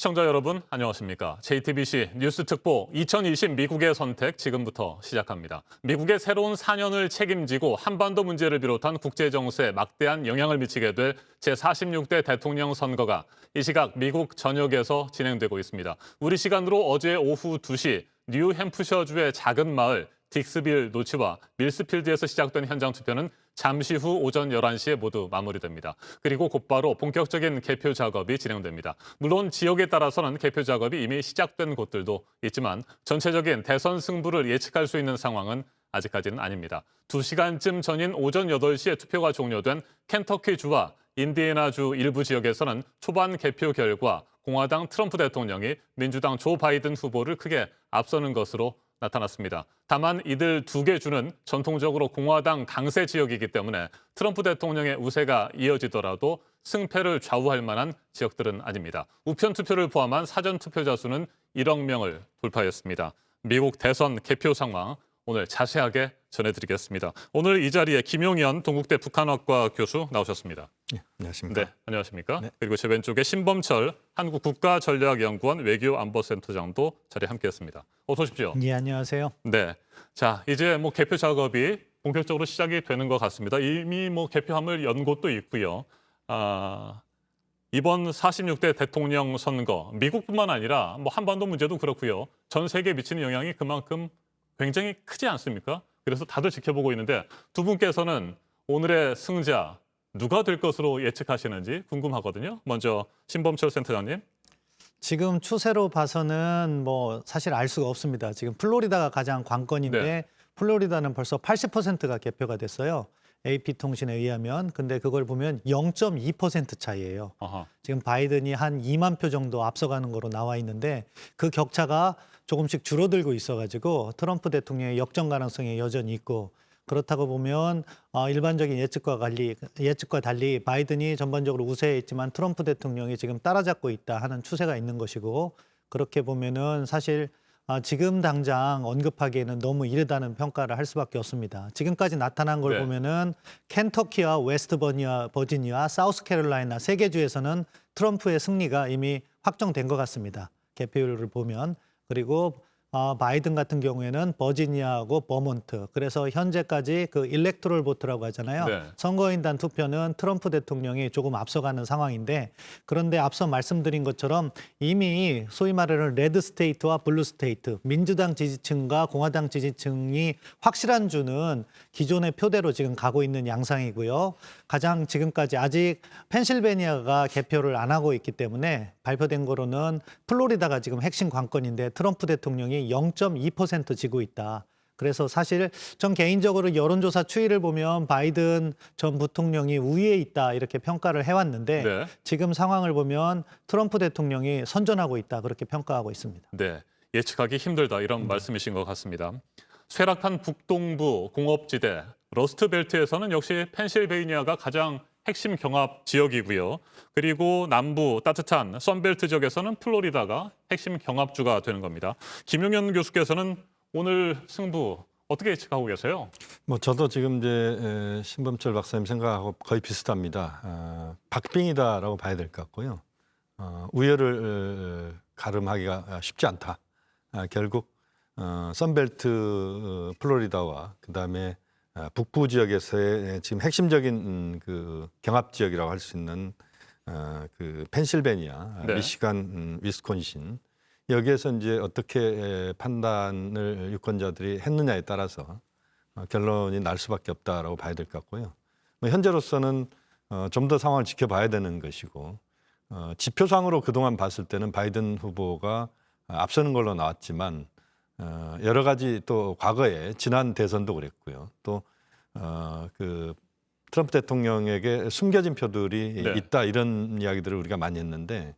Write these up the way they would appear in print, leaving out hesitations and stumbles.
시청자 여러분 안녕하십니까? JTBC 뉴스 특보 2020 미국의 선택 지금부터 시작합니다. 미국의 새로운 4년을 책임지고 한반도 문제를 비롯한 국제 정세에 막대한 영향을 미치게 될 제46대 대통령 선거가 이 시각 미국 전역에서 진행되고 있습니다. 우리 시간으로 어제 오후 2시 뉴햄프셔주의 작은 마을 딕스빌 노치와 밀스필드에서 시작된 현장 투표는 잠시 후 오전 11시에 모두 마무리됩니다. 그리고 곧바로 본격적인 개표 작업이 진행됩니다. 물론 지역에 따라서는 개표 작업이 이미 시작된 곳들도 있지만 전체적인 대선 승부를 예측할 수 있는 상황은 아직까지는 아닙니다. 2시간쯤 전인 오전 8시에 투표가 종료된 켄터키주와 인디애나주 일부 지역에서는 초반 개표 결과 공화당 트럼프 대통령이 민주당 조 바이든 후보를 크게 앞서는 것으로 나타났습니다. 다만 이들 두 개 주는 전통적으로 공화당 강세 지역이기 때문에 트럼프 대통령의 우세가 이어지더라도 승패를 좌우할 만한 지역들은 아닙니다. 우편 투표를 포함한 사전 투표자 수는 1억 명을 돌파했습니다. 미국 대선 개표 상황 오늘 자세하게 전해드리겠습니다. 오늘 이 자리에 김용현 동국대 북한학과 교수 나오셨습니다. 네, 안녕하십니까? 네, 안녕하십니까? 네. 그리고 제 왼쪽에 신범철 한국국가전략연구원 외교안보센터장도 자리에 함께했습니다. 어서 오십시오. 네, 안녕하세요. 네, 자 이제 개표 작업이 본격적으로 시작이 되는 것 같습니다. 이미 개표함을 연 곳도 있고요. 이번 46대 대통령 선거 미국뿐만 아니라 한반도 문제도 그렇고요. 전 세계에 미치는 영향이 그만큼 굉장히 크지 않습니까? 그래서 다들 지켜보고 있는데 두 분께서는 오늘의 승자 누가 될 것으로 예측하시는지 궁금하거든요. 먼저 신범철 센터장님. 지금 추세로 봐서는 사실 알 수가 없습니다. 지금 플로리다가 가장 관건인데 네. 플로리다는 벌써 80%가 개표가 됐어요. AP통신에 의하면. 근데 그걸 보면 0.2% 차이예요. 아하. 지금 바이든이 한 2만 표 정도 앞서가는 거로 나와 있는데 그 격차가 조금씩 줄어들고 있어가지고 트럼프 대통령의 역전 가능성이 여전히 있고, 그렇다고 보면 일반적인 예측과 달리 바이든이 전반적으로 우세해 있지만 트럼프 대통령이 지금 따라잡고 있다 하는 추세가 있는 것이고, 그렇게 보면은 사실 지금 당장 언급하기에는 너무 이르다는 평가를 할 수밖에 없습니다. 지금까지 나타난 걸 네. 보면은 켄터키와 웨스트 버지니아, 사우스캐롤라이나 세 개 주에서는 트럼프의 승리가 이미 확정된 것 같습니다. 개표율을 보면. 그리고 바이든 같은 경우에는 버지니아하고 버몬트. 그래서 현재까지 그 일렉토럴 보트라고 하잖아요. 네. 선거인단 투표는 트럼프 대통령이 조금 앞서가는 상황인데, 그런데 앞서 말씀드린 것처럼 이미 소위 말하는 레드 스테이트와 블루 스테이트, 민주당 지지층과 공화당 지지층이 확실한 주는 기존의 표대로 지금 가고 있는 양상이고요. 가장 지금까지 아직 펜실베니아가 개표를 안 하고 있기 때문에 발표된 거로는 플로리다가 지금 핵심 관건인데 트럼프 대통령이 0.2% 지고 있다. 그래서 사실 전 개인적으로 여론조사 추이를 보면 바이든 전 부통령이 우위에 있다 이렇게 평가를 해왔는데 네. 지금 상황을 보면 트럼프 대통령이 선전하고 있다 그렇게 평가하고 있습니다. 네, 예측하기 힘들다 이런 말씀이신 것 같습니다. 쇠락한 북동부 공업지대 러스트벨트에서는 역시 펜실베이니아가 가장 핵심 경합 지역이고요. 그리고 남부 따뜻한 선벨트 지역에서는 플로리다가 핵심 경합주가 되는 겁니다. 김용현 교수께서는 오늘 승부 어떻게 예측하고 계세요? 저도 지금 이제 신범철 박사님 생각하고 거의 비슷합니다. 박빙이다라고 봐야 될 것 같고요. 우열을 가름하기가 쉽지 않다. 결국 선벨트 플로리다와 그다음에 북부 지역에서의 지금 핵심적인 그 경합 지역이라고 할 수 있는 그 펜실베니아, 네. 미시간, 위스콘신 여기에서 이제 어떻게 판단을 유권자들이 했느냐에 따라서 결론이 날 수밖에 없다라고 봐야 될 것 같고요. 현재로서는 좀 더 상황을 지켜봐야 되는 것이고, 지표상으로 그동안 봤을 때는 바이든 후보가 앞서는 걸로 나왔지만 여러 가지 또 과거에 지난 대선도 그랬고요. 또 그 트럼프 대통령에게 숨겨진 표들이 네. 있다 이런 이야기들을 우리가 많이 했는데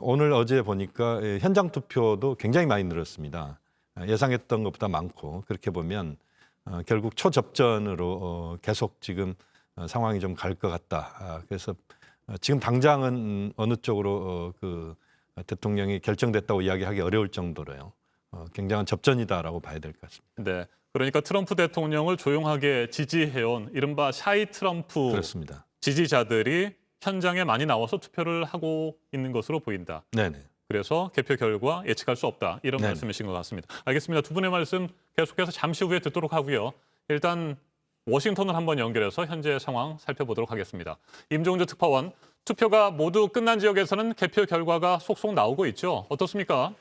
오늘 어제 보니까 현장 투표도 굉장히 많이 늘었습니다. 예상했던 것보다 많고, 그렇게 보면 결국 초접전으로 계속 지금 상황이 좀 갈 것 같다. 그래서 지금 당장은 어느 쪽으로 그 대통령이 결정됐다고 이야기하기 어려울 정도로요. 굉장한 접전이다라고 봐야 될 것 같습니다. 네, 그러니까 트럼프 대통령을 조용하게 지지해온 이른바 샤이 트럼프 그렇습니다. 지지자들이 현장에 많이 나와서 투표를 하고 있는 것으로 보인다. 네네. 그래서 개표 결과 예측할 수 없다. 이런 네네. 말씀이신 것 같습니다. 알겠습니다. 두 분의 말씀 계속해서 잠시 후에 듣도록 하고요. 일단 워싱턴을 한번 연결해서 현재 상황 살펴보도록 하겠습니다. 임종주 특파원, 투표가 모두 끝난 지역에서는 개표 결과가 속속 나오고 있죠. 어떻습니까?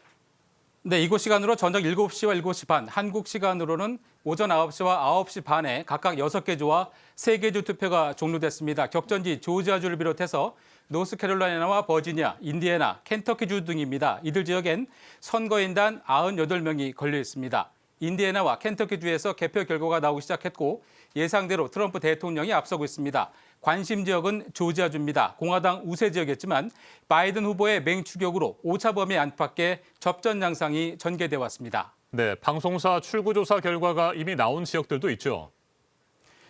네, 이곳 시간으로 저녁 7시와 7시 반, 한국 시간으로는 오전 9시와 9시 반에 각각 6개 주와 3개 주 투표가 종료됐습니다. 격전지 조지아주를 비롯해서 노스캐롤라이나와 버지니아, 인디애나, 켄터키주 등입니다. 이들 지역엔 선거인단 98명이 걸려 있습니다. 인디애나와 켄터키주에서 개표 결과가 나오기 시작했고 예상대로 트럼프 대통령이 앞서고 있습니다. 관심 지역은 조지아주입니다. 공화당 우세 지역이었지만 바이든 후보의 맹추격으로 오차범위 안팎의 접전 양상이 전개돼 왔습니다. 네, 방송사 출구조사 결과가 이미 나온 지역들도 있죠.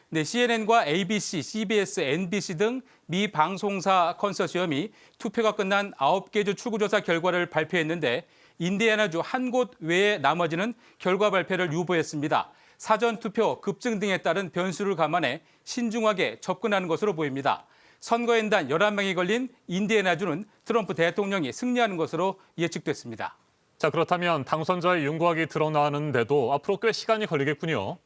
네, CNN과 ABC, CBS, NBC 등 미 방송사 컨소시엄이 투표가 끝난 9개 주 출구조사 결과를 발표했는데 인디애나주 한 곳 외에 나머지는 결과 발표를 유보했습니다. 사전 투표 급증 등에 따른 변수를 감안해 신중하게 접근하는 것으로 보입니다. 선거인단 11명이 걸린 인디애나주는 트럼프 대통령이 승리하는 것으로 예측됐습니다. 자, 그렇다면 당선자의 윤곽이 드러나는데도 앞으로 꽤 시간이 걸리겠군요.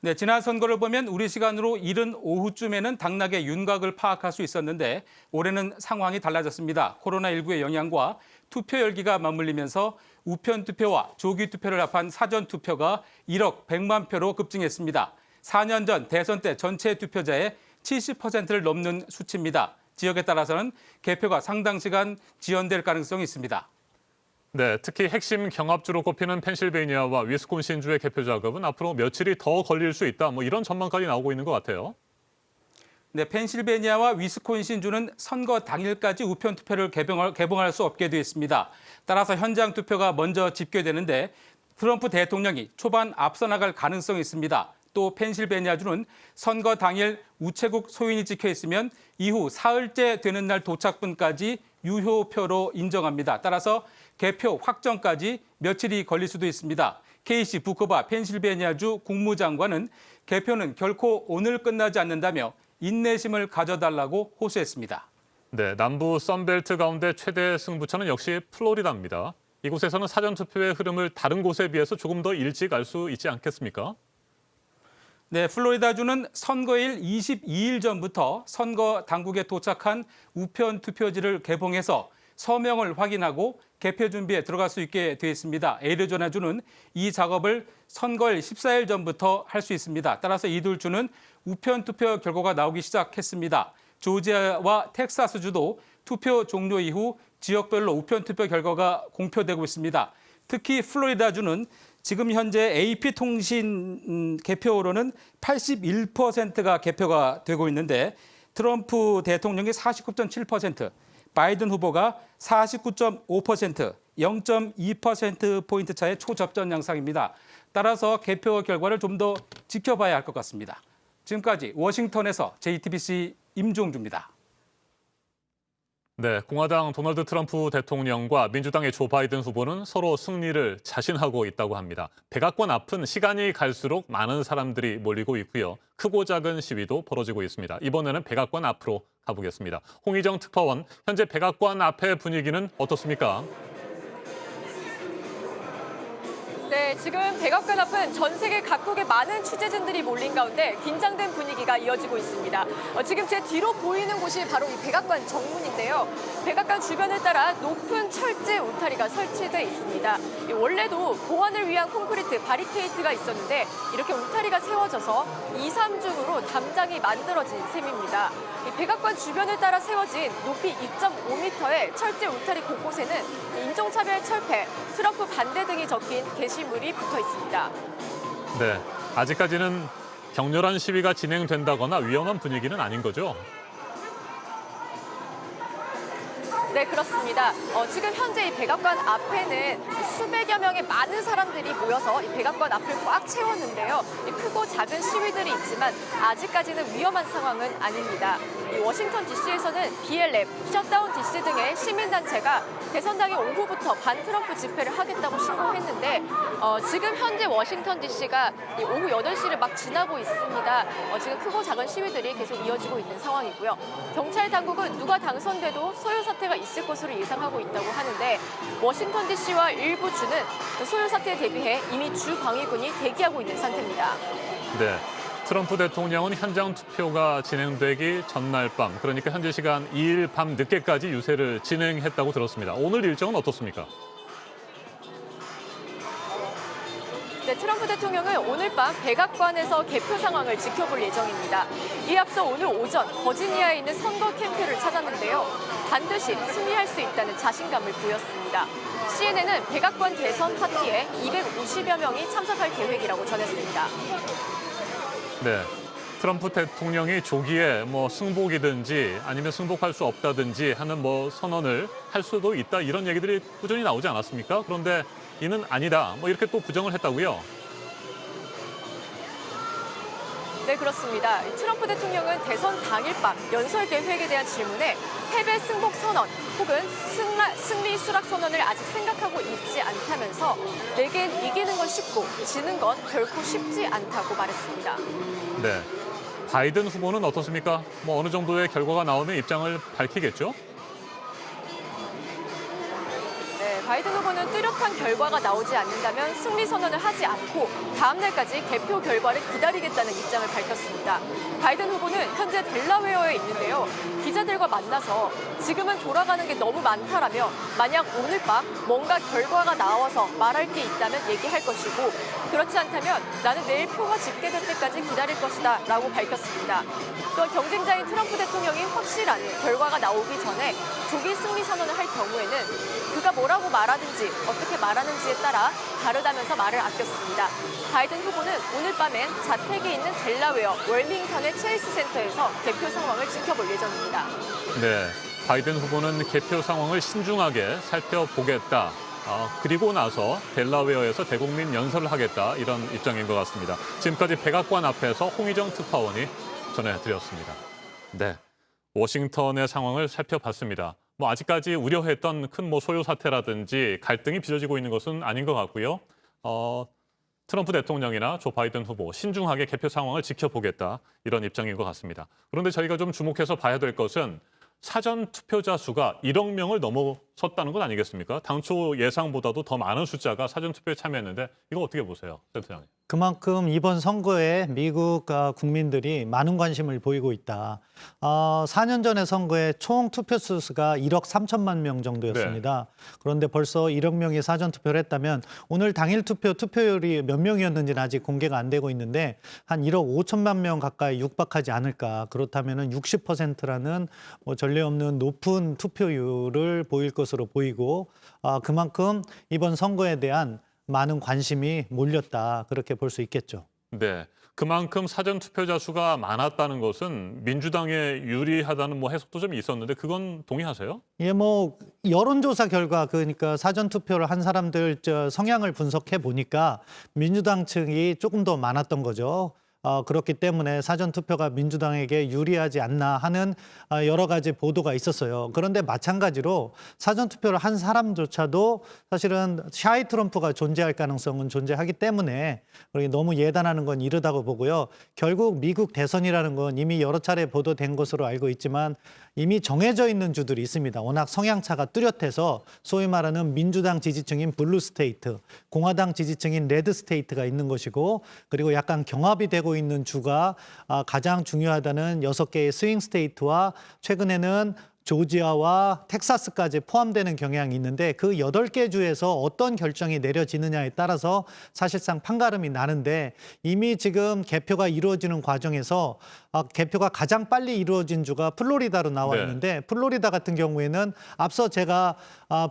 네, 지난 선거를 보면 우리 시간으로 이른 오후쯤에는 당락의 윤곽을 파악할 수 있었는데 올해는 상황이 달라졌습니다. 코로나19의 영향과 투표 열기가 맞물리면서 우편 투표와 조기 투표를 합한 사전 투표가 1억 100만 표로 급증했습니다. 4년 전 대선 때 전체 투표자의 70%를 넘는 수치입니다. 지역에 따라서는 개표가 상당 시간 지연될 가능성이 있습니다. 네, 특히 핵심 경합주로 꼽히는 펜실베이니아와 위스콘신주의 개표 작업은 앞으로 며칠이 더 걸릴 수 있다. 이런 전망까지 나오고 있는 것 같아요. 네, 펜실베니아와 위스콘신주는 선거 당일까지 우편 투표를 개봉할 수 없게 되어 있습니다. 따라서 현장 투표가 먼저 집계되는데 트럼프 대통령이 초반 앞서 나갈 가능성이 있습니다. 또 펜실베니아주는 선거 당일 우체국 소인이 찍혀 있으면 이후 사흘째 되는 날 도착분까지 유효표로 인정합니다. 따라서 개표 확정까지 며칠이 걸릴 수도 있습니다. 케이시 부커바 펜실베니아주 국무장관은 개표는 결코 오늘 끝나지 않는다며 인내심을 가져달라고 호소했습니다. 네, 남부 선벨트 가운데 최대 승부처는 역시 플로리다입니다. 이곳에서는 사전투표의 흐름을 다른 곳에 비해서 조금 더 일찍 알 수 있지 않겠습니까? 네, 플로리다주는 선거일 22일 전부터 선거 당국에 도착한 우편 투표지를 개봉해서 서명을 확인하고 개표 준비에 들어갈 수 있게 되어 있습니다. 애리조나주는 이 작업을 선거일 14일 전부터 할 수 있습니다. 따라서 이 둘 주는 우편 투표 결과가 나오기 시작했습니다. 조지아와 텍사스주도 투표 종료 이후 지역별로 우편 투표 결과가 공표되고 있습니다. 특히 플로리다주는 지금 현재 AP통신 개표로는 81%가 개표가 되고 있는데 트럼프 대통령이 49.7%, 바이든 후보가 49.5%, 0.2%포인트 차의 초접전 양상입니다. 따라서 개표 결과를 좀 더 지켜봐야 할 것 같습니다. 지금까지 워싱턴에서 JTBC 임종주입니다. 네, 공화당 도널드 트럼프 대통령과 민주당의 조 바이든 후보는 서로 승리를 자신하고 있다고 합니다. 백악관 앞은 시간이 갈수록 많은 사람들이 몰리고 있고요. 크고 작은 시위도 벌어지고 있습니다. 이번에는 백악관 앞으로 가보겠습니다. 홍희정 특파원, 현재 백악관 앞의 분위기는 어떻습니까? 네, 지금 백악관 앞은 전 세계 각국의 많은 취재진들이 몰린 가운데 긴장된 분위기가 이어지고 있습니다. 지금 제 뒤로 보이는 곳이 바로 이 백악관 정문인데요. 백악관 주변을 따라 높은 철제 울타리가 설치돼 있습니다. 원래도 보안을 위한 콘크리트 바리케이트가 있었는데 이렇게 울타리가 세워져서 2, 3중으로 담장이 만들어진 셈입니다. 이 백악관 주변을 따라 세워진 높이 2.5m의 철제 울타리 곳곳에는 인종차별 철폐, 트럼프 반대 등이 적힌 게시물이 붙어 있습니다. 네, 아직까지는 격렬한 시위가 진행된다거나 위험한 분위기는 아닌 거죠? 네, 그렇습니다. 지금 현재 이 백악관 앞에는 수백여 명의 많은 사람들이 모여서 이 백악관 앞을 꽉 채웠는데요. 이 크고 작은 시위들이 있지만 아직까지는 위험한 상황은 아닙니다. 이 워싱턴 DC에서는 BLM, 셧다운 DC 등의 시민단체가 대선당일 오후부터 반트럼프 집회를 하겠다고 신고했는데 지금 현재 워싱턴 DC가 오후 8시를 막 지나고 있습니다. 지금 크고 작은 시위들이 계속 이어지고 있는 상황이고요. 경찰 당국은 누가 당선돼도 소요 사태가 있을 것으로 예상하고 있다고 하는데 워싱턴 DC와 일부 주는 소요 사태에 대비해 이미 주 방위군이 대기하고 있는 상태입니다. 네. 트럼프 대통령은 현장 투표가 진행되기 전날 밤, 그러니까 현재 시간 2일 밤 늦게까지 유세를 진행했다고 들었습니다. 오늘 일정은 어떻습니까? 네, 트럼프 대통령은 오늘 밤 백악관에서 개표 상황을 지켜볼 예정입니다. 이에 앞서 오늘 오전 버지니아에 있는 선거 캠프를 찾았는데요. 반드시 승리할 수 있다는 자신감을 보였습니다. CNN은 백악관 대선 파티에 250여 명이 참석할 계획이라고 전했습니다. 네. 트럼프 대통령이 조기에 승복이든지 아니면 승복할 수 없다든지 하는 선언을 할 수도 있다, 이런 얘기들이 꾸준히 나오지 않았습니까? 그런데 이는 아니다, 이렇게 또 부정을 했다고요? 네, 그렇습니다. 트럼프 대통령은 대선 당일 밤 연설 계획에 대한 질문에 패배 승복 선언 혹은 승리 수락 선언을 아직 생각하고 있지 않다면서 내겐 이기는 건 쉽고 지는 건 결코 쉽지 않다고 말했습니다. 네. 바이든 후보는 어떻습니까? 어느 정도의 결과가 나오면 입장을 밝히겠죠? 네, 바이든 후보는 뚜렷한 결과가 나오지 않는다면 승리 선언을 하지 않고 다음 날까지 개표 결과를 기다리겠다는 입장을 밝혔습니다. 바이든 후보는 현재 델라웨어에 있는데요. 기자들과 만나서 지금은 돌아가는 게 너무 많다라며 만약 오늘 밤 뭔가 결과가 나와서 말할 게 있다면 얘기할 것이고 그렇지 않다면 나는 내일 표가 집계될 때까지 기다릴 것이다 라고 밝혔습니다. 또 경쟁자인 트럼프 대통령이 확실한 결과가 나오기 전에 조기 승리 선언을 할 경우에는 그가 뭐라고 말하든지 어떻게 말하는지에 따라 다르다면서 말을 아꼈습니다. 바이든 후보는 오늘 밤엔 자택에 있는 델라웨어 월밍턴의 체이스 센터에서 개표 상황을 지켜볼 예정입니다. 네. 바이든 후보는 개표 상황을 신중하게 살펴보겠다. 그리고 나서 델라웨어에서 대국민 연설을 하겠다, 이런 입장인 것 같습니다. 지금까지 백악관 앞에서 홍희정 특파원이 전해드렸습니다. 네, 워싱턴의 상황을 살펴봤습니다. 아직까지 우려했던 큰 소요 사태라든지 갈등이 빚어지고 있는 것은 아닌 것 같고요. 트럼프 대통령이나 조 바이든 후보 신중하게 개표 상황을 지켜보겠다, 이런 입장인 것 같습니다. 그런데 저희가 좀 주목해서 봐야 될 것은 사전 투표자 수가 1억 명을 넘어섰다는 것 아니겠습니까? 당초 예상보다도 더 많은 숫자가 사전 투표에 참여했는데 이거 어떻게 보세요, 센터장님? 그만큼 이번 선거에 미국 국민들이 많은 관심을 보이고 있다. 4년 전의 선거에 총 투표 수가 1억 3천만 명 정도였습니다. 그런데 벌써 1억 명이 사전 투표를 했다면 오늘 당일 투표율이 몇 명이었는지는 아직 공개가 안 되고 있는데 한 1억 5천만 명 가까이 육박하지 않을까. 그렇다면 60%라는 전례 없는 높은 투표율을 보일 것으로 보이고 그만큼 이번 선거에 대한 많은 관심이 몰렸다, 그렇게 볼 수 있겠죠. 네, 그만큼 사전 투표자 수가 많았다는 것은 민주당에 유리하다는 해석도 좀 있었는데 그건 동의하세요? 예, 여론조사 결과, 그러니까 사전 투표를 한 사람들 성향을 분석해 보니까 민주당 측이 조금 더 많았던 거죠. 그렇기 때문에 사전 투표가 민주당에게 유리하지 않나 하는 여러 가지 보도가 있었어요. 그런데 마찬가지로 사전 투표를 한 사람조차도 사실은 샤이 트럼프가 존재할 가능성은 존재하기 때문에 너무 예단하는 건 이르다고 보고요. 결국 미국 대선이라는 건 이미 여러 차례 보도된 것으로 알고 있지만 이미 정해져 있는 주들이 있습니다. 워낙 성향차가 뚜렷해서 소위 말하는 민주당 지지층인 블루 스테이트, 공화당 지지층인 레드 스테이트가 있는 것이고, 그리고 약간 경합이 되고 있는 주가 가장 중요하다는 6개의 스윙 스테이트와 최근에는 조지아와 텍사스까지 포함되는 경향이 있는데 그 8개 주에서 어떤 결정이 내려지느냐에 따라서 사실상 판가름이 나는데 이미 지금 개표가 이루어지는 과정에서 개표가 가장 빨리 이루어진 주가 플로리다로 나와 있는데 플로리다 같은 경우에는 앞서 제가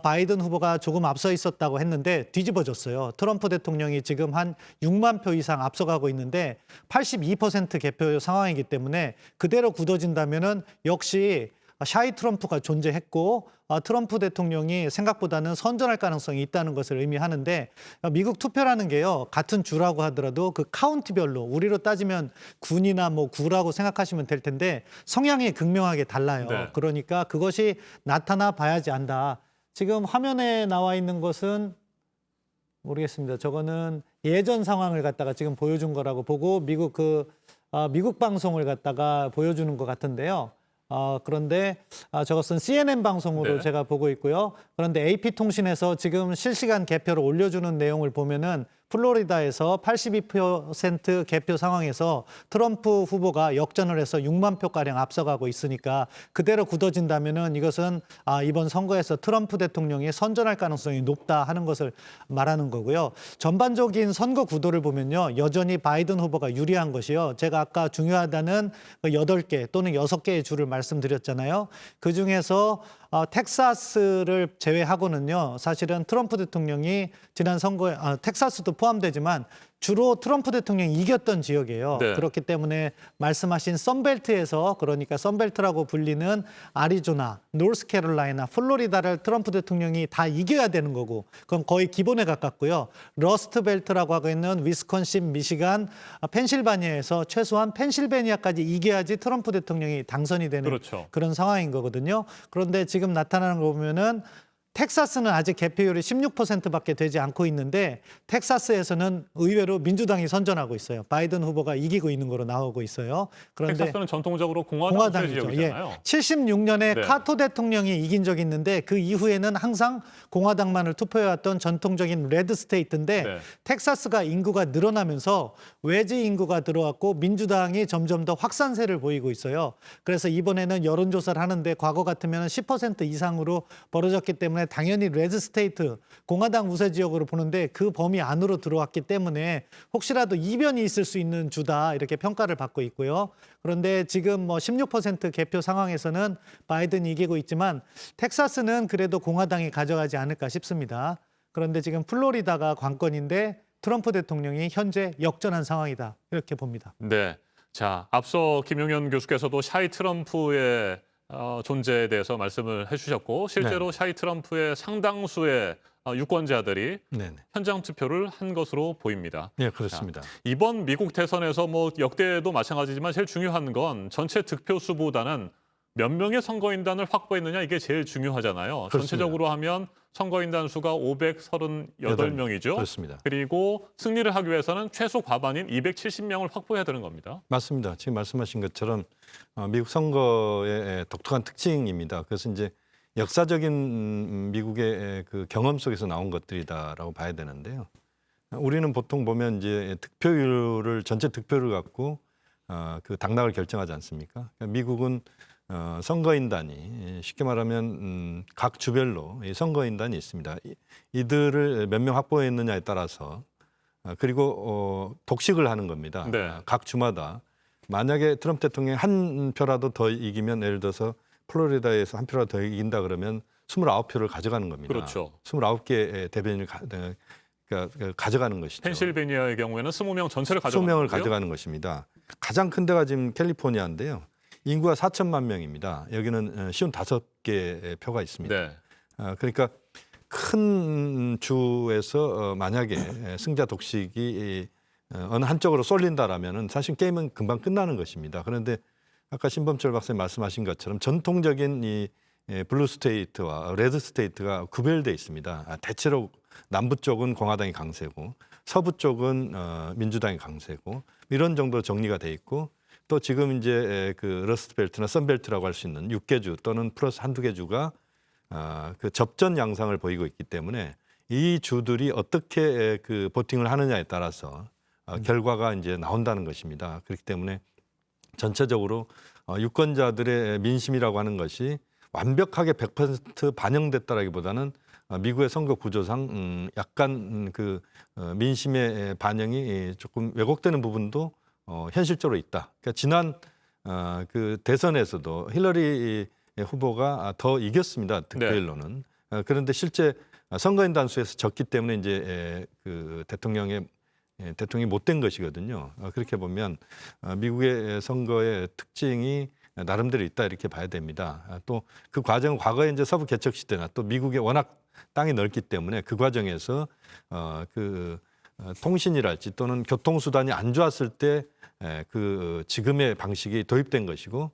바이든 후보가 조금 앞서 있었다고 했는데 뒤집어졌어요. 트럼프 대통령이 지금 한 6만 표 이상 앞서가고 있는데 82% 개표 상황이기 때문에 그대로 굳어진다면은 역시 샤이 트럼프가 존재했고 트럼프 대통령이 생각보다는 선전할 가능성이 있다는 것을 의미하는데 미국 투표라는 게요. 같은 주라고 하더라도 그 카운티별로 우리로 따지면 군이나 뭐 구라고 생각하시면 될 텐데 성향이 극명하게 달라요. 네. 그러니까 그것이 나타나 봐야지 안다. 지금 화면에 나와 있는 것은 모르겠습니다. 저거는 예전 상황을 갖다가 지금 보여준 거라고 보고 미국 방송을 갖다가 보여주는 것 같은데요. 그런데 저것은 CNN 방송으로 네. 제가 보고 있고요. 그런데 AP통신에서 지금 실시간 개표를 올려주는 내용을 보면은 플로리다에서 82% 개표 상황에서 트럼프 후보가 역전을 해서 6만 표가량 앞서가고 있으니까 그대로 굳어진다면은 이것은 이번 선거에서 트럼프 대통령이 선전할 가능성이 높다 하는 것을 말하는 거고요. 전반적인 선거 구도를 보면요. 여전히 바이든 후보가 유리한 것이요. 제가 아까 중요하다는 8개 또는 6개의 주를 말씀드렸잖아요. 그중에서 텍사스를 제외하고는요. 사실은 트럼프 대통령이 지난 선거에 텍사스도 포함되지만 주로 트럼프 대통령이 이겼던 지역이에요. 네. 그렇기 때문에 말씀하신 선벨트에서 그러니까 선벨트라고 불리는 아리조나, 노스캐롤라이나, 플로리다를 트럼프 대통령이 다 이겨야 되는 거고 그건 거의 기본에 가깝고요. 러스트벨트라고 하고 있는 위스콘신, 미시간, 펜실바니아에서 최소한 펜실베니아까지 이겨야지 트럼프 대통령이 당선이 되는 그렇죠. 그런 상황인 거거든요. 그런데 지금 나타나는 거 보면은 텍사스는 아직 개표율이 16%밖에 되지 않고 있는데 텍사스에서는 의외로 민주당이 선전하고 있어요. 바이든 후보가 이기고 있는 거로 나오고 있어요. 그런데 텍사스는 전통적으로 공화당 공화당이죠. 지역이잖아요. 76년에 네. 카터 대통령이 이긴 적이 있는데 그 이후에는 항상 공화당만을 투표해왔던 전통적인 레드 스테이트인데 네. 텍사스가 인구가 늘어나면서 외지 인구가 들어왔고 민주당이 점점 더 확산세를 보이고 있어요. 그래서 이번에는 여론조사를 하는데 과거 같으면 10% 이상으로 벌어졌기 때문에 당연히 레드 스테이트, 공화당 우세 지역으로 보는데 그 범위 안으로 들어왔기 때문에 혹시라도 이변이 있을 수 있는 주다 이렇게 평가를 받고 있고요. 그런데 지금 16% 개표 상황에서는 바이든이 이기고 있지만 텍사스는 그래도 공화당이 가져가지 않을까 싶습니다. 그런데 지금 플로리다가 관건인데 트럼프 대통령이 현재 역전한 상황이다 이렇게 봅니다. 네. 자, 앞서 김용현 교수께서도 샤이 트럼프의 존재에 대해서 말씀을 해주셨고 실제로 샤이 트럼프의 상당수의 유권자들이 네네. 현장 투표를 한 것으로 보입니다. 네, 그렇습니다. 이번 미국 대선에서 뭐 역대도 마찬가지지만 제일 중요한 건 전체 득표수보다는 몇 명의 선거인단을 확보했느냐 이게 제일 중요하잖아요. 그렇습니다. 전체적으로 하면 선거인단 수가 538명이죠. 그렇습니다. 그리고 승리를 하기 위해서는 최소 과반인 270명을 확보해야 되는 겁니다. 맞습니다. 지금 말씀하신 것처럼 미국 선거의 독특한 특징입니다. 그래서 이제 역사적인 미국의 그 경험 속에서 나온 것들이다라고 봐야 되는데요. 우리는 보통 보면 이제 득표율을 전체 득표를 갖고 그 당락을 결정하지 않습니까? 그러니까 미국은 선거인단이 쉽게 말하면 각 주별로 이 선거인단이 있습니다. 이들을 몇 명 확보했느냐에 따라서 그리고 독식을 하는 겁니다. 네. 각 주마다 만약에 트럼프 대통령이 한 표라도 더 이기면 예를 들어서 플로리다에서 한 표라도 더 이긴다 그러면 29표를 가져가는 겁니다. 그렇죠. 29개의 대변인을 가져가는 것이죠. 펜실베니아의 경우에는 20명 전체를 가져가는 20명을 거고요. 가져가는 것입니다. 가장 큰 데가 지금 캘리포니아인데요. 인구가 4천만 명입니다. 여기는 55개의 표가 있습니다. 네. 그러니까 큰 주에서 만약에 승자 독식이 어느 한쪽으로 쏠린다라면은 사실 게임은 금방 끝나는 것입니다. 그런데 아까 신범철 박사님 말씀하신 것처럼 전통적인 이 블루 스테이트와 레드 스테이트가 구별돼 있습니다. 대체로 남부 쪽은 공화당이 강세고 서부 쪽은 민주당이 강세고 이런 정도 정리가 돼 있고 또 지금 이제 그 러스트벨트나 선벨트라고 할 수 있는 6개 주 또는 플러스 한두 개 주가 그 접전 양상을 보이고 있기 때문에 이 주들이 어떻게 그 보팅을 하느냐에 따라서 결과가 이제 나온다는 것입니다. 그렇기 때문에 전체적으로 유권자들의 민심이라고 하는 것이 완벽하게 100% 반영됐다라기보다는 미국의 선거 구조상 약간 그 민심의 반영이 조금 왜곡되는 부분도 현실적으로 있다. 그러니까 지난 그 대선에서도 힐러리 후보가 더 이겼습니다. 득표율로는. 그런데 실제 선거인단 수에서 졌기 때문에 이제 그 대통령이 못 된 것이거든요. 그렇게 보면 미국의 선거의 특징이 나름대로 있다 이렇게 봐야 됩니다. 또 그 과정은 과거에 이제 서부 개척 시대나 또 미국이 워낙 땅이 넓기 때문에 그 과정에서 통신이랄지 또는 교통수단이 안 좋았을 때 그 지금의 방식이 도입된 것이고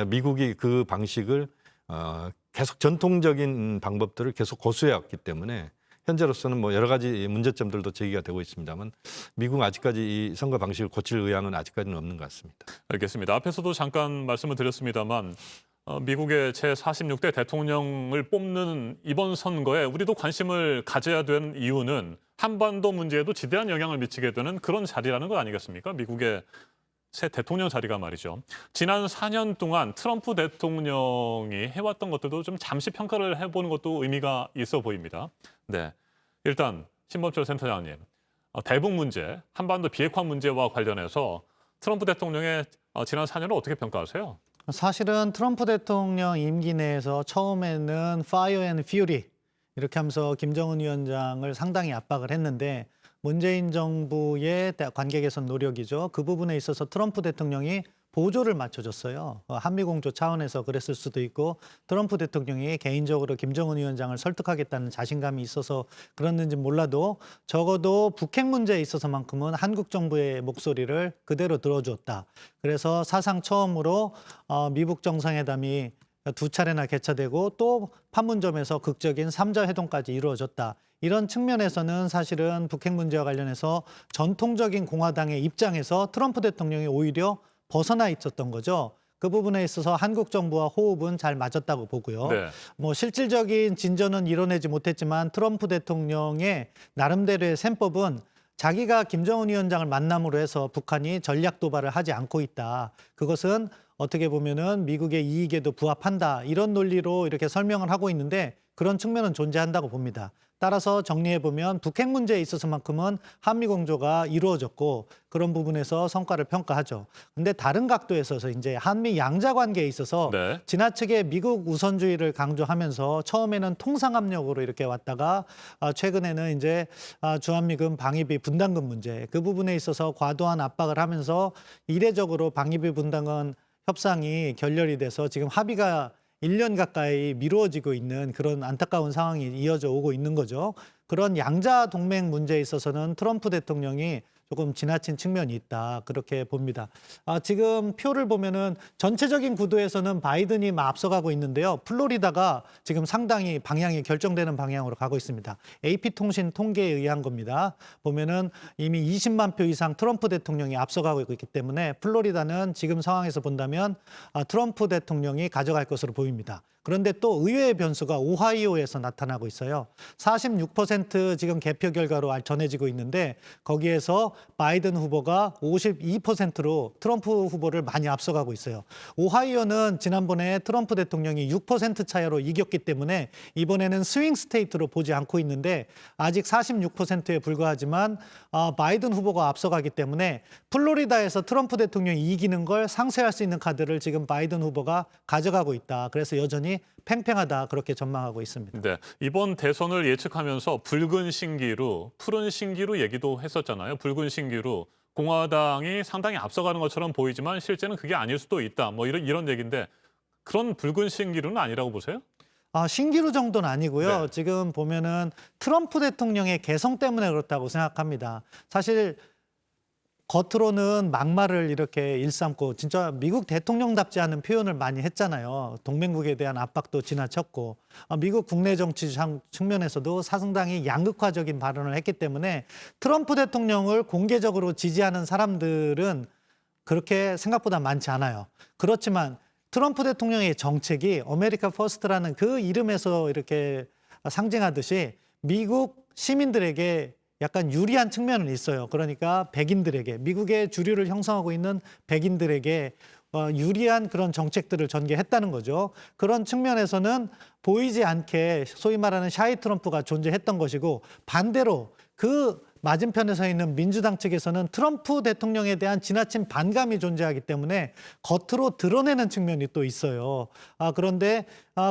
미국이 그 방식을 계속 전통적인 방법들을 계속 고수해 왔기 때문에 현재로서는 뭐 여러 가지 문제점들도 제기가 되고 있습니다만 미국은 아직까지 이 선거 방식을 고칠 의향은 아직까지는 없는 것 같습니다. 알겠습니다. 앞에서도 잠깐 말씀을 드렸습니다만 미국의 제46대 대통령을 뽑는 이번 선거에 우리도 관심을 가져야 되는 이유는 한반도 문제에도 지대한 영향을 미치게 되는 그런 자리라는 것 아니겠습니까? 미국의 새 대통령 자리가 말이죠. 지난 4년 동안 트럼프 대통령이 해왔던 것들도 좀 잠시 평가를 해보는 것도 의미가 있어 보입니다. 네, 일단 신범철 센터장님, 대북 문제, 한반도 비핵화 문제와 관련해서 트럼프 대통령의 지난 4년을 어떻게 평가하세요? 사실은 트럼프 대통령 임기 내에서 처음에는 Fire and Fury 이렇게 하면서 김정은 위원장을 상당히 압박을 했는데 문재인 정부의 관계 개선 노력이죠. 그 부분에 있어서 트럼프 대통령이 보조를 맞춰줬어요. 한미공조 차원에서 그랬을 수도 있고 트럼프 대통령이 개인적으로 김정은 위원장을 설득하겠다는 자신감이 있어서 그랬는지 몰라도 적어도 북핵 문제에 있어서만큼은 한국 정부의 목소리를 그대로 들어주었다. 그래서 사상 처음으로 미북 정상회담이 2차례나 개최되고 또 판문점에서 극적인 3자 회동까지 이루어졌다. 이런 측면에서는 사실은 북핵 문제와 관련해서 전통적인 공화당의 입장에서 트럼프 대통령이 오히려 벗어나 있었던 거죠. 그 부분에 있어서 한국 정부와 호흡은 잘 맞았다고 보고요. 네. 뭐 실질적인 진전은 이뤄내지 못했지만 트럼프 대통령의 나름대로의 셈법은 자기가 김정은 위원장을 만남으로 해서 북한이 전략 도발을 하지 않고 있다. 그것은 어떻게 보면은 미국의 이익에도 부합한다. 이런 논리로 이렇게 설명을 하고 있는데 그런 측면은 존재한다고 봅니다. 따라서 정리해보면 북핵 문제에 있어서만큼은 한미공조가 이루어졌고 그런 부분에서 성과를 평가하죠. 근데 다른 각도에 있어서 이제 한미 양자 관계에 있어서 네. 지나치게 미국 우선주의를 강조하면서 처음에는 통상압력으로 이렇게 왔다가 최근에는 이제 주한미군 방위비 분담금 문제 그 부분에 있어서 과도한 압박을 하면서 이례적으로 방위비 분담금 협상이 결렬이 돼서 지금 합의가 1년 가까이 미루어지고 있는 그런 안타까운 상황이 이어져 오고 있는 거죠. 그런 양자 동맹 문제에 있어서는 트럼프 대통령이 조금 지나친 측면이 있다. 그렇게 봅니다. 지금 표를 보면은 전체적인 구도에서는 바이든이 앞서가고 있는데요. 플로리다가 지금 상당히 방향이 결정되는 방향으로 가고 있습니다. AP통신 통계에 의한 겁니다. 보면은 이미 20만 표 이상 트럼프 대통령이 앞서가고 있기 때문에 플로리다는 지금 상황에서 본다면 트럼프 대통령이 가져갈 것으로 보입니다. 그런데 또 의외의 변수가 오하이오에서 나타나고 있어요. 46% 지금 개표 결과로 전해지고 있는데 거기에서 바이든 후보가 52%로 트럼프 후보를 많이 앞서가고 있어요. 오하이오는 지난번에 트럼프 대통령이 6% 차이로 이겼기 때문에 이번에는 스윙 스테이트로 보지 않고 있는데 아직 46%에 불과하지만 바이든 후보가 앞서가기 때문에 플로리다에서 트럼프 대통령이 이기는 걸 상쇄할 수 있는 카드를 지금 바이든 후보가 가져가고 있다. 그래서 여전히 팽팽하다 그렇게 전망하고 있습니다. 네, 이번 대선을 예측하면서 붉은 신기루, 푸른 신기루 얘기도 했었잖아요. 붉은 신기루, 공화당이 상당히 앞서가는 것처럼 보이지만 실제는 그게 아닐 수도 있다. 뭐 이런 얘기인데 그런 붉은 신기루는 아니라고 보세요? 신기루 정도는 아니고요. 네. 지금 보면은 트럼프 대통령의 개성 때문에 그렇다고 생각합니다. 사실 겉으로는 막말을 이렇게 일삼고 진짜 미국 대통령답지 않은 표현을 많이 했잖아요. 동맹국에 대한 압박도 지나쳤고 미국 국내 정치 측면에서도 상당히 양극화적인 발언을 했기 때문에 트럼프 대통령을 공개적으로 지지하는 사람들은 그렇게 생각보다 많지 않아요. 그렇지만 트럼프 대통령의 정책이 아메리카 퍼스트라는 그 이름에서 이렇게 상징하듯이 미국 시민들에게 약간 유리한 측면은 있어요. 그러니까 백인들에게, 미국의 주류를 형성하고 있는 백인들에게 유리한 그런 정책들을 전개했다는 거죠. 그런 측면에서는 보이지 않게 소위 말하는 샤이 트럼프가 존재했던 것이고 반대로 그 맞은편에 서 있는 민주당 측에서는 트럼프 대통령에 대한 지나친 반감이 존재하기 때문에 겉으로 드러내는 측면이 또 있어요. 그런데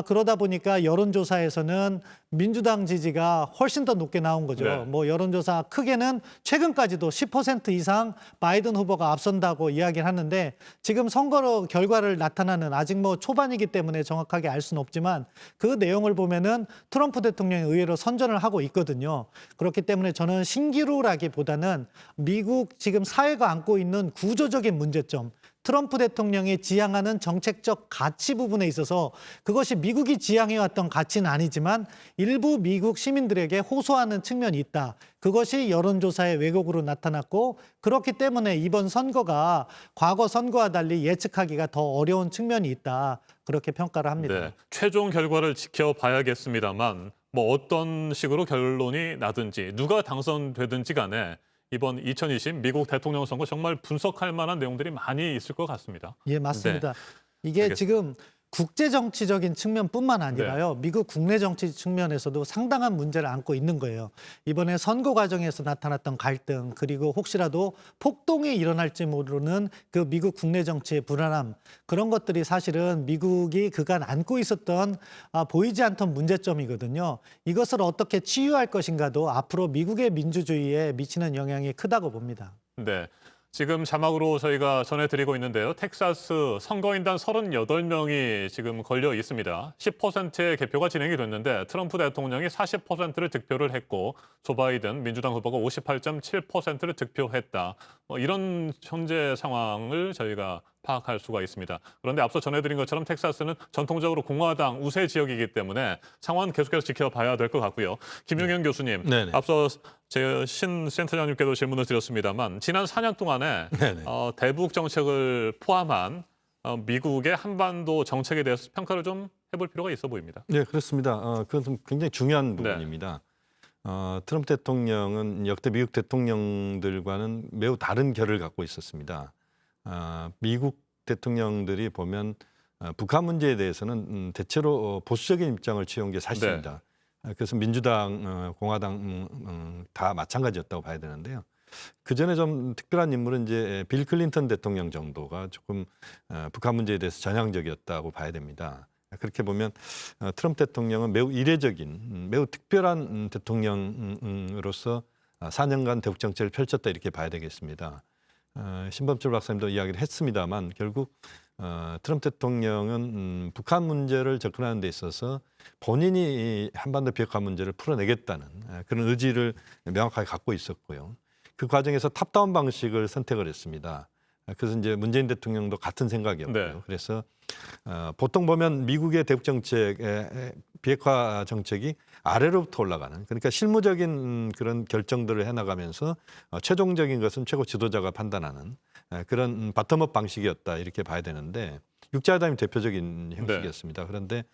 그러다 보니까 여론조사에서는 민주당 지지가 훨씬 더 높게 나온 거죠. 네. 뭐 여론조사 크게는 최근까지도 10% 이상 바이든 후보가 앞선다고 이야기를 하는데 지금 선거 결과를 나타나는 아직 뭐 초반이기 때문에 정확하게 알 수는 없지만 그 내용을 보면은 트럼프 대통령이 의외로 선전을 하고 있거든요. 그렇기 때문에 저는 신기루라기보다는 미국 지금 사회가 안고 있는 구조적인 문제점, 트럼프 대통령이 지향하는 정책적 가치 부분에 있어서 그것이 미국이 지향해왔던 가치는 아니지만 일부 미국 시민들에게 호소하는 측면이 있다. 그것이 여론조사의 왜곡으로 나타났고 그렇기 때문에 이번 선거가 과거 선거와 달리 예측하기가 더 어려운 측면이 있다. 그렇게 평가를 합니다. 네, 최종 결과를 지켜봐야겠습니다만 뭐 어떤 식으로 결론이 나든지 누가 당선되든지 간에 이번 2020 미국 대통령 선거 정말 분석할 만한 내용들이 많이 있을 것 같습니다. 예, 맞습니다. 이게 알겠습니다. 지금 국제 정치적인 측면뿐만 아니라요. 미국 국내 정치 측면에서도 상당한 문제를 안고 있는 거예요. 이번에 선거 과정에서 나타났던 갈등 그리고 혹시라도 폭동이 일어날지 모르는 그 미국 국내 정치의 불안함 그런 것들이 사실은 미국이 그간 안고 있었던 보이지 않던 문제점이거든요. 이것을 어떻게 치유할 것인가도 앞으로 미국의 민주주의에 미치는 영향이 크다고 봅니다. 네. 지금 자막으로 저희가 전해드리고 있는데요. 텍사스 선거인단 38명이 지금 걸려 있습니다. 10%의 개표가 진행이 됐는데 트럼프 대통령이 40%를 득표를 했고 조 바이든 민주당 후보가 58.7%를 득표했다. 이런 현재 상황을 저희가 파악할 수가 있습니다. 그런데 앞서 전해드린 것처럼 텍사스는 전통적으로 공화당 우세 지역이기 때문에 상황은 계속해서 지켜봐야 될 것 같고요. 김용현 교수님, 네네. 앞서 제 신 센터장님께도 질문을 드렸습니다만 지난 4년 동안에 네네. 대북 정책을 포함한 미국의 한반도 정책에 대해서 평가를 좀 해볼 필요가 있어 보입니다. 네, 그렇습니다. 그건 좀 굉장히 중요한 네. 부분입니다. 트럼프 대통령은 역대 미국 대통령들과는 매우 다른 결을 갖고 있었습니다. 미국 대통령들이 보면 북한 문제에 대해서는 대체로 보수적인 입장을 취해온 게 사실입니다. 그래서 민주당, 공화당 다 마찬가지였다고 봐야 되는데요. 그 전에 좀 특별한 인물은 이제 빌 클린턴 대통령 정도가 조금 북한 문제에 대해서 전향적이었다고 봐야 됩니다. 그렇게 보면 트럼프 대통령은 매우 이례적인, 매우 특별한 대통령으로서 4년간 대북 정책을 펼쳤다 이렇게 봐야 되겠습니다. 신범철 박사님도 이야기를 했습니다만 결국 트럼프 대통령은 북한 문제를 접근하는 데 있어서 본인이 한반도 비핵화 문제를 풀어내겠다는 그런 의지를 명확하게 갖고 있었고요. 그 과정에서 탑다운 방식을 선택을 했습니다. 그래서 이제 문재인 대통령도 같은 생각이었고요. 네. 그래서 보통 보면 미국의 대북 정책, 비핵화 정책이 아래로부터 올라가는 그러니까 실무적인 그런 결정들을 해나가면서 최종적인 것은 최고 지도자가 판단하는 그런 바텀업 방식이었다 이렇게 봐야 되는데 육자회담이 대표적인 형식이었습니다. 그런데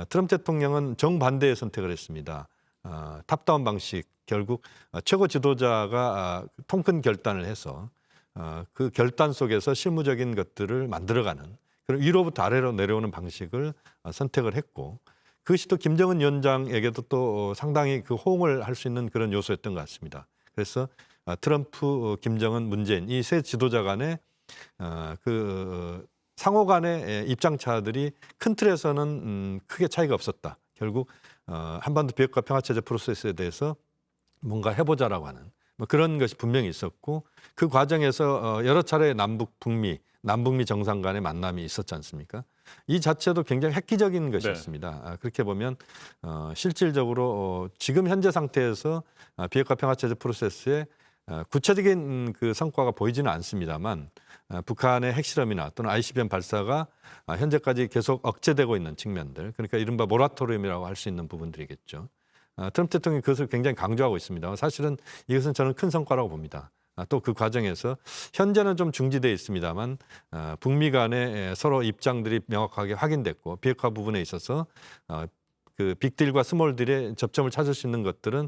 트럼프 대통령은 정반대의 선택을 했습니다. 탑다운 방식 결국 최고 지도자가 통큰 결단을 해서 그 결단 속에서 실무적인 것들을 만들어가는 그런 위로부터 아래로 내려오는 방식을 선택을 했고 그것이 또 김정은 위원장에게도 또 상당히 그 호응을 할 수 있는 그런 요소였던 것 같습니다. 그래서 트럼프, 김정은, 문재인 이 세 지도자 간의 그 상호 간의 입장차들이 큰 틀에서는 크게 차이가 없었다. 결국 한반도 비핵화 평화체제 프로세스에 대해서 뭔가 해보자라고 하는 뭐 그런 것이 분명히 있었고 그 과정에서 여러 차례 남북, 북미 정상 간의 만남이 있었지 않습니까? 이 자체도 굉장히 획기적인 것이었습니다. 그렇게 보면 실질적으로 지금 현재 상태에서 비핵화 평화체제 프로세스에 구체적인 그 성과가 보이지는 않습니다만 북한의 핵실험이나 또는 ICBM 발사가 현재까지 계속 억제되고 있는 측면들 그러니까 이른바 모라토리움이라고 할 수 있는 부분들이겠죠. 트럼프 대통령이 그것을 굉장히 강조하고 있습니다. 사실은 이것은 저는 큰 성과라고 봅니다. 또 그 과정에서 현재는 좀 중지되어 있습니다만 북미 간의 서로 입장들이 명확하게 확인됐고 비핵화 부분에 있어서 그 빅딜과 스몰딜의 접점을 찾을 수 있는 것들은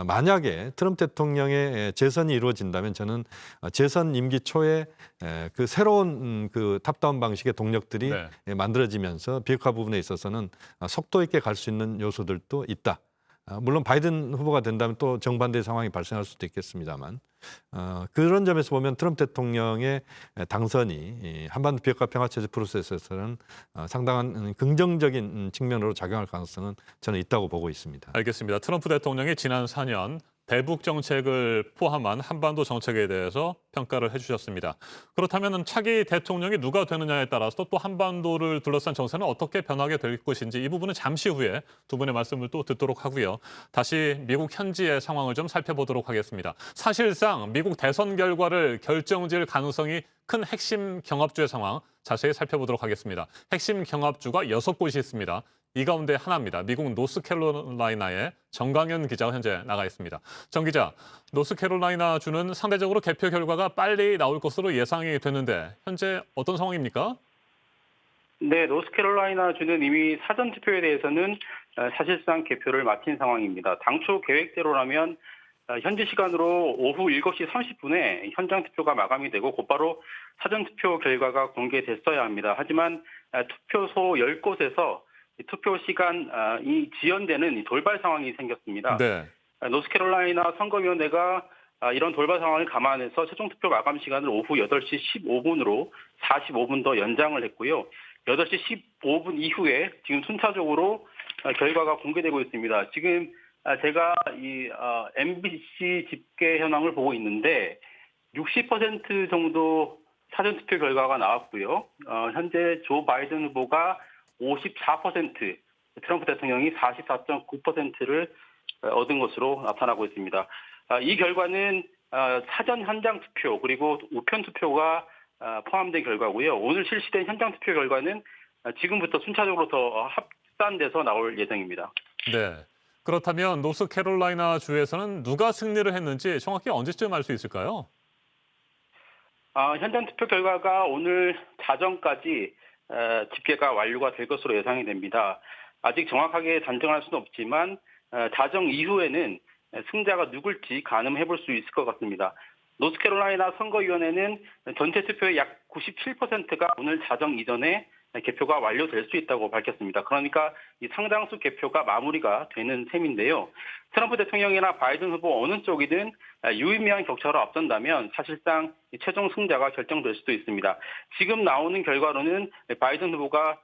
만약에 트럼프 대통령의 재선이 이루어진다면 저는 재선 임기 초에 그 새로운 그 탑다운 방식의 동력들이 만들어지면서 비핵화 부분에 있어서는 속도 있게 갈 수 있는 요소들도 있다. 물론 바이든 후보가 된다면 또 정반대의 상황이 발생할 수도 있겠습니다만 그런 점에서 보면 트럼프 대통령의 당선이 이 한반도 비핵화 평화체제 프로세스에서는 상당한 긍정적인 측면으로 작용할 가능성은 저는 있다고 보고 있습니다. 알겠습니다. 트럼프 대통령이 지난 4년 대북 정책을 포함한 한반도 정책에 대해서 평가를 해주셨습니다. 그렇다면 차기 대통령이 누가 되느냐에 따라서 또 한반도를 둘러싼 정세는 어떻게 변하게 될 것인지 이 부분은 잠시 후에 두 분의 말씀을 또 듣도록 하고요. 다시 미국 현지의 상황을 좀 살펴보도록 하겠습니다. 사실상 미국 대선 결과를 결정지을 가능성이 큰 핵심 경합주의 상황 자세히 살펴보도록 하겠습니다. 핵심 경합주가 6곳이 있습니다. 이 가운데 하나입니다. 미국 노스캐롤라이나의 정강현 기자가 현재 나가 있습니다. 정 기자, 노스캐롤라이나 주는 상대적으로 개표 결과가 빨리 나올 것으로 예상이 되는데 현재 어떤 상황입니까? 네, 노스캐롤라이나 주는 이미 사전투표에 대해서는 사실상 개표를 마친 상황입니다. 당초 계획대로라면 현지 시간으로 오후 7시 30분에 현장 투표가 마감이 되고 곧바로 사전투표 결과가 공개됐어야 합니다. 하지만 투표소 10곳에서 투표 시간이 지연되는 돌발 상황이 생겼습니다. 네. 노스캐롤라이나 선거위원회가 이런 돌발 상황을 감안해서 최종 투표 마감 시간을 오후 8시 15분으로 45분 더 연장을 했고요. 8시 15분 이후에 지금 순차적으로 결과가 공개되고 있습니다. 지금 제가 이 MBC 집계 현황을 보고 있는데 60% 정도 사전투표 결과가 나왔고요. 현재 조 바이든 후보가 54%, 트럼프 대통령이 44.9%를 얻은 것으로 나타나고 있습니다. 이 결과는 사전 현장 투표 그리고 우편 투표가 포함된 결과고요. 오늘 실시된 현장 투표 결과는 지금부터 순차적으로 더 합산돼서 나올 예정입니다. 네. 그렇다면 노스캐롤라이나 주에서는 누가 승리를 했는지 정확히 언제쯤 알 수 있을까요? 현장 투표 결과가 오늘 자정까지 집계가 완료가 될 것으로 예상이 됩니다. 아직 정확하게 단정할 수는 없지만 자정 이후에는 승자가 누굴지 가늠해 볼 수 있을 것 같습니다. 노스캐롤라이나 선거위원회는 전체 투표의 약 97%가 오늘 자정 이전에 개표가 완료될 수 있다고 밝혔습니다. 그러니까 이 상당수 개표가 마무리가 되는 셈인데요. 트럼프 대통령이나 바이든 후보 어느 쪽이든 유의미한 격차로 앞선다면 사실상 최종 승자가 결정될 수도 있습니다. 지금 나오는 결과로는 바이든 후보가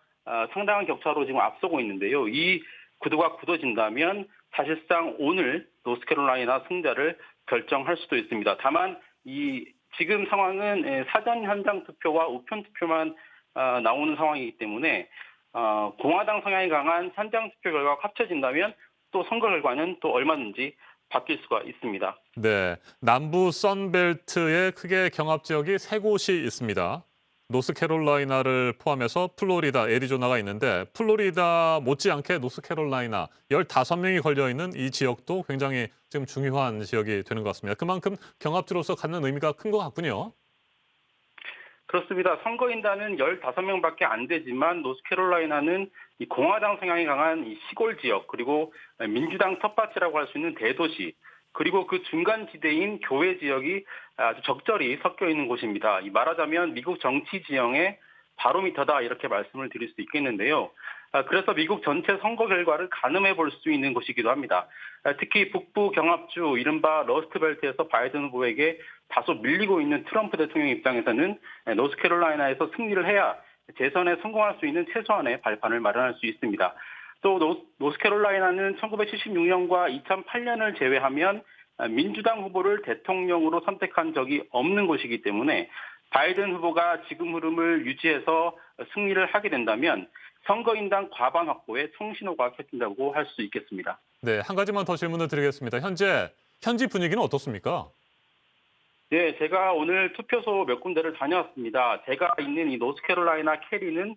상당한 격차로 지금 앞서고 있는데요. 이 구도가 굳어진다면 사실상 오늘 노스캐롤라이나 승자를 결정할 수도 있습니다. 다만 이 지금 상황은 사전 현장 투표와 우편 투표만 나오는 상황이기 때문에 공화당 성향이 강한 현장 투표 결과가 합쳐진다면 또 선거 결과는 또 얼마든지 바뀔 수가 있습니다. 네, 남부 선벨트에 크게 경합 지역이 3곳이 있습니다. 노스캐롤라이나를 포함해서 플로리다, 애리조나가 있는데 플로리다 못지않게 노스캐롤라이나 15명이 걸려있는 이 지역도 굉장히 지금 중요한 지역이 되는 것 같습니다. 그만큼 경합주로서 갖는 의미가 큰 것 같군요. 그렇습니다. 선거인단은 15명밖에 안 되지만 노스캐롤라이나는 이 공화당 성향이 강한 이 시골 지역 그리고 민주당 텃밭이라고 할 수 있는 대도시 그리고 그 중간 지대인 교외 지역이 아주 적절히 섞여 있는 곳입니다. 말하자면 미국 정치 지형의 바로미터다 이렇게 말씀을 드릴 수 있겠는데요. 그래서 미국 전체 선거 결과를 가늠해 볼 수 있는 곳이기도 합니다. 특히 북부 경합주 이른바 러스트벨트에서 바이든 후보에게 다소 밀리고 있는 트럼프 대통령 입장에서는 노스캐롤라이나에서 승리를 해야 재선에 성공할 수 있는 최소한의 발판을 마련할 수 있습니다. 또 노스캐롤라이나는 1976년과 2008년을 제외하면 민주당 후보를 대통령으로 선택한 적이 없는 곳이기 때문에 바이든 후보가 지금 흐름을 유지해서 승리를 하게 된다면 선거인단 과반 확보에 총신호가 켜진다고 할 수 있겠습니다. 네, 한 가지만 더 질문을 드리겠습니다. 현지 분위기는 어떻습니까? 네, 제가 오늘 투표소 몇 군데를 다녀왔습니다. 제가 있는 이 노스캐롤라이나 캐리는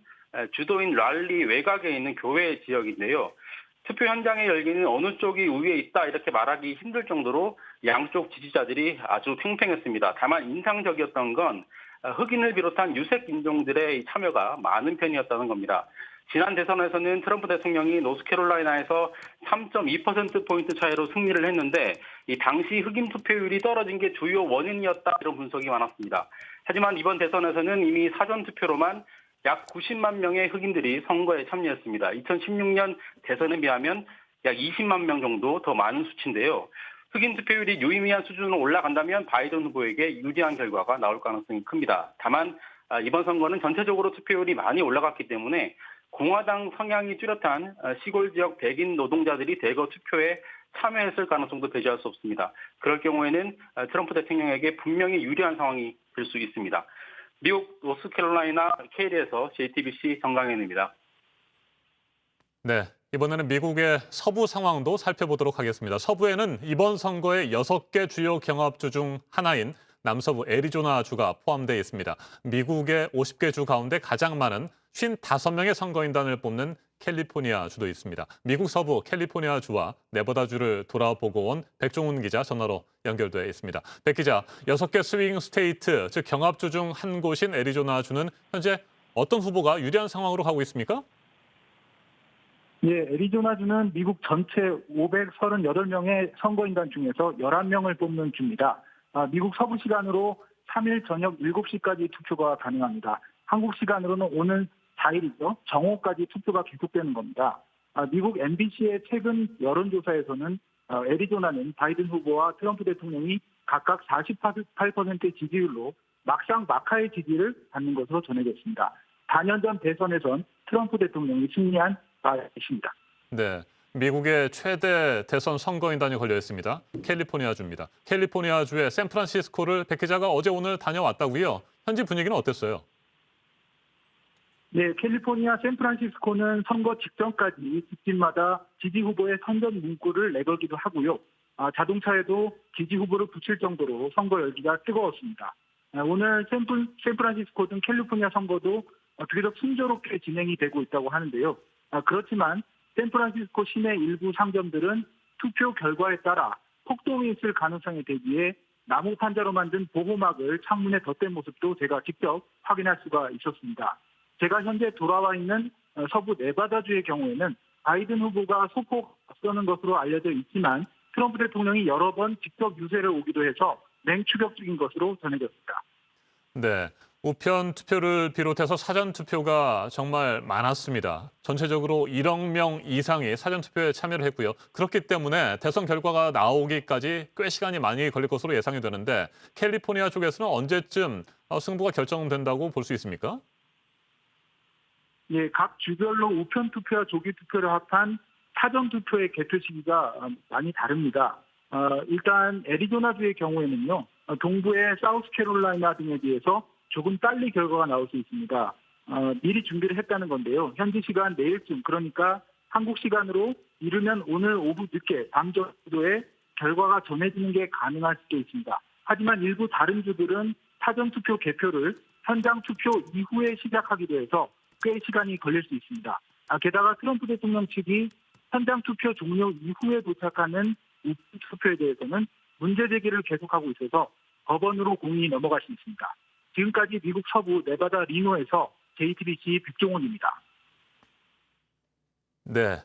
주도인 랄리 외곽에 있는 교외 지역인데요. 투표 현장의 열기는 어느 쪽이 우위에 있다 이렇게 말하기 힘들 정도로 양쪽 지지자들이 아주 팽팽했습니다. 다만 인상적이었던 건 흑인을 비롯한 유색 인종들의 참여가 많은 편이었다는 겁니다. 지난 대선에서는 트럼프 대통령이 노스캐롤라이나에서 3.2%포인트 차이로 승리를 했는데 이 당시 흑인 투표율이 떨어진 게 주요 원인이었다 이런 분석이 많았습니다. 하지만 이번 대선에서는 이미 사전투표로만 약 90만 명의 흑인들이 선거에 참여했습니다. 2016년 대선에 비하면 약 20만 명 정도 더 많은 수치인데요. 흑인 투표율이 유의미한 수준으로 올라간다면 바이든 후보에게 유리한 결과가 나올 가능성이 큽니다. 다만 이번 선거는 전체적으로 투표율이 많이 올라갔기 때문에 공화당 성향이 뚜렷한 시골 지역 백인 노동자들이 대거 투표에 참여했을 가능성도 배제할 수 없습니다. 그럴 경우에는 트럼프 대통령에게 분명히 유리한 상황이 될 수 있습니다. 미국 노스캐롤라이나 케일에서 JTBC 정강현입니다. 네, 이번에는 미국의 서부 상황도 살펴보도록 하겠습니다. 서부에는 이번 선거의 6개 주요 경합주 중 하나인 남서부 애리조나주가 포함되어 있습니다. 미국의 50개 주 가운데 가장 많은 55명의 선거인단을 뽑는 캘리포니아주도 있습니다. 미국 서부 캘리포니아주와 네바다주를 돌아보고 온 백종훈 기자 전화로 연결돼 있습니다. 백 기자, 6개 스윙 스테이트, 즉 경합주 중 한 곳인 애리조나주는 현재 어떤 후보가 유리한 상황으로 가고 있습니까? 예, 애리조나주는 미국 전체 538명의 선거인단 중에서 11명을 뽑는 주입니다. 미국 서부 시간으로 3일 저녁 7시까지 투표가 가능합니다. 한국 시간으로는 오늘 4일이죠. 정오까지 투표가 계속되는 겁니다. 미국 MBC의 최근 여론조사에서는 애리조나는 바이든 후보와 트럼프 대통령이 각각 48%의 지지율로 막상 막하의 지지를 받는 것으로 전해졌습니다. 4년 전 대선에선 트럼프 대통령이 승리한 바 있습니다. 네, 미국의 최대 대선 선거인단이 걸려 있습니다. 캘리포니아주입니다. 캘리포니아주의 샌프란시스코를 백 기자가 어제 오늘 다녀왔다고요. 현지 분위기는 어땠어요? 네, 캘리포니아 샌프란시스코는 선거 직전까지 집집마다 지지 후보의 선전 문구를 내걸기도 하고요. 자동차에도 지지 후보를 붙일 정도로 선거 열기가 뜨거웠습니다. 오늘 샌프란시스코 등 캘리포니아 선거도 비교적 순조롭게 진행이 되고 있다고 하는데요. 그렇지만 샌프란시스코 시내 일부 상점들은 투표 결과에 따라 폭동이 있을 가능성에 대비해 나무 판자로 만든 보호막을 창문에 덧댄 모습도 제가 직접 확인할 수가 있었습니다. 제가 현재 돌아와 있는 서부 네바다주의 경우에는 바이든 후보가 소폭 앞서는 것으로 알려져 있지만 트럼프 대통령이 여러 번 직접 유세를 오기도 해서 맹추격 중인 것으로 전해졌습니다. 네, 우편 투표를 비롯해서 사전 투표가 정말 많았습니다. 전체적으로 1억 명 이상이 사전 투표에 참여를 했고요. 그렇기 때문에 대선 결과가 나오기까지 꽤 시간이 많이 걸릴 것으로 예상이 되는데 캘리포니아 쪽에서는 언제쯤 승부가 결정된다고 볼 수 있습니까? 예, 각 주별로 우편 투표와 조기 투표를 합한 사전 투표의 개표 시기가 많이 다릅니다. 일단 애리조나주의 경우에는요, 동부의 사우스캐롤라이나 등에 비해서 조금 빨리 결과가 나올 수 있습니다. 미리 준비를 했다는 건데요. 현지 시간 내일쯤, 그러니까 한국 시간으로 이르면 오늘 오후 늦게 밤 정도에 결과가 전해지는 게 가능할 수도 있습니다. 하지만 일부 다른 주들은 사전 투표 개표를 현장 투표 이후에 시작하기도 해서 꽤 시간이 걸릴 수 있습니다. 게다가 트럼프 대통령 측이 현장 투표 종료 이후에 도착하는 우편 투표에 대해서는 문제 제기를 계속하고 있어서 법원으로 공이 넘어갈 수 있습니다. 지금까지 미국 서부 네바다 리노에서 JTBC 백종원입니다. 네,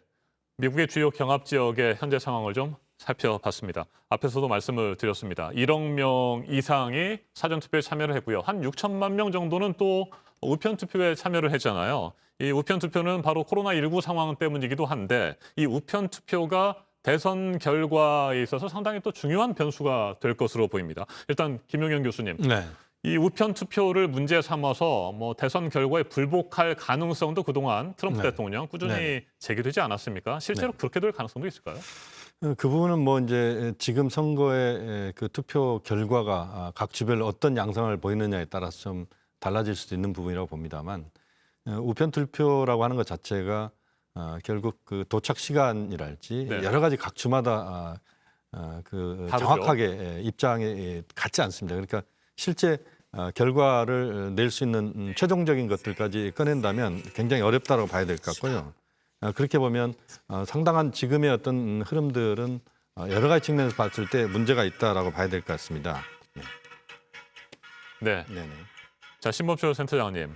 미국의 주요 경합 지역의 현재 상황을 좀 살펴봤습니다. 앞에서도 말씀을 드렸습니다. 1억 명 이상이 사전투표에 참여를 했고요. 한 6천만 명 정도는 또 우편투표에 참여를 했잖아요. 이 우편투표는 바로 코로나19 상황 때문이기도 한데 이 우편투표가 대선 결과에 있어서 상당히 또 중요한 변수가 될 것으로 보입니다. 일단 김용현 교수님, 네. 이 우편투표를 문제 삼아서 뭐 대선 결과에 불복할 가능성도 그동안 트럼프 네. 대통령 꾸준히 네. 제기되지 않았습니까? 실제로 그렇게 될 가능성도 있을까요? 그 부분은 뭐 이제 지금 선거의 그 투표 결과가 각 주별로 어떤 양상을 보이느냐에 따라서 좀 달라질 수도 있는 부분이라고 봅니다만 우편 투표라고 하는 것 자체가 결국 그 도착 시간이랄지 네. 여러 가지 각 주마다 그 다르죠. 정확하게 입장이 같지 않습니다. 그러니까 실제 결과를 낼 수 있는 최종적인 것들까지 꺼낸다면 굉장히 어렵다고 봐야 될 것 같고요. 그렇게 보면 상당한 지금의 어떤 흐름들은 여러 가지 측면에서 봤을 때 문제가 있다라고 봐야 될 것 같습니다. 네. 네네. 자, 신범철 센터장님,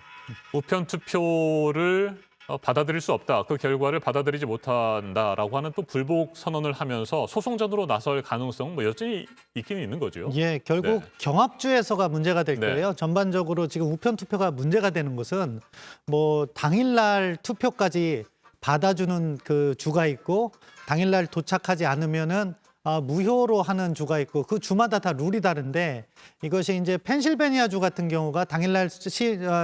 우편 투표를 받아들일 수 없다. 그 결과를 받아들이지 못한다라고 하는 또 불복 선언을 하면서 소송전으로 나설 가능성 뭐 여전히 있기는 있는 거죠. 예, 결국 네. 경합주에서가 문제가 될 네. 거예요. 전반적으로 지금 우편 투표가 문제가 되는 것은 뭐 당일날 투표까지 받아주는 그 주가 있고 당일날 도착하지 않으면은 무효로 하는 주가 있고 그 주마다 다 룰이 다른데 이것이 이제 펜실베니아 주 같은 경우가 당일날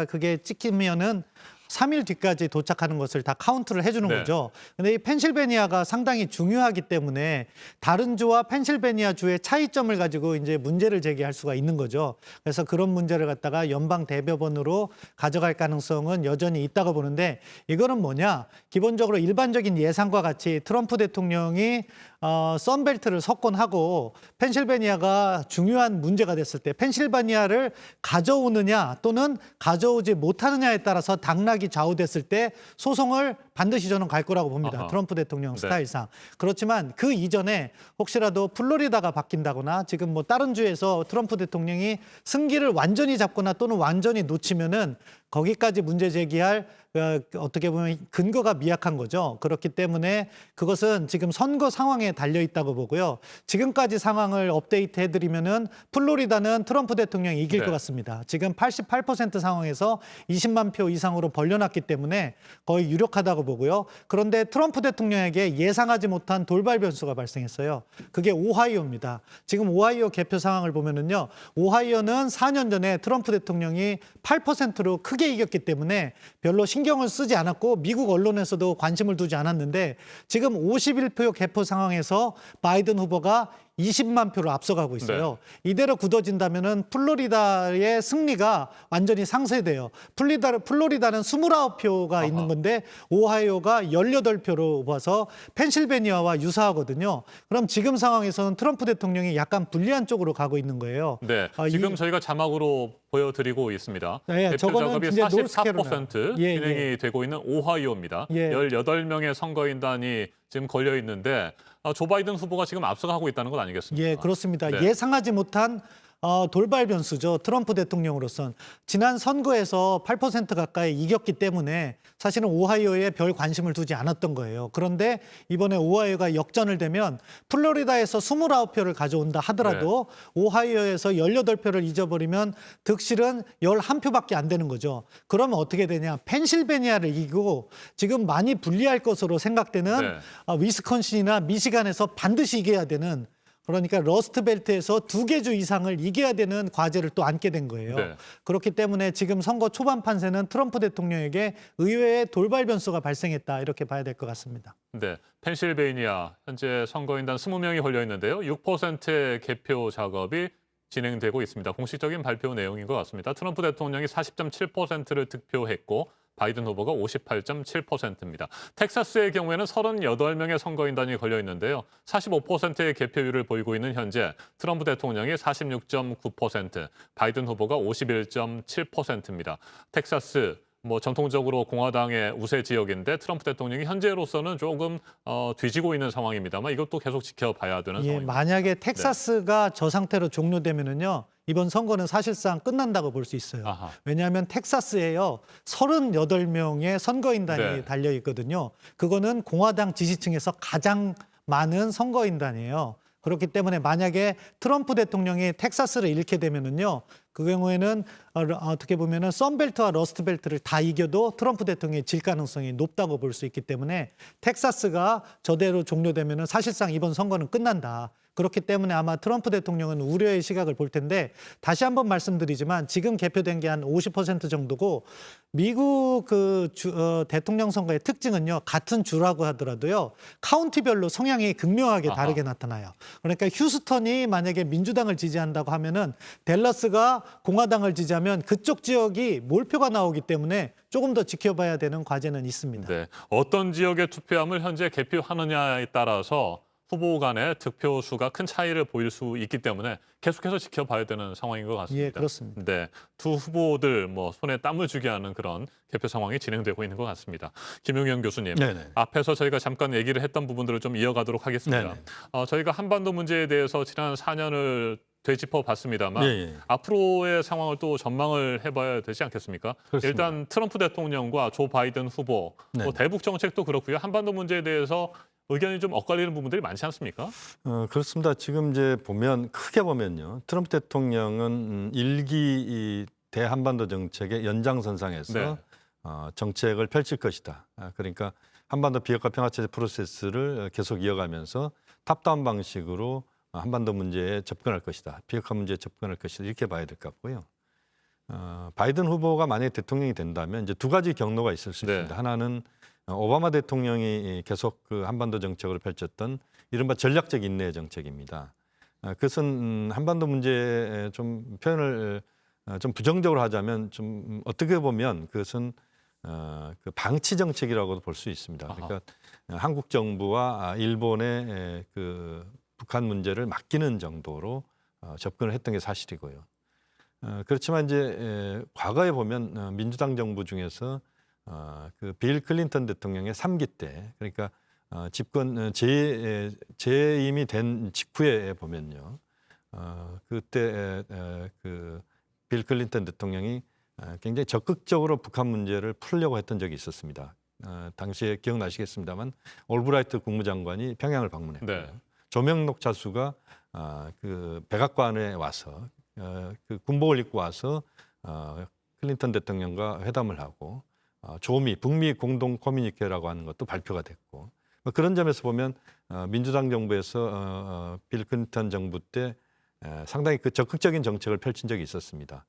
그게 찍히면은 3일 뒤까지 도착하는 것을 다 카운트를 해주는 네. 거죠. 근데 이 펜실베니아가 상당히 중요하기 때문에 다른 주와 펜실베니아 주의 차이점을 가지고 이제 문제를 제기할 수가 있는 거죠. 그래서 그런 문제를 갖다가 연방 대법원으로 가져갈 가능성은 여전히 있다고 보는데 이거는 뭐냐? 기본적으로 일반적인 예상과 같이 트럼프 대통령이 썬벨트를 석권하고 펜실베니아가 중요한 문제가 됐을 때 펜실베니아를 가져오느냐 또는 가져오지 못하느냐에 따라서 당락이 좌우됐을 때 소송을 반드시 저는 갈 거라고 봅니다. 아하. 트럼프 대통령 네. 스타일상. 그렇지만 그 이전에 혹시라도 플로리다가 바뀐다거나 지금 뭐 다른 주에서 트럼프 대통령이 승기를 완전히 잡거나 또는 완전히 놓치면은 거기까지 문제 제기할 어떻게 보면 근거가 미약한 거죠. 그렇기 때문에 그것은 지금 선거 상황에 달려 있다고 보고요. 지금까지 상황을 업데이트 해드리면은 플로리다는 트럼프 대통령이 이길 네. 것 같습니다. 지금 88% 상황에서 20만 표 이상으로 벌려놨기 때문에 거의 유력하다고 보고요. 그런데 트럼프 대통령에게 예상하지 못한 돌발 변수가 발생했어요. 그게 오하이오입니다. 지금 오하이오 개표 상황을 보면은요. 오하이오는 4년 전에 트럼프 대통령이 8%로 크게 이겼기 때문에 별로 신경을 쓰지 않았고 미국 언론에서도 관심을 두지 않았는데 지금 51표 개표 상황에서 바이든 후보가 20만 표로 앞서가고 있어요. 이대로 굳어진다면은 플로리다의 승리가 완전히 상쇄돼요. 플로리다는 29표가 있는 건데 오하이오가 18표로 봐서 펜실베니아와 유사하거든요. 그럼 지금 상황에서는 트럼프 대통령이 약간 불리한 쪽으로 가고 있는 거예요. 네, 지금 저희가 자막으로 보여드리고 있습니다. 네, 개표 저거는 작업이 이제 44% 예, 진행이 되고 있는 오하이오입니다. 예. 18명의 선거인단이 지금 걸려 있는데 조 바이든 후보가 지금 앞서가고 있다는 건 아니겠습니까? 예, 그렇습니다. 네. 예상하지 못한 돌발 변수죠. 트럼프 대통령으로선. 지난 선거에서 8% 가까이 이겼기 때문에 사실은 오하이오에 별 관심을 두지 않았던 거예요. 그런데 이번에 오하이오가 역전을 되면 플로리다에서 29표를 가져온다 하더라도 오하이오에서 18표를 잊어버리면 득실은 11표밖에 안 되는 거죠. 그러면 어떻게 되냐. 펜실베니아를 이기고 지금 많이 불리할 것으로 생각되는 위스콘신이나 미시간에서 반드시 이겨야 되는 그러니까 러스트벨트에서 2개 주 이상을 이겨야 되는 과제를 또 안게 된 거예요. 네. 그렇기 때문에 지금 선거 초반 판세는 트럼프 대통령에게 의외의 돌발 변수가 발생했다 이렇게 봐야 될 것 같습니다. 네, 펜실베이니아 현재 선거인단 20명이 걸려 있는데요. 6%의 개표 작업이 진행되고 있습니다. 공식적인 발표 내용인 것 같습니다. 트럼프 대통령이 40.7%를 득표했고 바이든 후보가 58.7%입니다. 텍사스의 경우에는 38명의 선거인단이 걸려 있는데요. 45%의 개표율을 보이고 있는 현재 트럼프 대통령이 46.9%, 바이든 후보가 51.7%입니다. 텍사스 전통적으로 공화당의 우세 지역인데 트럼프 대통령이 현재로서는 조금 뒤지고 있는 상황입니다만 이것도 계속 지켜봐야 되는 상황입니다. 만약에 텍사스가 저 상태로 종료되면은요. 이번 선거는 사실상 끝난다고 볼 수 있어요. 아하. 왜냐하면 텍사스에요. 38명의 선거인단이 네. 달려 있거든요. 그거는 공화당 지지층에서 가장 많은 선거인단이에요. 그렇기 때문에 만약에 트럼프 대통령이 텍사스를 잃게 되면은요. 그 경우에는 어떻게 보면은 썬벨트와 러스트벨트를 다 이겨도 트럼프 대통령이 질 가능성이 높다고 볼 수 있기 때문에 텍사스가 저대로 종료되면은 사실상 이번 선거는 끝난다. 그렇기 때문에 아마 트럼프 대통령은 우려의 시각을 볼 텐데 다시 한번 말씀드리지만 지금 개표된 게 한 50% 정도고 미국 대통령 선거의 특징은요. 같은 주라고 하더라도요. 카운티별로 성향이 극명하게 다르게 나타나요. 그러니까 휴스턴이 만약에 민주당을 지지한다고 하면은 댈러스가 공화당을 지지하면 그쪽 지역이 몰표가 나오기 때문에 조금 더 지켜봐야 되는 과제는 있습니다. 네, 어떤 지역의 투표함을 현재 개표하느냐에 따라서 후보 간의 득표 수가 큰 차이를 보일 수 있기 때문에 계속해서 지켜봐야 되는 상황인 것 같습니다. 예, 그렇습니다. 네, 두 후보들 손에 땀을 쥐게 하는 그런 개표 상황이 진행되고 있는 것 같습니다. 김용현 교수님, 네네. 앞에서 저희가 잠깐 얘기를 했던 부분들을 좀 이어가도록 하겠습니다. 네네. 저희가 한반도 문제에 대해서 지난 4년을 되짚어 봤습니다만 예. 앞으로의 상황을 또 전망을 해봐야 되지 않겠습니까? 그렇습니다. 일단 트럼프 대통령과 조 바이든 후보, 네. 대북 정책도 그렇고요. 한반도 문제에 대해서 의견이 좀 엇갈리는 부분들이 많지 않습니까? 그렇습니다. 지금 이제 크게 보면요. 트럼프 대통령은 일기 대한반도 정책의 연장선상에서 네. 정책을 펼칠 것이다. 그러니까 한반도 비핵화 평화체제 프로세스를 계속 이어가면서 탑다운 방식으로 한반도 문제에 접근할 것이다. 비핵화 문제에 접근할 것이다. 이렇게 봐야 될 것 같고요. 바이든 후보가 만약에 대통령이 된다면 이제 두 가지 경로가 있을 수 있습니다. 하나는 오바마 대통령이 계속 그 한반도 정책을 펼쳤던 이른바 전략적 인내 정책입니다. 그것은 한반도 문제에 좀 표현을 좀 부정적으로 하자면 좀 어떻게 보면 그것은 그 방치 정책이라고도 볼 수 있습니다. 그러니까 한국 정부와 일본의 그 북한 문제를 맡기는 정도로 접근을 했던 게 사실이고요. 그렇지만 이제 과거에 보면 민주당 정부 중에서 그 빌 클린턴 대통령의 3기 때 그러니까 집권 재임이 된 직후에 보면요. 그때 그 빌 클린턴 대통령이 굉장히 적극적으로 북한 문제를 풀려고 했던 적이 있었습니다. 당시에 기억나시겠습니다만 올브라이트 국무장관이 평양을 방문했고요. 네. 조명록 차수가 그 백악관에 와서 그 군복을 입고 와서 클린턴 대통령과 회담을 하고 조미 북미 공동 커뮤니케라고 하는 것도 발표가 됐고 그런 점에서 보면 민주당 정부에서 빌 클린턴 정부 때 상당히 그 적극적인 정책을 펼친 적이 있었습니다.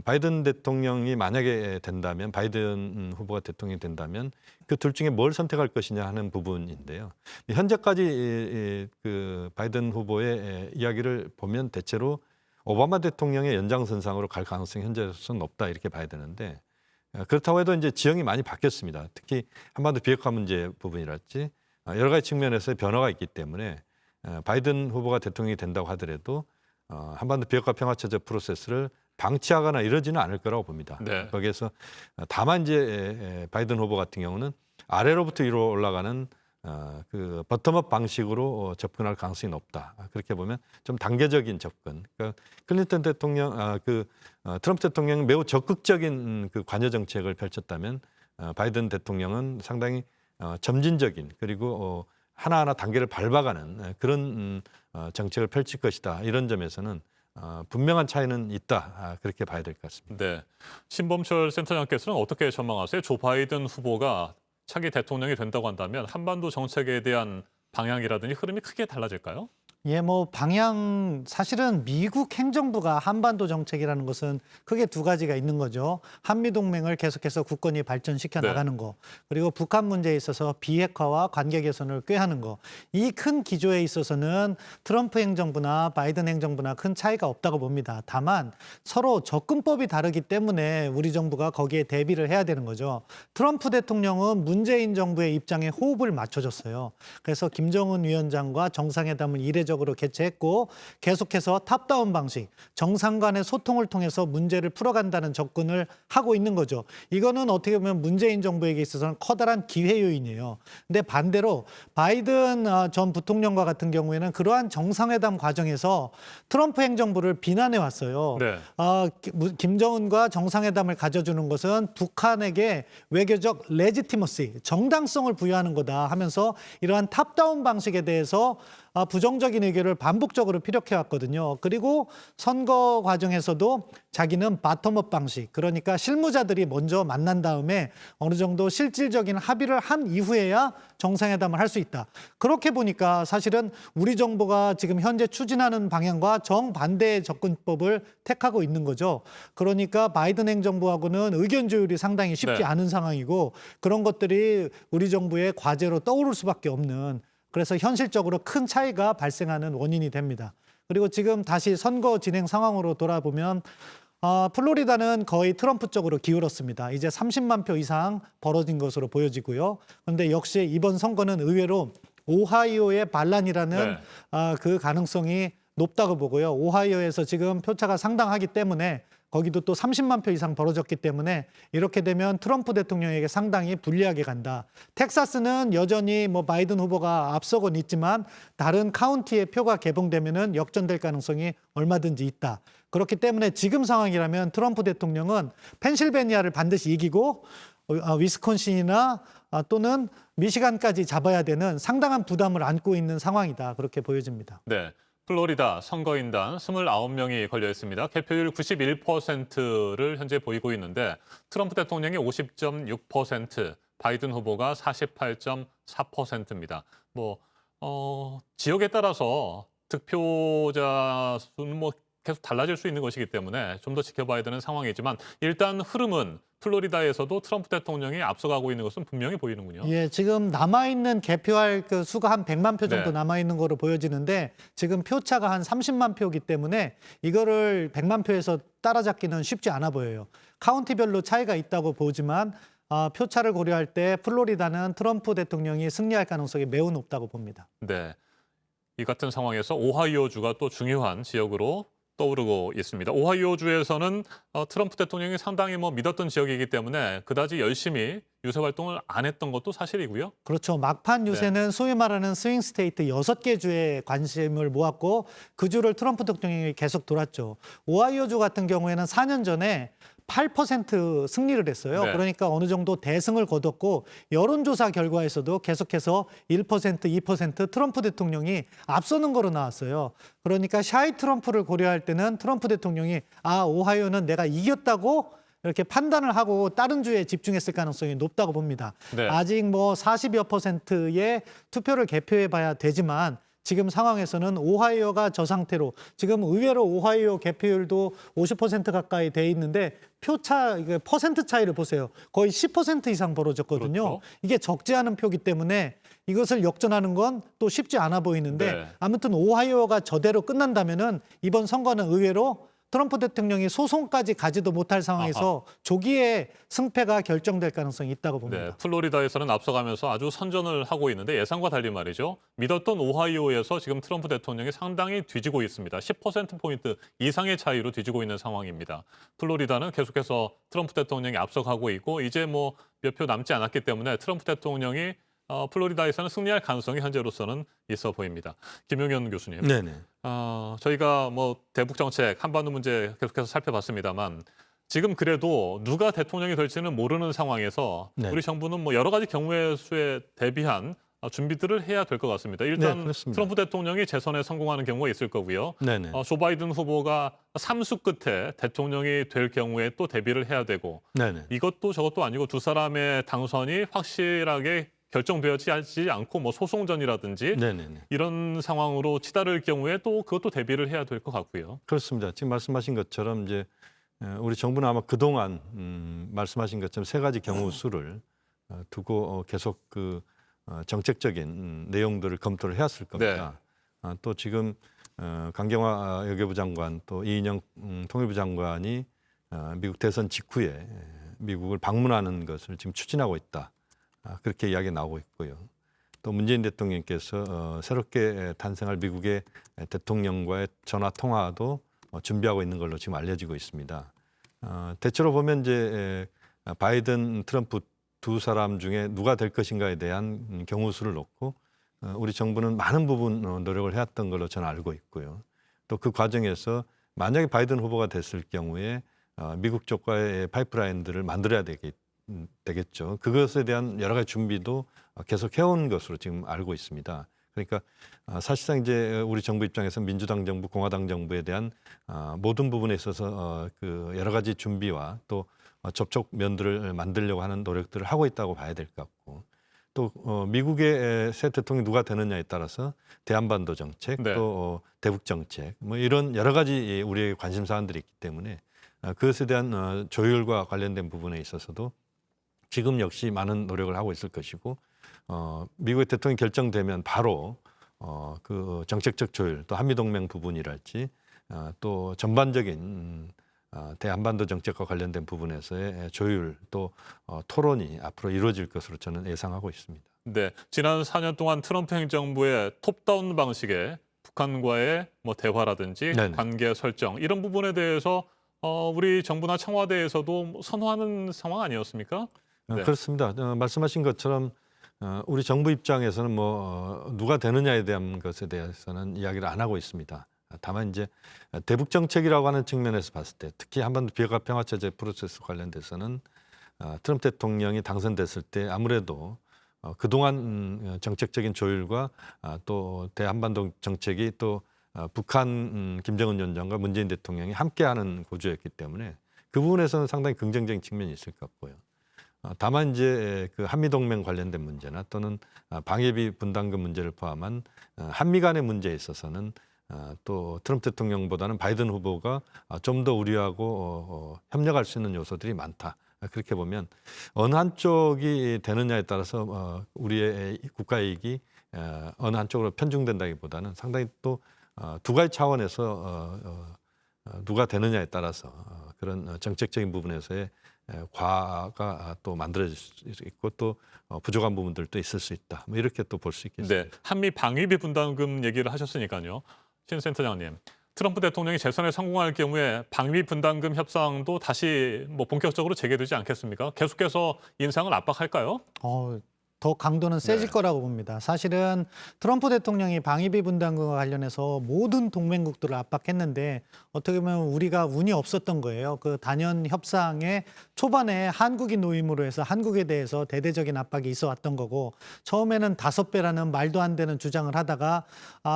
바이든 대통령이 만약에 된다면 바이든 후보가 대통령이 된다면 그 둘 중에 뭘 선택할 것이냐 하는 부분인데요. 현재까지 그 바이든 후보의 이야기를 보면 대체로 오바마 대통령의 연장선상으로 갈 가능성이 현재로서는 높다 이렇게 봐야 되는데 그렇다고 해도 이제 지형이 많이 바뀌었습니다. 특히 한반도 비핵화 문제 부분이랄지 여러 가지 측면에서의 변화가 있기 때문에 바이든 후보가 대통령이 된다고 하더라도 한반도 비핵화 평화체제 프로세스를 방치하거나 이러지는 않을 거라고 봅니다. 네. 거기에서 다만 이제 바이든 후보 같은 경우는 아래로부터 위로 올라가는 그 버텀업 방식으로 접근할 가능성이 높다. 그렇게 보면 좀 단계적인 접근. 그러니까 클린턴 대통령, 트럼프 대통령이 매우 적극적인 그 관여 정책을 펼쳤다면 바이든 대통령은 상당히 점진적인 그리고 하나하나 단계를 밟아가는 그런 정책을 펼칠 것이다. 이런 점에서는 분명한 차이는 있다. 그렇게 봐야 될 것 같습니다. 네. 신범철 센터장께서는 어떻게 전망하세요? 조 바이든 후보가 차기 대통령이 된다고 한다면 한반도 정책에 대한 방향이라든지 흐름이 크게 달라질까요? 예, 뭐 방향 사실은 미국 행정부가 한반도 정책이라는 것은 크게 두 가지가 있는 거죠. 한미 동맹을 계속해서 굳건히 발전시켜 나가는 거, 그리고 북한 문제에 있어서 비핵화와 관계 개선을 꾀하는 거. 이 큰 기조에 있어서는 트럼프 행정부나 바이든 행정부나 큰 차이가 없다고 봅니다. 다만 서로 접근법이 다르기 때문에 우리 정부가 거기에 대비를 해야 되는 거죠. 트럼프 대통령은 문재인 정부의 입장에 호흡을 맞춰줬어요. 그래서 김정은 위원장과 정상회담을 이례적으로 개최했고 계속해서 탑다운 방식, 정상 간의 소통을 통해서 문제를 풀어간다는 접근을 하고 있는 거죠. 이거는 어떻게 보면 문재인 정부에게 있어서는 커다란 기회 요인이에요. 근데 반대로 바이든 전 부통령과 같은 경우에는 그러한 정상회담 과정에서 트럼프 행정부를 비난해 왔어요. 네. 김정은과 정상회담을 가져주는 것은 북한에게 외교적 레지티머시, 정당성을 부여하는 거다 하면서 이러한 탑다운 방식에 대해서 부정적인 의견을 반복적으로 피력해 왔거든요. 그리고 선거 과정에서도 자기는 바텀업 방식, 그러니까 실무자들이 먼저 만난 다음에 어느 정도 실질적인 합의를 한 이후에야 정상회담을 할 수 있다. 그렇게 보니까 사실은 우리 정부가 지금 현재 추진하는 방향과 정반대의 접근법을 택하고 있는 거죠. 그러니까 바이든 행정부하고는 의견 조율이 상당히 쉽지 않은 상황이고 그런 것들이 우리 정부의 과제로 떠오를 수밖에 없는, 그래서 현실적으로 큰 차이가 발생하는 원인이 됩니다. 그리고 지금 다시 선거 진행 상황으로 돌아보면 플로리다는 거의 트럼프 쪽으로 기울었습니다. 이제 30만 표 이상 벌어진 것으로 보여지고요. 그런데 역시 이번 선거는 의외로 오하이오의 반란이라는 그 가능성이 높다고 보고요. 오하이오에서 지금 표차가 상당하기 때문에 거기도 또 30만 표 이상 벌어졌기 때문에 이렇게 되면 트럼프 대통령에게 상당히 불리하게 간다. 텍사스는 여전히 뭐 바이든 후보가 앞서곤 있지만 다른 카운티의 표가 개봉되면은 역전될 가능성이 얼마든지 있다. 그렇기 때문에 지금 상황이라면 트럼프 대통령은 펜실베니아를 반드시 이기고 위스콘신이나 또는 미시간까지 잡아야 되는 상당한 부담을 안고 있는 상황이다. 그렇게 보여집니다. 네. 플로리다 선거인단 29명이 걸려 있습니다. 개표율 91%를 현재 보이고 있는데 트럼프 대통령이 50.6%, 바이든 후보가 48.4%입니다. 지역에 따라서 득표자 수는 계속 달라질 수 있는 것이기 때문에 좀 더 지켜봐야 되는 상황이지만 일단 흐름은 플로리다에서도 트럼프 대통령이 앞서가고 있는 것은 분명히 보이는군요. 예, 지금 남아있는 개표할 그 수가 한 100만 표 정도 네. 남아있는 거로 보여지는데 지금 표차가 한 30만 표이기 때문에 이거를 100만 표에서 따라잡기는 쉽지 않아 보여요. 카운티별로 차이가 있다고 보지만 표차를 고려할 때 플로리다는 트럼프 대통령이 승리할 가능성이 매우 높다고 봅니다. 네. 이 같은 상황에서 오하이오주가 또 중요한 지역으로 떠오르고 있습니다. 오하이오주에서는 트럼프 대통령이 상당히 믿었던 지역이기 때문에 그다지 열심히 유세 활동을 안 했던 것도 사실이고요. 그렇죠. 막판 유세는 소위 말하는 스윙 스테이트 6개 주에 관심을 모았고 그 주를 트럼프 대통령이 계속 돌았죠. 오하이오주 같은 경우에는 4년 전에 8% 승리를 했어요. 네. 그러니까 어느 정도 대승을 거뒀고 여론조사 결과에서도 계속해서 1%, 2% 트럼프 대통령이 앞서는 거로 나왔어요. 그러니까 샤이 트럼프를 고려할 때는 트럼프 대통령이 오하이오는 내가 이겼다고 이렇게 판단을 하고 다른 주에 집중했을 가능성이 높다고 봅니다. 네. 아직 40여 %의 투표를 개표해 봐야 되지만 지금 상황에서는 오하이오가 저 상태로 지금 의외로 오하이오 개표율도 50% 가까이 돼 있는데 표차 퍼센트 차이를 보세요. 거의 10% 이상 벌어졌거든요. 그렇죠. 이게 적지 않은 표기 때문에 이것을 역전하는 건 또 쉽지 않아 보이는데 네. 아무튼 오하이오가 저대로 끝난다면은 이번 선거는 의외로 트럼프 대통령이 소송까지 가지도 못할 상황에서 조기에 승패가 결정될 가능성이 있다고 봅니다. 네, 플로리다에서는 앞서가면서 아주 선전을 하고 있는데 예상과 달리 말이죠. 믿었던 오하이오에서 지금 트럼프 대통령이 상당히 뒤지고 있습니다. 10%포인트 이상의 차이로 뒤지고 있는 상황입니다. 플로리다는 계속해서 트럼프 대통령이 앞서가고 있고 이제 몇 표 남지 않았기 때문에 트럼프 대통령이 플로리다에서는 승리할 가능성이 현재로서는 있어 보입니다. 김용현 교수님. 네네. 저희가 대북 정책, 한반도 문제 계속해서 살펴봤습니다만 지금 그래도 누가 대통령이 될지는 모르는 상황에서 네. 우리 정부는 여러 가지 경우의 수에 대비한 준비들을 해야 될 것 같습니다. 일단 네, 그렇습니다. 트럼프 대통령이 재선에 성공하는 경우가 있을 거고요. 네네. 조 바이든 후보가 삼수 끝에 대통령이 될 경우에 또 대비를 해야 되고 네네. 이것도 저것도 아니고 두 사람의 당선이 확실하게 결정되어지지 않고 소송전이라든지 네네네. 이런 상황으로 치달을 경우에 또 그것도 대비를 해야 될 것 같고요. 그렇습니다. 지금 말씀하신 것처럼 이제 우리 정부는 아마 그동안 말씀하신 것처럼 세 가지 경우 수를 두고 계속 정책적인 내용들을 검토를 해왔을 겁니다. 또 지금 강경화 외교부 장관 또 이인영 통일부 장관이 미국 대선 직후에 미국을 방문하는 것을 지금 추진하고 있다. 그렇게 이야기가 나오고 있고요. 또 문재인 대통령께서 새롭게 탄생할 미국의 대통령과의 전화 통화도 준비하고 있는 걸로 지금 알려지고 있습니다. 대체로 보면 이제 바이든, 트럼프 두 사람 중에 누가 될 것인가에 대한 경우 수를 놓고 우리 정부는 많은 부분 노력을 해왔던 걸로 저는 알고 있고요. 또 그 과정에서 만약에 바이든 후보가 됐을 경우에 미국 쪽과의 파이프라인들을 만들어야 되겠죠. 그것에 대한 여러 가지 준비도 계속 해온 것으로 지금 알고 있습니다. 그러니까 사실상 이제 우리 정부 입장에서 민주당 정부, 공화당 정부에 대한 모든 부분에 있어서 여러 가지 준비와 또 접촉 면들을 만들려고 하는 노력들을 하고 있다고 봐야 될 것 같고 또 미국의 새 대통령이 누가 되느냐에 따라서 대한반도 정책 네. 또 대북 정책 이런 여러 가지 우리의 관심 사안들이 있기 때문에 그것에 대한 조율과 관련된 부분에 있어서도 지금 역시 많은 노력을 하고 있을 것이고 미국의 대통령이 결정되면 바로 그 정책적 조율 또 한미동맹 부분이랄지 또 전반적인 대한반도 정책과 관련된 부분에서의 조율 또 토론이 앞으로 이루어질 것으로 저는 예상하고 있습니다. 네, 지난 4년 동안 트럼프 행정부의 톱다운 방식의 북한과의 대화라든지 네네. 관계 설정 이런 부분에 대해서 우리 정부나 청와대에서도 선호하는 상황 아니었습니까? 네. 그렇습니다. 말씀하신 것처럼 우리 정부 입장에서는 누가 되느냐에 대한 것에 대해서는 이야기를 안 하고 있습니다. 다만 이제 대북 정책이라고 하는 측면에서 봤을 때 특히 한반도 비핵화 평화 체제 프로세스 관련돼서는 트럼프 대통령이 당선됐을 때 아무래도 그동안 정책적인 조율과 또 대한반도 정책이 또 북한 김정은 위원장과 문재인 대통령이 함께하는 구조였기 때문에 그 부분에서는 상당히 긍정적인 측면이 있을 것 같고요. 다만 이제 그 한미 동맹 관련된 문제나 또는 방위비 분담금 문제를 포함한 한미 간의 문제에 있어서는 또 트럼프 대통령보다는 바이든 후보가 좀 더 우려하고 협력할 수 있는 요소들이 많다. 그렇게 보면 어느 한쪽이 되느냐에 따라서 우리의 국가 이익이 어느 한쪽으로 편중된다기보다는 상당히 또 두 가지 차원에서 누가 되느냐에 따라서 그런 정책적인 부분에서의 과가 또 만들어질 수 있고 또 부족한 부분들도 있을 수 있다. 뭐 이렇게 또 볼 수 있겠습니다. 네, 한미 방위비 분담금 얘기를 하셨으니까요. 신 센터장님, 트럼프 대통령이 재선에 성공할 경우에 방위비 분담금 협상도 다시 뭐 본격적으로 재개되지 않겠습니까? 계속해서 인상을 압박할까요? 더 강도는 세질 네. 거라고 봅니다. 사실은 트럼프 대통령이 방위비 분담금과 관련해서 모든 동맹국들을 압박했는데 어떻게 보면 우리가 운이 없었던 거예요. 그 단연 협상의 초반에 한국이 노임으로 해서 한국에 대해서 대대적인 압박이 있어 왔던 거고 처음에는 5배라는 말도 안 되는 주장을 하다가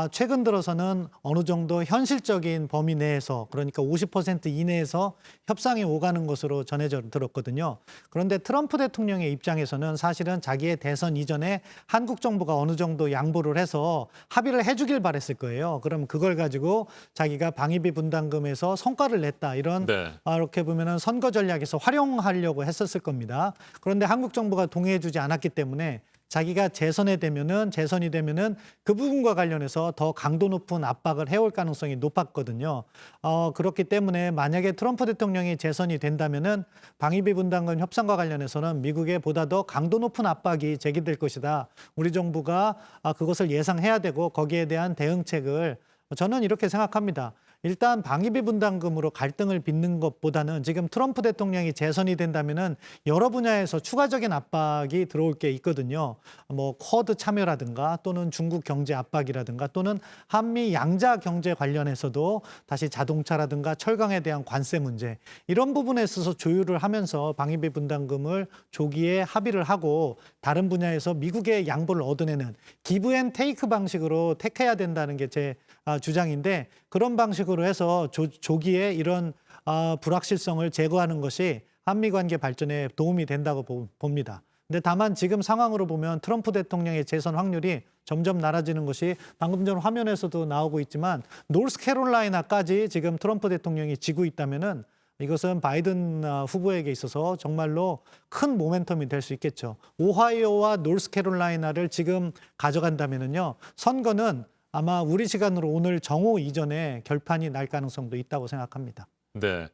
최근 들어서는 어느 정도 현실적인 범위 내에서 그러니까 50% 이내에서 협상이 오가는 것으로 전해져 들었거든요. 그런데 트럼프 대통령의 입장에서는 사실은 자기의 대선 이전에 한국 정부가 어느 정도 양보를 해서 합의를 해주길 바랬을 거예요. 그럼 그걸 가지고 자기가 방위비 분담금에서 성과를 냈다 이런 네. 이렇게 보면은 선거 전략에서 활용하려고 했었을 겁니다. 그런데 한국 정부가 동의해주지 않았기 때문에 자기가 재선이 되면은 그 부분과 관련해서 더 강도 높은 압박을 해올 가능성이 높았거든요. 그렇기 때문에 만약에 트럼프 대통령이 재선이 된다면은 방위비 분담금 협상과 관련해서는 미국에 보다 더 강도 높은 압박이 제기될 것이다. 우리 정부가 그것을 예상해야 되고 거기에 대한 대응책을 저는 이렇게 생각합니다. 일단 방위비 분담금으로 갈등을 빚는 것보다는 지금 트럼프 대통령이 재선이 된다면은 여러 분야에서 추가적인 압박이 들어올 게 있거든요. 뭐 쿼드 참여라든가 또는 중국 경제 압박이라든가 또는 한미 양자 경제 관련해서도 다시 자동차라든가 철강에 대한 관세 문제 이런 부분에 있어서 조율을 하면서 방위비 분담금을 조기에 합의를 하고 다른 분야에서 미국의 양보를 얻어내는 기브 앤 테이크 방식으로 택해야 된다는 게 제 주장인데 그런 방식으로 해서 조기에 이런 불확실성을 제거하는 것이 한미 관계 발전에 도움이 된다고 봅니다. 근데 다만 지금 상황으로 보면 트럼프 대통령의 재선 확률이 점점 낮아지는 것이 방금 전 화면에서도 나오고 있지만 노스캐롤라이나까지 지금 트럼프 대통령이 지고 있다면은 이것은 바이든 후보에게 있어서 정말로 큰 모멘텀이 될 수 있겠죠. 오하이오와 노스캐롤라이나를 지금 가져간다면은요. 선거는 아마 우리 시간으로 오늘 정오 이전에 결판이 날 가능성도 있다고 생각합니다. 네.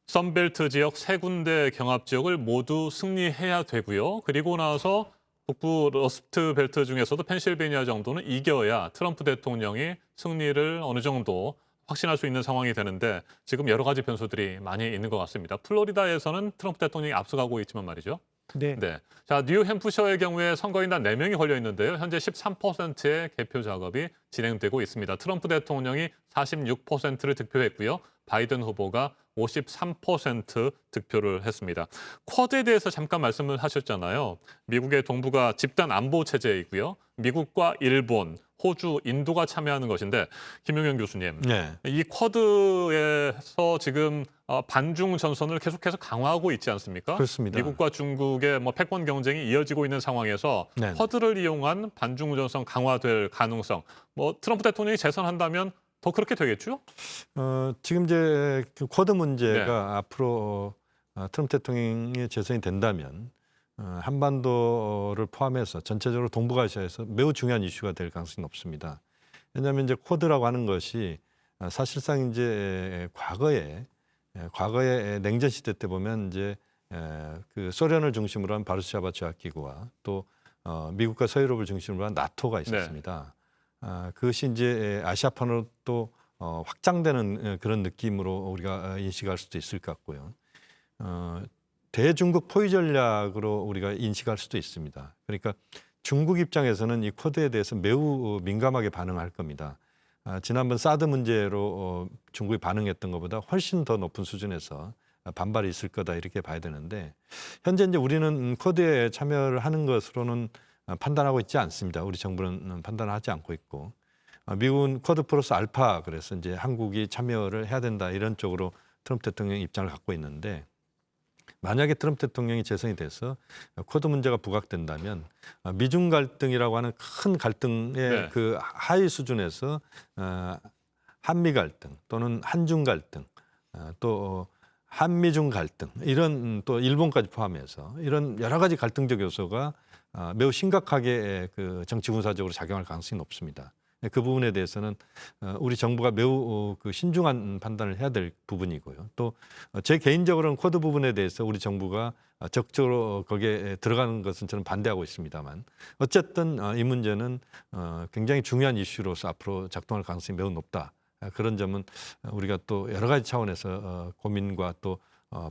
선벨트 지역 3군데 경합 지역을 모두 승리해야 되고요. 그리고 나서 북부 러스트 벨트 중에서도 펜실베니아 정도는 이겨야 트럼프 대통령이 승리를 어느 정도 확신할 수 있는 상황이 되는데 지금 여러 가지 변수들이 많이 있는 것 같습니다. 플로리다에서는 트럼프 대통령이 앞서가고 있지만 말이죠. 네. 네. 자, 뉴햄프셔의 경우에 선거인단 4명이 걸려 있는데요. 현재 13%의 개표 작업이 진행되고 있습니다. 트럼프 대통령이 46%를 득표했고요. 바이든 후보가 53% 득표를 했습니다. 쿼드에 대해서 잠깐 말씀을 하셨잖아요. 미국의 동부가 집단 안보 체제이고요. 미국과 일본, 호주, 인도가 참여하는 것인데 김용현 교수님, 네. 이 쿼드에서 지금 반중 전선을 계속해서 강화하고 있지 않습니까? 그렇습니다. 미국과 중국의 뭐 패권 경쟁이 이어지고 있는 상황에서 네. 쿼드를 이용한 반중 전선 강화될 가능성, 뭐 트럼프 대통령이 재선한다면 더 그렇게 되겠죠? 지금 이제 그 쿼드 문제가 네. 앞으로 트럼프 대통령이 재선이 된다면 한반도를 포함해서 전체적으로 동북아시아에서 매우 중요한 이슈가 될 가능성이 높습니다. 왜냐하면 이제 쿼드라고 하는 것이 사실상 이제 과거에 냉전 시대 때 보면 이제 그 소련을 중심으로 한 바르샤바 조약기구와 또 미국과 서유럽을 중심으로 한 나토가 있었습니다. 그것이 이제 아시아판으로 또 확장되는 그런 느낌으로 우리가 인식할 수도 있을 것 같고요. 대중국 포위 전략으로 우리가 인식할 수도 있습니다. 그러니까 중국 입장에서는 이 쿼드에 대해서 매우 민감하게 반응할 겁니다. 지난번 사드 문제로 중국이 반응했던 것보다 훨씬 더 높은 수준에서 반발이 있을 거다 이렇게 봐야 되는데 현재 이제 우리는 쿼드에 참여를 하는 것으로는 판단하고 있지 않습니다. 우리 정부는 판단을 하지 않고 있고 미국은 쿼드 플러스 알파 그래서 이제 한국이 참여를 해야 된다 이런 쪽으로 트럼프 대통령 입장을 갖고 있는데 만약에 트럼프 대통령이 재선이 돼서 쿼드 문제가 부각된다면 미중 갈등이라고 하는 큰 갈등의 네. 그 하위 수준에서 한미 갈등 또는 한중 갈등 또 한미중 갈등 이런 또 일본까지 포함해서 이런 여러 가지 갈등적 요소가 매우 심각하게 그 정치 군사적으로 작용할 가능성이 높습니다. 그 부분에 대해서는 우리 정부가 매우 그 신중한 판단을 해야 될 부분이고요. 또 제 개인적으로는 쿼드 부분에 대해서 우리 정부가 적극적으로 거기에 들어가는 것은 저는 반대하고 있습니다만 어쨌든 이 문제는 굉장히 중요한 이슈로서 앞으로 작동할 가능성이 매우 높다. 그런 점은 우리가 또 여러 가지 차원에서 고민과 또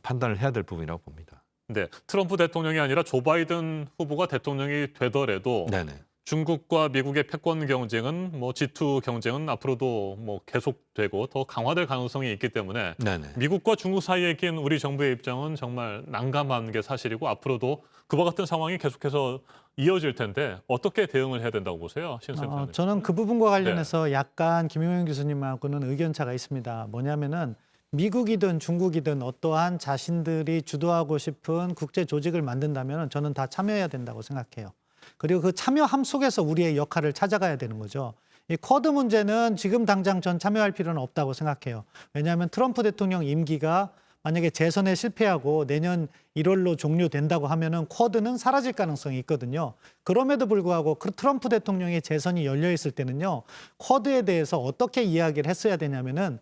판단을 해야 될 부분이라고 봅니다. 네, 트럼프 대통령이 아니라 조 바이든 후보가 대통령이 되더라도 네네. 중국과 미국의 패권 경쟁은 뭐 G2 경쟁은 앞으로도 뭐 계속되고 더 강화될 가능성이 있기 때문에 네네. 미국과 중국 사이에 낀 우리 정부의 입장은 정말 난감한 게 사실이고 앞으로도 그와 같은 상황이 계속해서 이어질 텐데 어떻게 대응을 해야 된다고 보세요, 신선생님? 저는 그 부분과 관련해서 약간 김용현 교수님하고는 의견차가 있습니다. 뭐냐면은 미국이든 중국이든 어떠한 자신들이 주도하고 싶은 국제 조직을 만든다면 저는 다 참여해야 된다고 생각해요. 그리고 그 참여함 속에서 우리의 역할을 찾아가야 되는 거죠. 이 쿼드 문제는 지금 당장 전 참여할 필요는 없다고 생각해요. 왜냐하면 트럼프 대통령 임기가 만약에 재선에 실패하고 내년 1월로 종료된다고 하면은 쿼드는 사라질 가능성이 있거든요. 그럼에도 불구하고 그 트럼프 대통령의 재선이 열려 있을 때는요, 쿼드에 대해서 어떻게 이야기를 했어야 되냐면은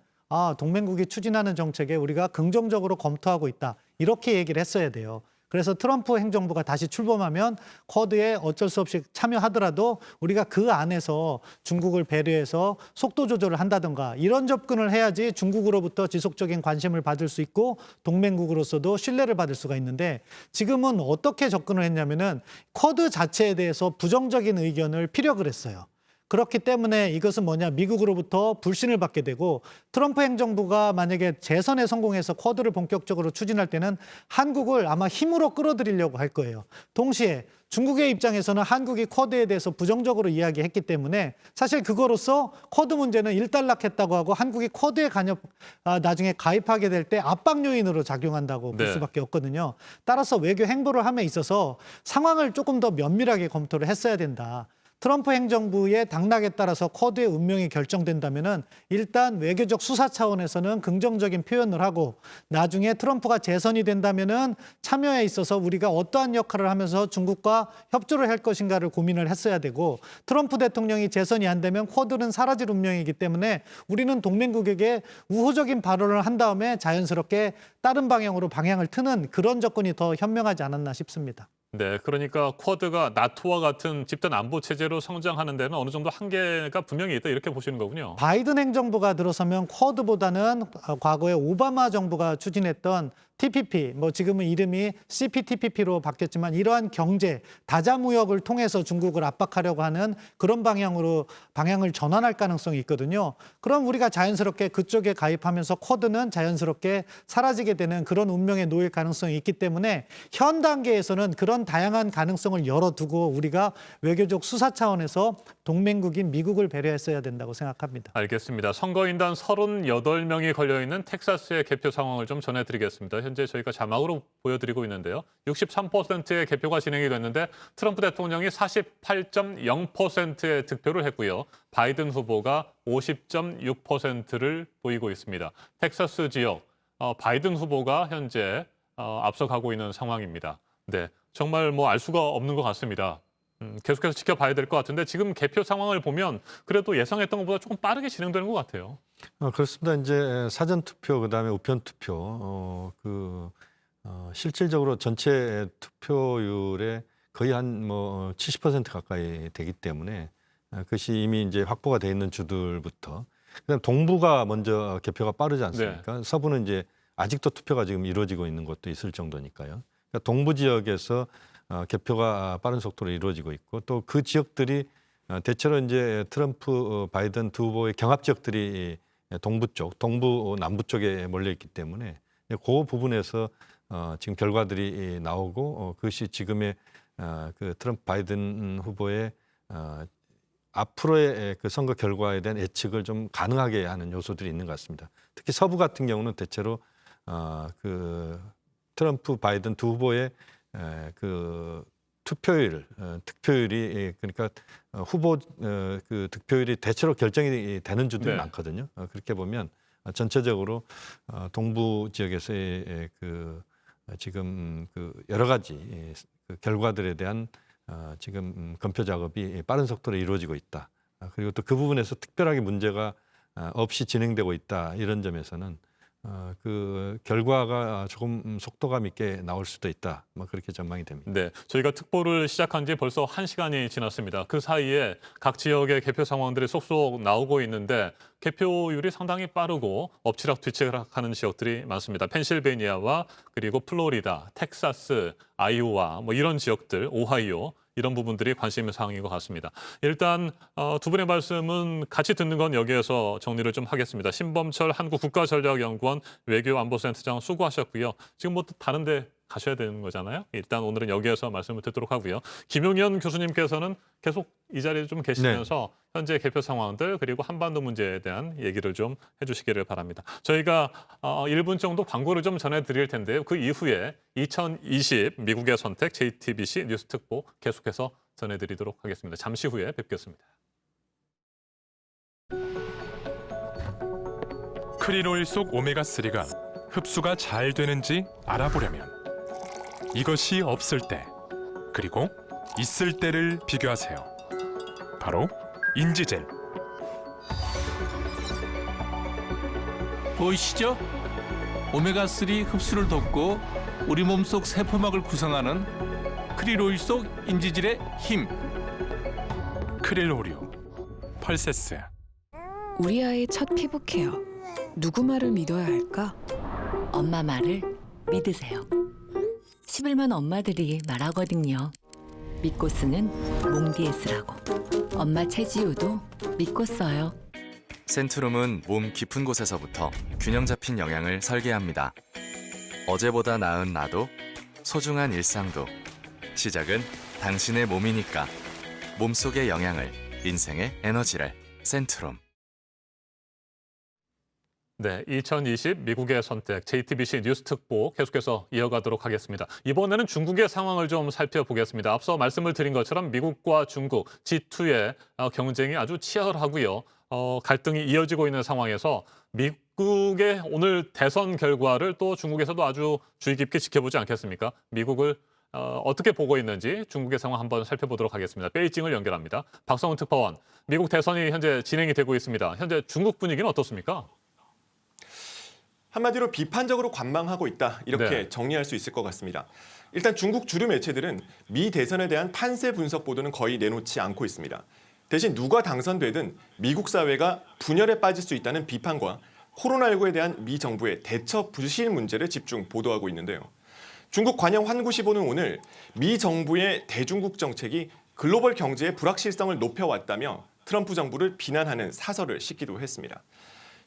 동맹국이 추진하는 정책에 우리가 긍정적으로 검토하고 있다. 이렇게 얘기를 했어야 돼요. 그래서 트럼프 행정부가 다시 출범하면 쿼드에 어쩔 수 없이 참여하더라도 우리가 그 안에서 중국을 배려해서 속도 조절을 한다든가 이런 접근을 해야지 중국으로부터 지속적인 관심을 받을 수 있고 동맹국으로서도 신뢰를 받을 수가 있는데 지금은 어떻게 접근을 했냐면은 쿼드 자체에 대해서 부정적인 의견을 피력을 했어요. 그렇기 때문에 이것은 뭐냐, 미국으로부터 불신을 받게 되고 트럼프 행정부가 만약에 재선에 성공해서 쿼드를 본격적으로 추진할 때는 한국을 아마 힘으로 끌어들이려고 할 거예요. 동시에 중국의 입장에서는 한국이 쿼드에 대해서 부정적으로 이야기했기 때문에 사실 그거로서 쿼드 문제는 일단락했다고 하고 한국이 쿼드에 나중에 가입하게 될 때 압박 요인으로 작용한다고 볼 네. 수밖에 없거든요. 따라서 외교 행보를 함에 있어서 상황을 조금 더 면밀하게 검토를 했어야 된다. 트럼프 행정부의 당락에 따라서 쿼드의 운명이 결정된다면은 일단 외교적 수사 차원에서는 긍정적인 표현을 하고 나중에 트럼프가 재선이 된다면은 참여에 있어서 우리가 어떠한 역할을 하면서 중국과 협조를 할 것인가를 고민을 했어야 되고 트럼프 대통령이 재선이 안 되면 쿼드는 사라질 운명이기 때문에 우리는 동맹국에게 우호적인 발언을 한 다음에 자연스럽게 다른 방향으로 방향을 트는 그런 접근이 더 현명하지 않았나 싶습니다. 네, 그러니까 쿼드가 나토와 같은 집단 안보 체제로 성장하는 데는 어느 정도 한계가 분명히 있다 이렇게 보시는 거군요. 바이든 행정부가 들어서면 쿼드보다는 과거에 오바마 정부가 추진했던 TPP, 뭐 지금은 이름이 CPTPP로 바뀌었지만 이러한 경제, 다자 무역을 통해서 중국을 압박하려고 하는 그런 방향을 전환할 가능성이 있거든요. 그럼 우리가 자연스럽게 그쪽에 가입하면서 쿼드는 자연스럽게 사라지게 되는 그런 운명에 놓일 가능성이 있기 때문에 현 단계에서는 그런 다양한 가능성을 열어두고 우리가 외교적 수사 차원에서 동맹국인 미국을 배려했어야 된다고 생각합니다. 알겠습니다. 선거인단 38명이 걸려있는 텍사스의 개표 상황을 좀 전해드리겠습니다. 현재 저희가 자막으로 보여드리고 있는데요. 63%의 개표가 진행이 됐는데 트럼프 대통령이 48.0%의 득표를 했고요. 바이든 후보가 50.6%를 보이고 있습니다. 텍사스 지역 바이든 후보가 현재 앞서가고 있는 상황입니다. 네, 정말 뭐 알 수가 없는 것 같습니다. 계속해서 지켜봐야 될 것 같은데 지금 개표 상황을 보면 그래도 예상했던 것보다 조금 빠르게 진행되는 것 같아요. 그렇습니다. 이제 사전 투표 그다음에 우편 투표 실질적으로 전체 투표율의 거의 한 70% 가까이 되기 때문에 그것이 이미 이제 확보가 돼 있는 주들부터 그다음 동부가 먼저 개표가 빠르지 않습니까? 네. 서부는 이제 아직도 투표가 지금 이루어지고 있는 곳도 있을 정도니까요. 그러니까 동부 지역에서 개표가 빠른 속도로 이루어지고 있고 또 그 지역들이 대체로 이제 트럼프, 바이든 두 후보의 경합 지역들이 동부 쪽, 동부 남부 쪽에 몰려 있기 때문에 그 부분에서 지금 결과들이 나오고 그것이 지금의 그 트럼프 바이든 후보의 앞으로의 그 선거 결과에 대한 예측을 좀 가능하게 하는 요소들이 있는 것 같습니다. 특히 서부 같은 경우는 대체로 그 트럼프 바이든 두 후보의 그 투표율, 득표율이 그러니까 후보 그 득표율이 대체로 결정이 되는 주들이 네. 많거든요. 그렇게 보면 전체적으로 동부 지역에서의 그 지금 그 여러 가지 그 결과들에 대한 지금 검표 작업이 빠른 속도로 이루어지고 있다. 그리고 또 그 부분에서 특별하게 문제가 없이 진행되고 있다. 이런 점에서는 그 결과가 조금 속도감 있게 나올 수도 있다. 뭐 그렇게 전망이 됩니다. 네, 저희가 특보를 시작한 지 벌써 1시간이 지났습니다. 그 사이에 각 지역의 개표 상황들이 쏙쏙 나오고 있는데 개표율이 상당히 빠르고 엎치락뒤치락하는 지역들이 많습니다. 펜실베니아와 그리고 플로리다, 텍사스, 아이오와 뭐 이런 지역들, 오하이오 이런 부분들이 관심 사항인 것 같습니다. 일단 두 분의 말씀은 같이 듣는 건 여기에서 정리를 좀 하겠습니다. 신범철 한국국가전략연구원 외교안보센터장 수고하셨고요. 지금 뭐 다른 데 가셔야 되는 거잖아요. 일단 오늘은 여기에서 말씀을 듣도록 하고요. 김용현 교수님께서는 계속 이 자리에 좀 계시면서 현재 개표 상황들 그리고 한반도 문제에 대한 얘기를 좀 해주시기를 바랍니다. 저희가 1분 정도 광고를 좀 전해드릴 텐데요. 그 이후에 2020 미국의 선택 JTBC 뉴스 특보 계속해서 전해드리도록 하겠습니다. 잠시 후에 뵙겠습니다. 크릴 오일 속 오메가3가 흡수가 잘 되는지 알아보려면 이것이 없을 때 그리고 있을 때를 비교하세요. 바로 인지젤. 보이시죠? 오메가3 흡수를 돕고 우리 몸속 세포막을 구성하는 크릴 오일 속 인지질의 힘. 크릴 오리오, 펄세스. 우리 아이의 첫 피부 케어. 누구 말을 믿어야 할까? 엄마 말을 믿으세요. 11만 엄마들이 말하거든요. 믿고 쓰는 몽디에스라고. 엄마 최지우도 믿고 써요. 센트룸은 몸 깊은 곳에서부터 균형 잡힌 영양을 설계합니다. 어제보다 나은 나도, 소중한 일상도. 시작은 당신의 몸이니까. 몸속의 영양을, 인생의 에너지를. 센트룸. 네, 2020 미국의 선택 JTBC 뉴스 특보 계속해서 이어가도록 하겠습니다. 이번에는 중국의 상황을 좀 살펴보겠습니다. 앞서 말씀을 드린 것처럼 미국과 중국 G2의 경쟁이 아주 치열하고요. 갈등이 이어지고 있는 상황에서 미국의 오늘 대선 결과를 또 중국에서도 아주 주의 깊게 지켜보지 않겠습니까? 미국을 어떻게 보고 있는지 중국의 상황 한번 살펴보도록 하겠습니다. 베이징을 연결합니다. 박성훈 특파원, 미국 대선이 현재 진행이 되고 있습니다. 현재 중국 분위기는 어떻습니까? 한마디로 비판적으로 관망하고 있다, 이렇게 정리할 수 있을 것 같습니다. 일단 중국 주류 매체들은 미 대선에 대한 판세 분석 보도는 거의 내놓지 않고 있습니다. 대신 누가 당선되든 미국 사회가 분열에 빠질 수 있다는 비판과 코로나19에 대한 미 정부의 대처 부실 문제를 집중 보도하고 있는데요. 중국 관영 환구시보는 오늘 미 정부의 대중국 정책이 글로벌 경제의 불확실성을 높여왔다며 트럼프 정부를 비난하는 사설을 싣기도 했습니다.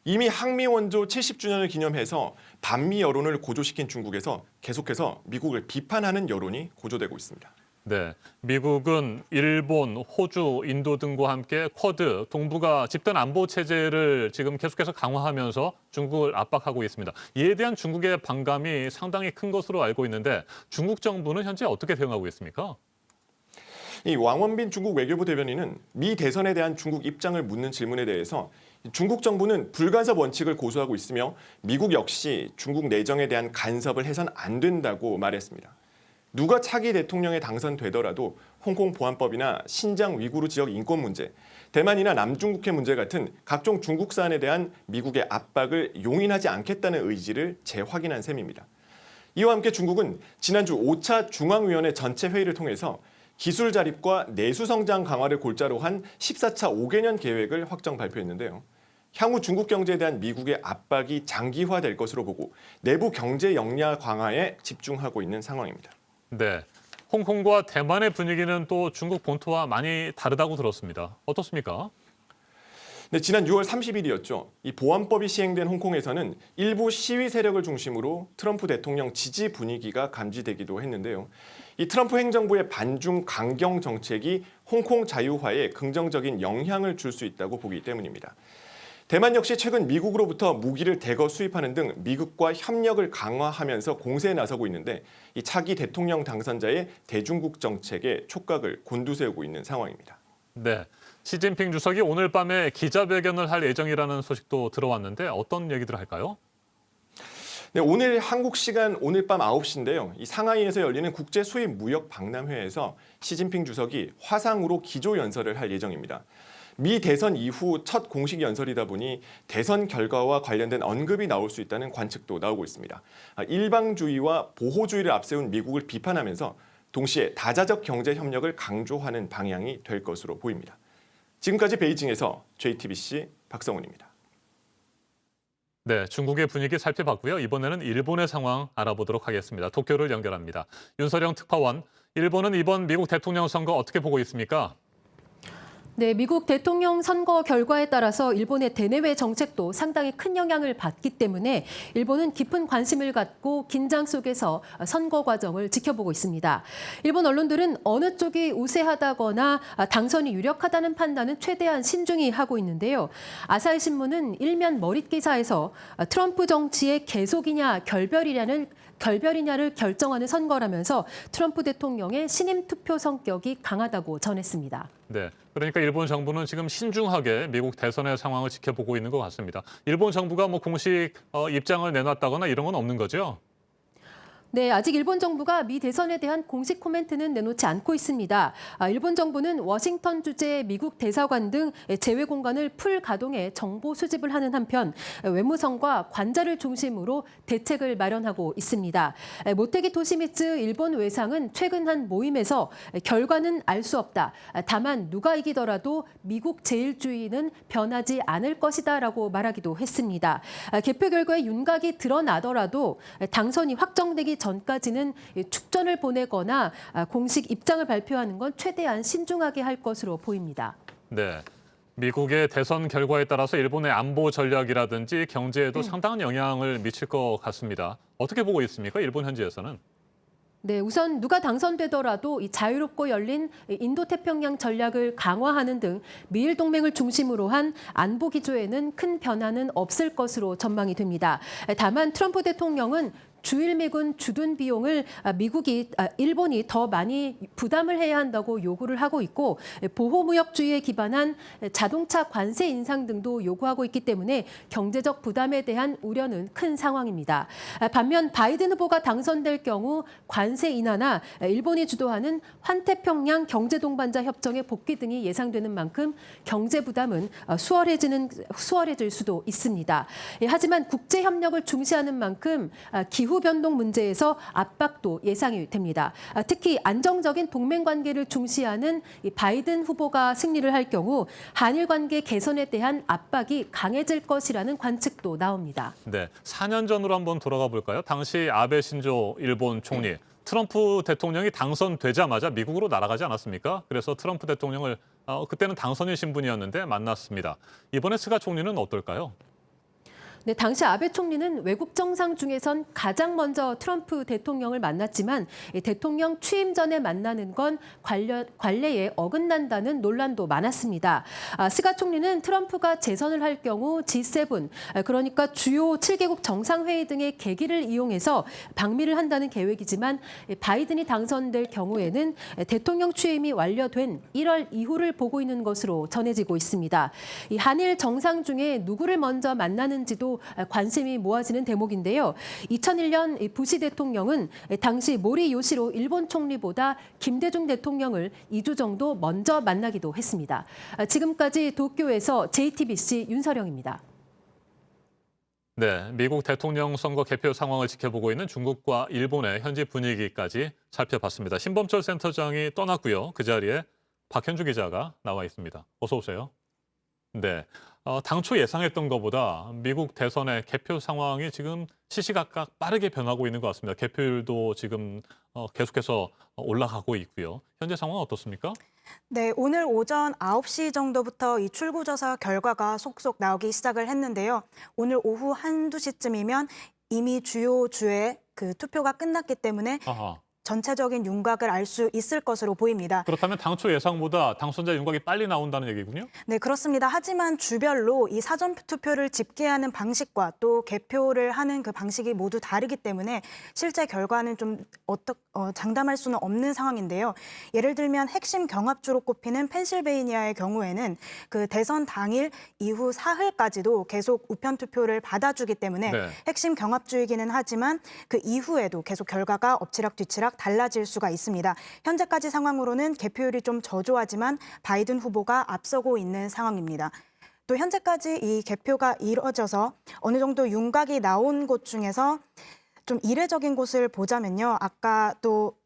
이미 항미 원조 70주년을 기념해서 반미 여론을 고조시킨 중국에서 계속해서 미국을 비판하는 여론이 고조되고 있습니다. 네, 미국은 일본, 호주, 인도 등과 함께 쿼드, 동북아 집단 안보 체제를 지금 계속해서 강화하면서 중국을 압박하고 있습니다. 이에 대한 중국의 반감이 상당히 큰 것으로 알고 있는데 중국 정부는 현재 어떻게 대응하고 있습니까? 이 왕원빈 중국 외교부 대변인은 미 대선에 대한 중국 입장을 묻는 질문에 대해서 중국 정부는 불간섭 원칙을 고수하고 있으며 미국 역시 중국 내정에 대한 간섭을 해선 안 된다고 말했습니다. 누가 차기 대통령에 당선되더라도 홍콩 보안법이나 신장 위구르 지역 인권 문제, 대만이나 남중국해 문제 같은 각종 중국 사안에 대한 미국의 압박을 용인하지 않겠다는 의지를 재확인한 셈입니다. 이와 함께 중국은 지난주 5차 중앙위원회 전체 회의를 통해서 기술 자립과 내수 성장 강화를 골자로 한 14차 5개년 계획을 확정 발표했는데요. 향후 중국 경제에 대한 미국의 압박이 장기화될 것으로 보고 내부 경제 역량 강화에 집중하고 있는 상황입니다. 네, 홍콩과 대만의 분위기는 또 중국 본토와 많이 다르다고 들었습니다. 어떻습니까? 네, 지난 6월 30일이었죠. 이 보안법이 시행된 홍콩에서는 일부 시위 세력을 중심으로 트럼프 대통령 지지 분위기가 감지되기도 했는데요. 이 트럼프 행정부의 반중 강경 정책이 홍콩 자유화에 긍정적인 영향을 줄 수 있다고 보기 때문입니다. 대만 역시 최근 미국으로부터 무기를 대거 수입하는 등 미국과 협력을 강화하면서 공세에 나서고 있는데 이 차기 대통령 당선자의 대중국 정책에 촉각을 곤두세우고 있는 상황입니다. 네, 시진핑 주석이 오늘 밤에 기자회견을 할 예정이라는 소식도 들어왔는데 어떤 얘기들 할까요? 네, 오늘 한국 시간 오늘 밤 9시인데요. 이 상하이에서 열리는 국제 수입 무역 박람회에서 시진핑 주석이 화상으로 기조 연설을 할 예정입니다. 미 대선 이후 첫 공식 연설이다 보니 대선 결과와 관련된 언급이 나올 수 있다는 관측도 나오고 있습니다. 일방주의와 보호주의를 앞세운 미국을 비판하면서 동시에 다자적 경제 협력을 강조하는 방향이 될 것으로 보입니다. 지금까지 베이징에서 JTBC 박성훈입니다. 네, 중국의 분위기 살펴봤고요. 이번에는 일본의 상황 알아보도록 하겠습니다. 도쿄를 연결합니다. 윤서령 특파원, 일본은 이번 미국 대통령 선거 어떻게 보고 있습니까? 네, 미국 대통령 선거 결과에 따라서 일본의 대내외 정책도 상당히 큰 영향을 받기 때문에 일본은 깊은 관심을 갖고 긴장 속에서 선거 과정을 지켜보고 있습니다. 일본 언론들은 어느 쪽이 우세하다거나 당선이 유력하다는 판단은 최대한 신중히 하고 있는데요. 아사히 신문은 일면 머릿 기사에서 트럼프 정치의 계속이냐 결별이냐를 결정하는 선거라면서 트럼프 대통령의 신임 투표 성격이 강하다고 전했습니다. 네, 그러니까 일본 정부는 지금 신중하게 미국 대선의 상황을 지켜보고 있는 것 같습니다. 일본 정부가 뭐 공식 입장을 내놨다거나 이런 건 없는 거죠? 네, 아직 일본 정부가 미 대선에 대한 공식 코멘트는 내놓지 않고 있습니다. 일본 정부는 워싱턴 주재 미국 대사관 등 제외 공간을 풀 가동해 정보 수집을 하는 한편 외무성과 관자를 중심으로 대책을 마련하고 있습니다. 모테기 토시미츠 일본 외상은 최근 한 모임에서 결과는 알 수 없다. 다만 누가 이기더라도 미국 제일주의는 변하지 않을 것이다라고 말하기도 했습니다. 개표 결과에 윤곽이 드러나더라도 당선이 확정되기 전까지는 축전을 보내거나 공식 입장을 발표하는 건 최대한 신중하게 할 것으로 보입니다. 네, 미국의 대선 결과에 따라서 일본의 안보 전략이라든지 경제에도 상당한 영향을 미칠 것 같습니다. 어떻게 보고 있습니까? 일본 현지에서는? 네, 우선 누가 당선되더라도 이 자유롭고 열린 인도태평양 전략을 강화하는 등 미일 동맹을 중심으로 한 안보 기조에는 큰 변화는 없을 것으로 전망이 됩니다. 다만 트럼프 대통령은 주일미군 주둔 비용을 일본이 더 많이 부담을 해야 한다고 요구를 하고 있고 보호무역주의에 기반한 자동차 관세 인상 등도 요구하고 있기 때문에 경제적 부담에 대한 우려는 큰 상황입니다. 반면 바이든 후보가 당선될 경우 관세 인하나 일본이 주도하는 환태평양 경제동반자 협정의 복귀 등이 예상되는 만큼 경제 부담은 수월해질 수도 있습니다. 하지만 국제 협력을 중시하는 만큼 기후 변동 문제에서 압박도 예상이 됩니다. 특히 안정적인 동맹 관계를 중시하는 바이든 후보가 승리를 할 경우 한일 관계 개선에 대한 압박이 강해질 것이라는 관측도 나옵니다. 네, 4년 전으로 한번 돌아가 볼까요? 당시 아베 신조 일본 총리, 트럼프 대통령이 당선되자마자 미국으로 날아가지 않았습니까? 그래서 트럼프 대통령을 그때는 당선인 신분이었는데 만났습니다. 이번에 스가 총리는 어떨까요? 네, 당시 아베 총리는 외국 정상 중에선 가장 먼저 트럼프 대통령을 만났지만 대통령 취임 전에 만나는 건 관례에 어긋난다는 논란도 많았습니다. 스가 총리는 트럼프가 재선을 할 경우 G7, 그러니까 주요 7개국 정상회의 등의 계기를 이용해서 방미를 한다는 계획이지만 바이든이 당선될 경우에는 대통령 취임이 완료된 1월 이후를 보고 있는 것으로 전해지고 있습니다. 이 한일 정상 중에 누구를 먼저 만나는지도 관심이 모아지는 대목인데요. 2001년 부시 대통령은 당시 모리 요시로 일본 총리보다 김대중 대통령을 2주 정도 먼저 만나기도 했습니다. 지금까지 도쿄에서 JTBC 윤서령입니다. 네, 미국 대통령 선거 개표 상황을 지켜보고 있는 중국과 일본의 현지 분위기까지 살펴봤습니다. 신범철 센터장이 떠났고요. 그 자리에 박현주 기자가 나와 있습니다. 어서 오세요. 네, 당초 예상했던 것보다 미국 대선의 개표 상황이 지금 시시각각 빠르게 변하고 있는 것 같습니다. 개표율도 지금 계속해서 올라가고 있고요. 현재 상황은 어떻습니까? 네, 오늘 오전 9시 정도부터 이 출구조사 결과가 속속 나오기 시작을 했는데요. 오늘 오후 1, 2시쯤이면 이미 주요 주에 그 투표가 끝났기 때문에 전체적인 윤곽을 알 수 있을 것으로 보입니다. 그렇다면 당초 예상보다 당선자 윤곽이 빨리 나온다는 얘기군요? 네, 그렇습니다. 하지만 주별로 이 사전 투표를 집계하는 방식과 또 개표를 하는 그 방식이 모두 다르기 때문에 실제 결과는 좀 장담할 수는 없는 상황인데요. 예를 들면 핵심 경합주로 꼽히는 펜실베이니아의 경우에는 그 대선 당일 이후 사흘까지도 계속 우편 투표를 받아주기 때문에 네. 핵심 경합주이기는 하지만 그 이후에도 계속 결과가 엎치락뒤치락 달라질 수가 있습니다. 현재까지 상황으로는 개표율이 좀 저조하지만 바이든 후보가 앞서고 있는 상황입니다. 또 현재까지 이 개표가 이뤄져서 어느 정도 윤곽이 나온 곳 중에서 좀 이례적인 곳을 보자면요. 아까 또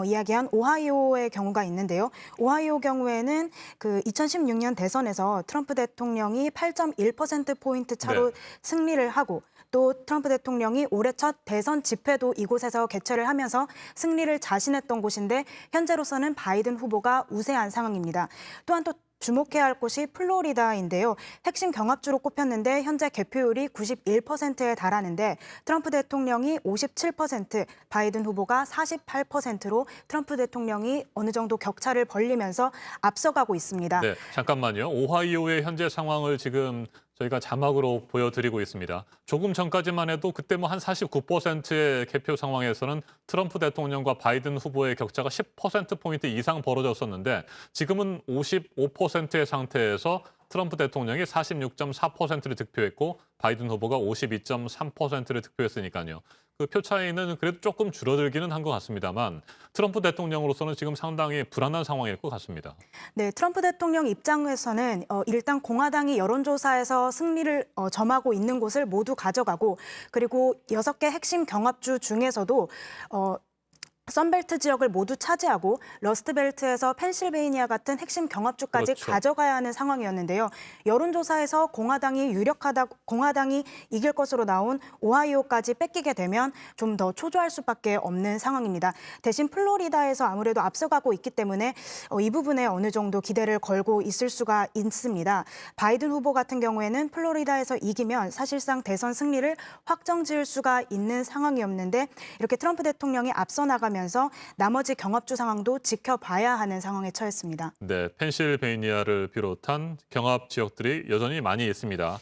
이야기한 오하이오의 경우가 있는데요. 오하이오 경우에는 그 2016년 대선에서 트럼프 대통령이 8.1%포인트 차로 승리를 하고 또 트럼프 대통령이 올해 첫 대선 집회도 이곳에서 개최를 하면서 승리를 자신했던 곳인데 현재로서는 바이든 후보가 우세한 상황입니다. 또한 또 주목해야 할 곳이 플로리다인데요. 핵심 경합주로 꼽혔는데 현재 개표율이 91%에 달하는데 트럼프 대통령이 57%, 바이든 후보가 48%로 트럼프 대통령이 어느 정도 격차를 벌리면서 앞서가고 있습니다. 네, 잠깐만요. 오하이오의 현재 상황을 지금 저희가 자막으로 보여드리고 있습니다. 조금 전까지만 해도 그때 뭐 한 49%의 개표 상황에서는 트럼프 대통령과 바이든 후보의 격차가 10%포인트 이상 벌어졌었는데 지금은 55%의 상태에서 트럼프 대통령이 46.4%를 득표했고 바이든 후보가 52.3%를 득표했으니까요. 그 표 차이는 그래도 조금 줄어들기는 한 것 같습니다만 트럼프 대통령으로서는 지금 상당히 불안한 상황일 것 같습니다. 네, 트럼프 대통령 입장에서는 일단 공화당이 여론조사에서 승리를 점하고 있는 곳을 모두 가져가고 그리고 6개 핵심 경합주 중에서도 선벨트 지역을 모두 차지하고 러스트벨트에서 펜실베이니아 같은 핵심 경합주까지 그렇죠. 가져가야 하는 상황이었는데요. 여론조사에서 공화당이 이길 것으로 나온 오하이오까지 뺏기게 되면 좀 더 초조할 수밖에 없는 상황입니다. 대신 플로리다에서 아무래도 앞서가고 있기 때문에 이 부분에 어느 정도 기대를 걸고 있을 수가 있습니다. 바이든 후보 같은 경우에는 플로리다에서 이기면 사실상 대선 승리를 확정지을 수가 있는 상황이었는데 이렇게 트럼프 대통령이 앞서 나가면서 나머지 경합주 상황도 지켜봐야 하는 상황에 처했습니다. 네, 펜실베이니아를 비롯한 경합 지역들이 여전히 많이 있습니다.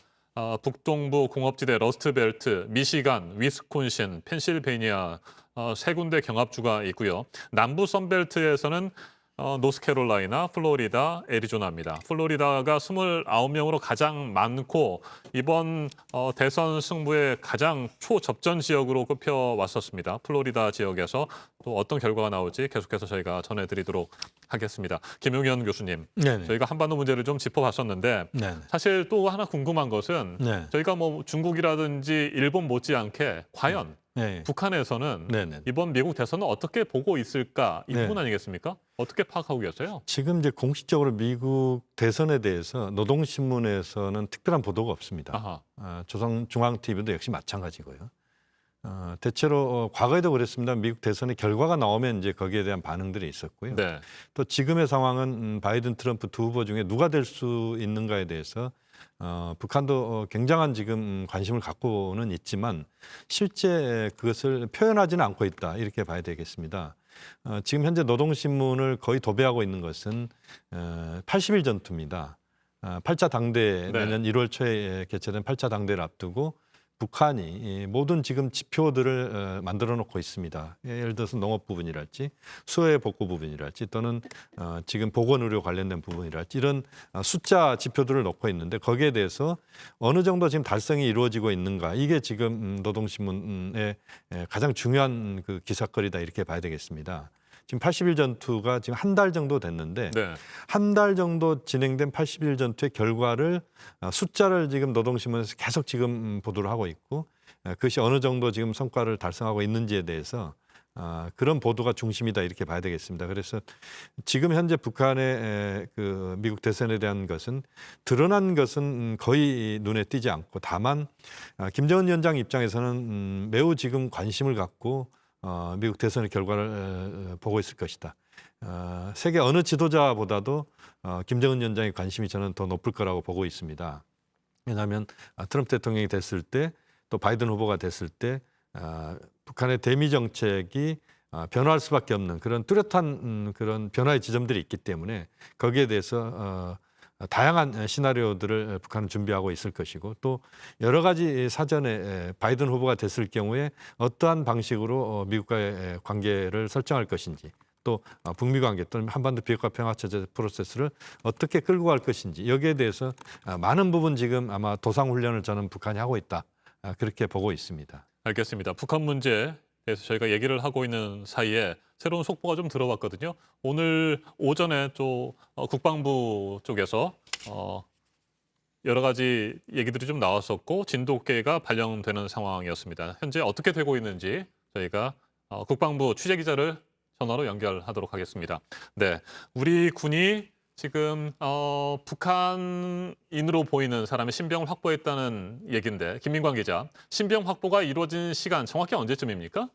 북동부 공업지대 러스트벨트, 미시간, 위스콘신, 펜실베이니아 세 군데 경합주가 있고요. 남부 선벨트에서는 노스캐롤라이나, 플로리다, 애리조나입니다. 플로리다가 29명으로 가장 많고 이번 대선 승부의 가장 초접전 지역으로 꼽혀왔었습니다. 플로리다 지역에서 또 어떤 결과가 나올지 계속해서 저희가 전해드리도록 하겠습니다. 김용현 교수님, 네네. 저희가 한반도 문제를 좀 짚어봤었는데 네네. 사실 또 하나 궁금한 것은 네. 저희가 뭐 중국이라든지 일본 못지않게 과연 네. 북한에서는 네네. 이번 미국 대선을 어떻게 보고 있을까 이 네. 부분 아니겠습니까? 어떻게 파악하고 계세요? 지금 이제 공식적으로 미국 대선에 대해서 노동신문에서는 특별한 보도가 없습니다. 조선중앙TV도 역시 마찬가지고요. 대체로 과거에도 그랬습니다. 미국 대선의 결과가 나오면 이제 거기에 대한 반응들이 있었고요. 네. 또 지금의 상황은 바이든, 트럼프 두 후보 중에 누가 될 수 있는가에 대해서 북한도 굉장한 지금 관심을 갖고는 있지만 실제 그것을 표현하지는 않고 있다 이렇게 봐야 되겠습니다. 지금 현재 노동신문을 거의 도배하고 있는 것은 80일 전투입니다. 8차 당대 내년 1월 초에 개최된 8차 당대를 앞두고 북한이 모든 지금 지표들을 만들어 놓고 있습니다. 예를 들어서 농업 부분이랄지 수해 복구 부분이랄지 또는 지금 보건의료 관련된 부분이랄지 이런 숫자 지표들을 놓고 있는데 거기에 대해서 어느 정도 지금 달성이 이루어지고 있는가 이게 지금 노동신문의 가장 중요한 그 기사거리다 이렇게 봐야 되겠습니다. 지금 80일 전투가 지금 한 달 정도 됐는데 네. 한 달 정도 진행된 80일 전투의 결과를 숫자를 지금 노동신문에서 계속 지금 보도를 하고 있고 그것이 어느 정도 지금 성과를 달성하고 있는지에 대해서 그런 보도가 중심이다 이렇게 봐야 되겠습니다. 그래서 지금 현재 북한의 그 미국 대선에 대한 것은 드러난 것은 거의 눈에 띄지 않고 다만 김정은 위원장 입장에서는 매우 지금 관심을 갖고 미국 대선의 결과를 보고 있을 것이다. 세계 어느 지도자보다도 김정은 위원장의 관심이 저는 더 높을 거라고 보고 있습니다. 왜냐하면 트럼프 대통령이 됐을 때 또 바이든 후보가 됐을 때 북한의 대미 정책이 변화할 수밖에 없는 그런 뚜렷한 그런 변화의 지점들이 있기 때문에 거기에 대해서 다양한 시나리오들을 북한은 준비하고 있을 것이고 또 여러 가지 사전에 바이든 후보가 됐을 경우에 어떠한 방식으로 미국과의 관계를 설정할 것인지 또 북미 관계 또는 한반도 비핵화 평화 체제 프로세스를 어떻게 끌고 갈 것인지 여기에 대해서 많은 부분 지금 아마 도상 훈련을 저는 북한이 하고 있다 그렇게 보고 있습니다. 알겠습니다. 북한 문제에 대해서 저희가 얘기를 하고 있는 사이에 새로운 속보가 좀 들어왔거든요. 오늘 오전에 또 국방부 쪽에서 여러 가지 얘기들이 좀 나왔었고 진돗개가 발령되는 상황이었습니다. 현재 어떻게 되고 있는지 저희가 국방부 취재 기자를 전화로 연결하도록 하겠습니다. 네, 우리 군이 지금 북한인으로 보이는 사람의 신병을 확보했다는 얘기인데 김민광 기자, 신병 확보가 이루어진 시간 정확히 언제쯤입니까?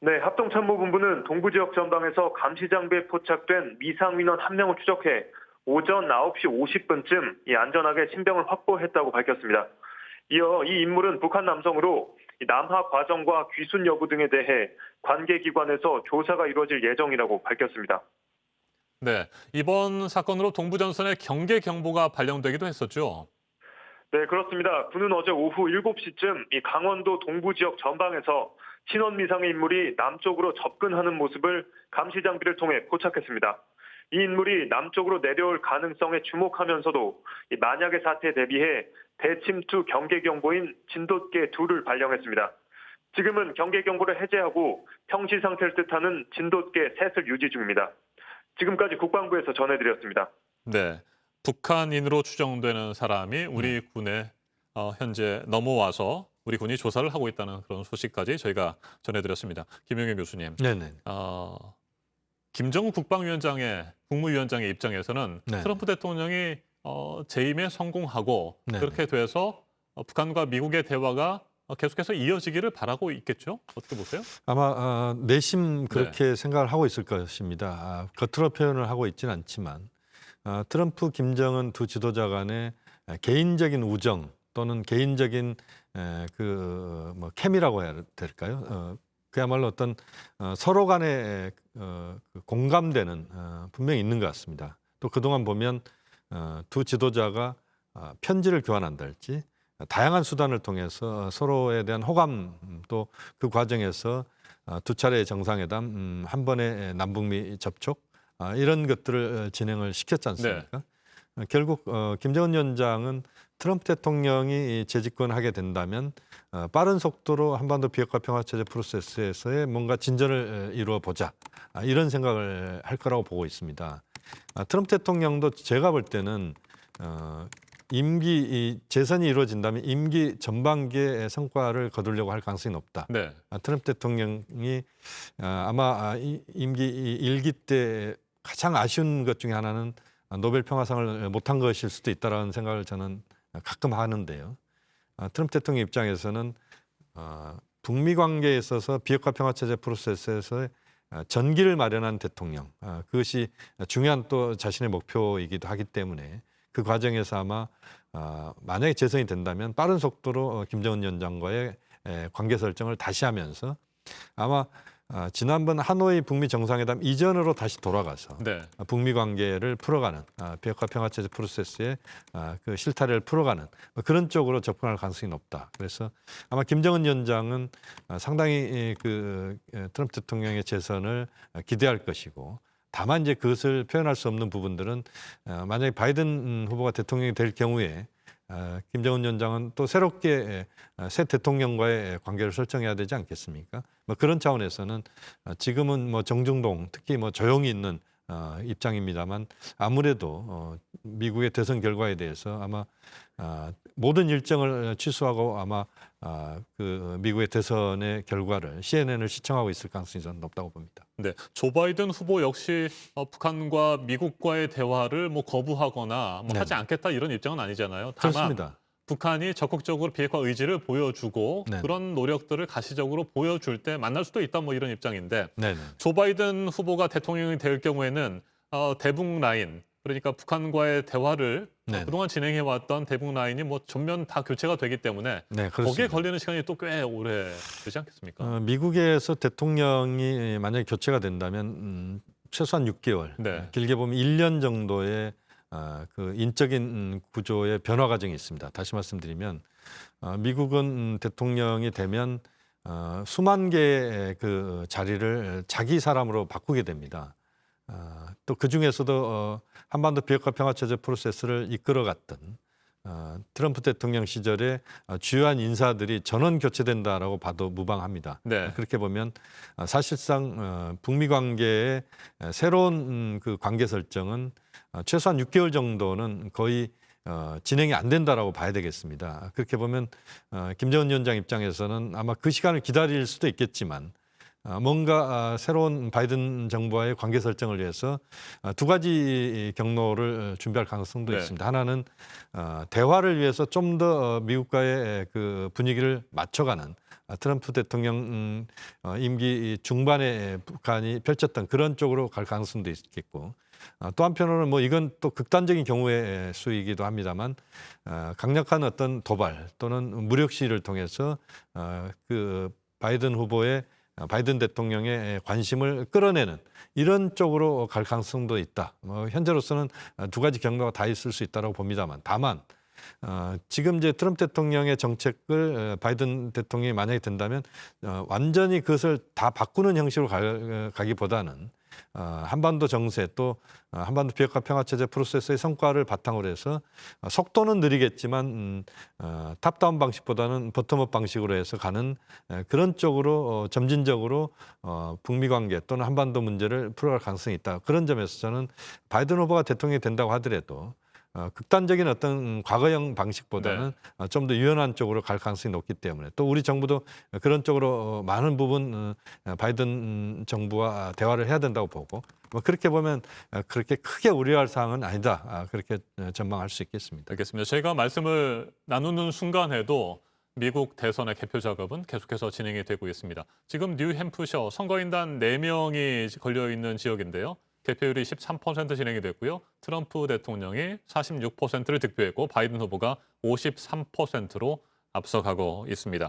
네, 합동참모본부는 동부 지역 전방에서 감시 장비에 포착된 미상 민원 1명을 추적해 오전 9시 50분쯤 안전하게 신병을 확보했다고 밝혔습니다. 이어 이 인물은 북한 남성으로 남하 과정과 귀순 여부 등에 대해 관계기관에서 조사가 이루어질 예정이라고 밝혔습니다. 네, 이번 사건으로 동부전선에 경계 경보가 발령되기도 했었죠. 네, 그렇습니다. 군은 어제 오후 7시쯤 이 강원도 동부 지역 전방에서 신원 미상의 인물이 남쪽으로 접근하는 모습을 감시 장비를 통해 포착했습니다. 이 인물이 남쪽으로 내려올 가능성에 주목하면서도 만약의 사태에 대비해 대침투 경계 경보인 진돗개 2를 발령했습니다. 지금은 경계 경보를 해제하고 평시 상태를 뜻하는 진돗개 3을 유지 중입니다. 지금까지 국방부에서 전해드렸습니다. 네, 북한인으로 추정되는 사람이 우리 군에 현재 넘어와서 우리 군이 조사를 하고 있다는 그런 소식까지 저희가 전해드렸습니다. 김용현 교수님, 네네. 김정은 국무위원장의 입장에서는 네. 트럼프 대통령이 재임에 성공하고 네네. 그렇게 돼서 북한과 미국의 대화가 계속해서 이어지기를 바라고 있겠죠? 어떻게 보세요? 아마 내심 그렇게 생각을 하고 있을 것입니다. 겉으로 표현을 하고 있지는 않지만 트럼프, 김정은 두 지도자 간의 개인적인 우정 또는 개인적인 뭐 케미라고 해야 될까요? 그야말로 어떤 서로 간에 공감되는 분명히 있는 것 같습니다. 또 그동안 보면 두 지도자가 편지를 교환한달지 다양한 수단을 통해서 서로에 대한 호감 또 그 과정에서 두 차례의 정상회담, 한 번의 남북미 접촉 이런 것들을 진행을 시켰지 않습니까? 결국 김정은 위원장은 트럼프 대통령이 재집권하게 된다면 빠른 속도로 한반도 비핵화 평화체제 프로세스에서의 뭔가 진전을 이루어 보자 이런 생각을 할 거라고 보고 있습니다. 트럼프 대통령도 제가 볼 때는 임기 재선이 이루어진다면 임기 전반기에 성과를 거두려고 할 가능성이 높다. 네. 트럼프 대통령이 아마 임기 1기 때 가장 아쉬운 것 중에 하나는 노벨 평화상을 못한 것일 수도 있다라는 생각을 저는 가끔 하는데요. 트럼프 대통령 입장에서는 북미 관계에 있어서 비핵화 평화체제 프로세스에서 전기를 마련한 대통령, 그것이 중요한 또 자신의 목표이기도 하기 때문에 그 과정에서 아마 만약에 재선이 된다면 빠른 속도로 김정은 위원장과의 관계 설정을 다시 하면서 아마 지난번 하노이 북미 정상회담 이전으로 다시 돌아가서 북미 관계를 풀어가는 비핵화 평화체제 프로세스의 그 실타래를 풀어가는 그런 쪽으로 접근할 가능성이 높다. 그래서 아마 김정은 위원장은 상당히 그 트럼프 대통령의 재선을 기대할 것이고 다만 이제 그것을 표현할 수 없는 부분들은 만약에 바이든 후보가 대통령이 될 경우에 김정은 위원장은 또 새롭게 새 대통령과의 관계를 설정해야 되지 않겠습니까? 뭐 그런 차원에서는 지금은 뭐 정중동 특히 뭐 조용히 있는 입장입니다만 아무래도 미국의 대선 결과에 대해서 아마 모든 일정을 취소하고 아마 그 미국의 대선의 결과를 CNN을 시청하고 있을 가능성이 저는 높다고 봅니다. 네, 조 바이든 후보 역시 북한과 미국과의 대화를 뭐 거부하거나 뭐 하지 않겠다 이런 입장은 아니잖아요. 다만 그렇습니다. 북한이 적극적으로 비핵화 의지를 보여주고 그런 노력들을 가시적으로 보여줄 때 만날 수도 있다 뭐 이런 입장인데 조 바이든 후보가 대통령이 될 경우에는 대북 라인 그러니까 북한과의 대화를 네. 그동안 진행해왔던 대북 라인이 뭐 전면 다 교체가 되기 때문에 네, 거기에 그렇습니다. 걸리는 시간이 또 꽤 오래 되지 않겠습니까? 미국에서 대통령이 만약에 교체가 된다면 최소한 6개월, 네. 길게 보면 1년 정도의 그 인적인 구조의 변화 과정이 있습니다. 다시 말씀드리면 미국은 대통령이 되면 수만 개의 그 자리를 자기 사람으로 바꾸게 됩니다. 또 그 중에서도 한반도 비핵화 평화체제 프로세스를 이끌어갔던 트럼프 대통령 시절에 주요한 인사들이 전원 교체된다라고 봐도 무방합니다. 네. 그렇게 보면 사실상 북미 관계의 새로운 그 관계 설정은 최소한 6개월 정도는 거의 진행이 안 된다라고 봐야 되겠습니다. 그렇게 보면 김정은 위원장 입장에서는 아마 그 시간을 기다릴 수도 있겠지만 뭔가 새로운 바이든 정부와의 관계 설정을 위해서 두 가지 경로를 준비할 가능성도 네. 있습니다. 하나는 대화를 위해서 좀 더 미국과의 그 분위기를 맞춰가는 트럼프 대통령 임기 중반에 북한이 펼쳤던 그런 쪽으로 갈 가능성도 있겠고, 또 한편으로는 뭐 이건 또 극단적인 경우의 수이기도 합니다만 강력한 어떤 도발 또는 무력 시위를 통해서 그 바이든 대통령의 관심을 끌어내는 이런 쪽으로 갈 가능성도 있다. 현재로서는 두 가지 경로가 다 있을 수 있다고 봅니다만, 다만 지금 이제 트럼프 대통령의 정책을 바이든 대통령이 만약에 된다면 완전히 그것을 다 바꾸는 형식으로 가기보다는 한반도 정세 또 한반도 비핵화 평화체제 프로세스의 성과를 바탕으로 해서 속도는 느리겠지만 탑다운 방식보다는 버텀업 방식으로 해서 가는 그런 쪽으로 점진적으로 북미 관계 또는 한반도 문제를 풀어갈 가능성이 있다. 그런 점에서 저는 바이든 후보가 대통령이 된다고 하더라도 극단적인 어떤 과거형 방식보다는 좀 더 유연한 쪽으로 갈 가능성이 높기 때문에, 또 우리 정부도 그런 쪽으로 많은 부분 바이든 정부와 대화를 해야 된다고 보고, 그렇게 보면 그렇게 크게 우려할 사항은 아니다. 그렇게 전망할 수 있겠습니다. 알겠습니다. 저희가 말씀을 나누는 순간에도 미국 대선의 개표 작업은 계속해서 진행이 되고 있습니다. 지금 뉴햄프셔 선거인단 4명이 걸려있는 지역인데요. 개표율이 13% 진행이 됐고요. 트럼프 대통령이 46%를 득표했고 바이든 후보가 53%로 앞서가고 있습니다.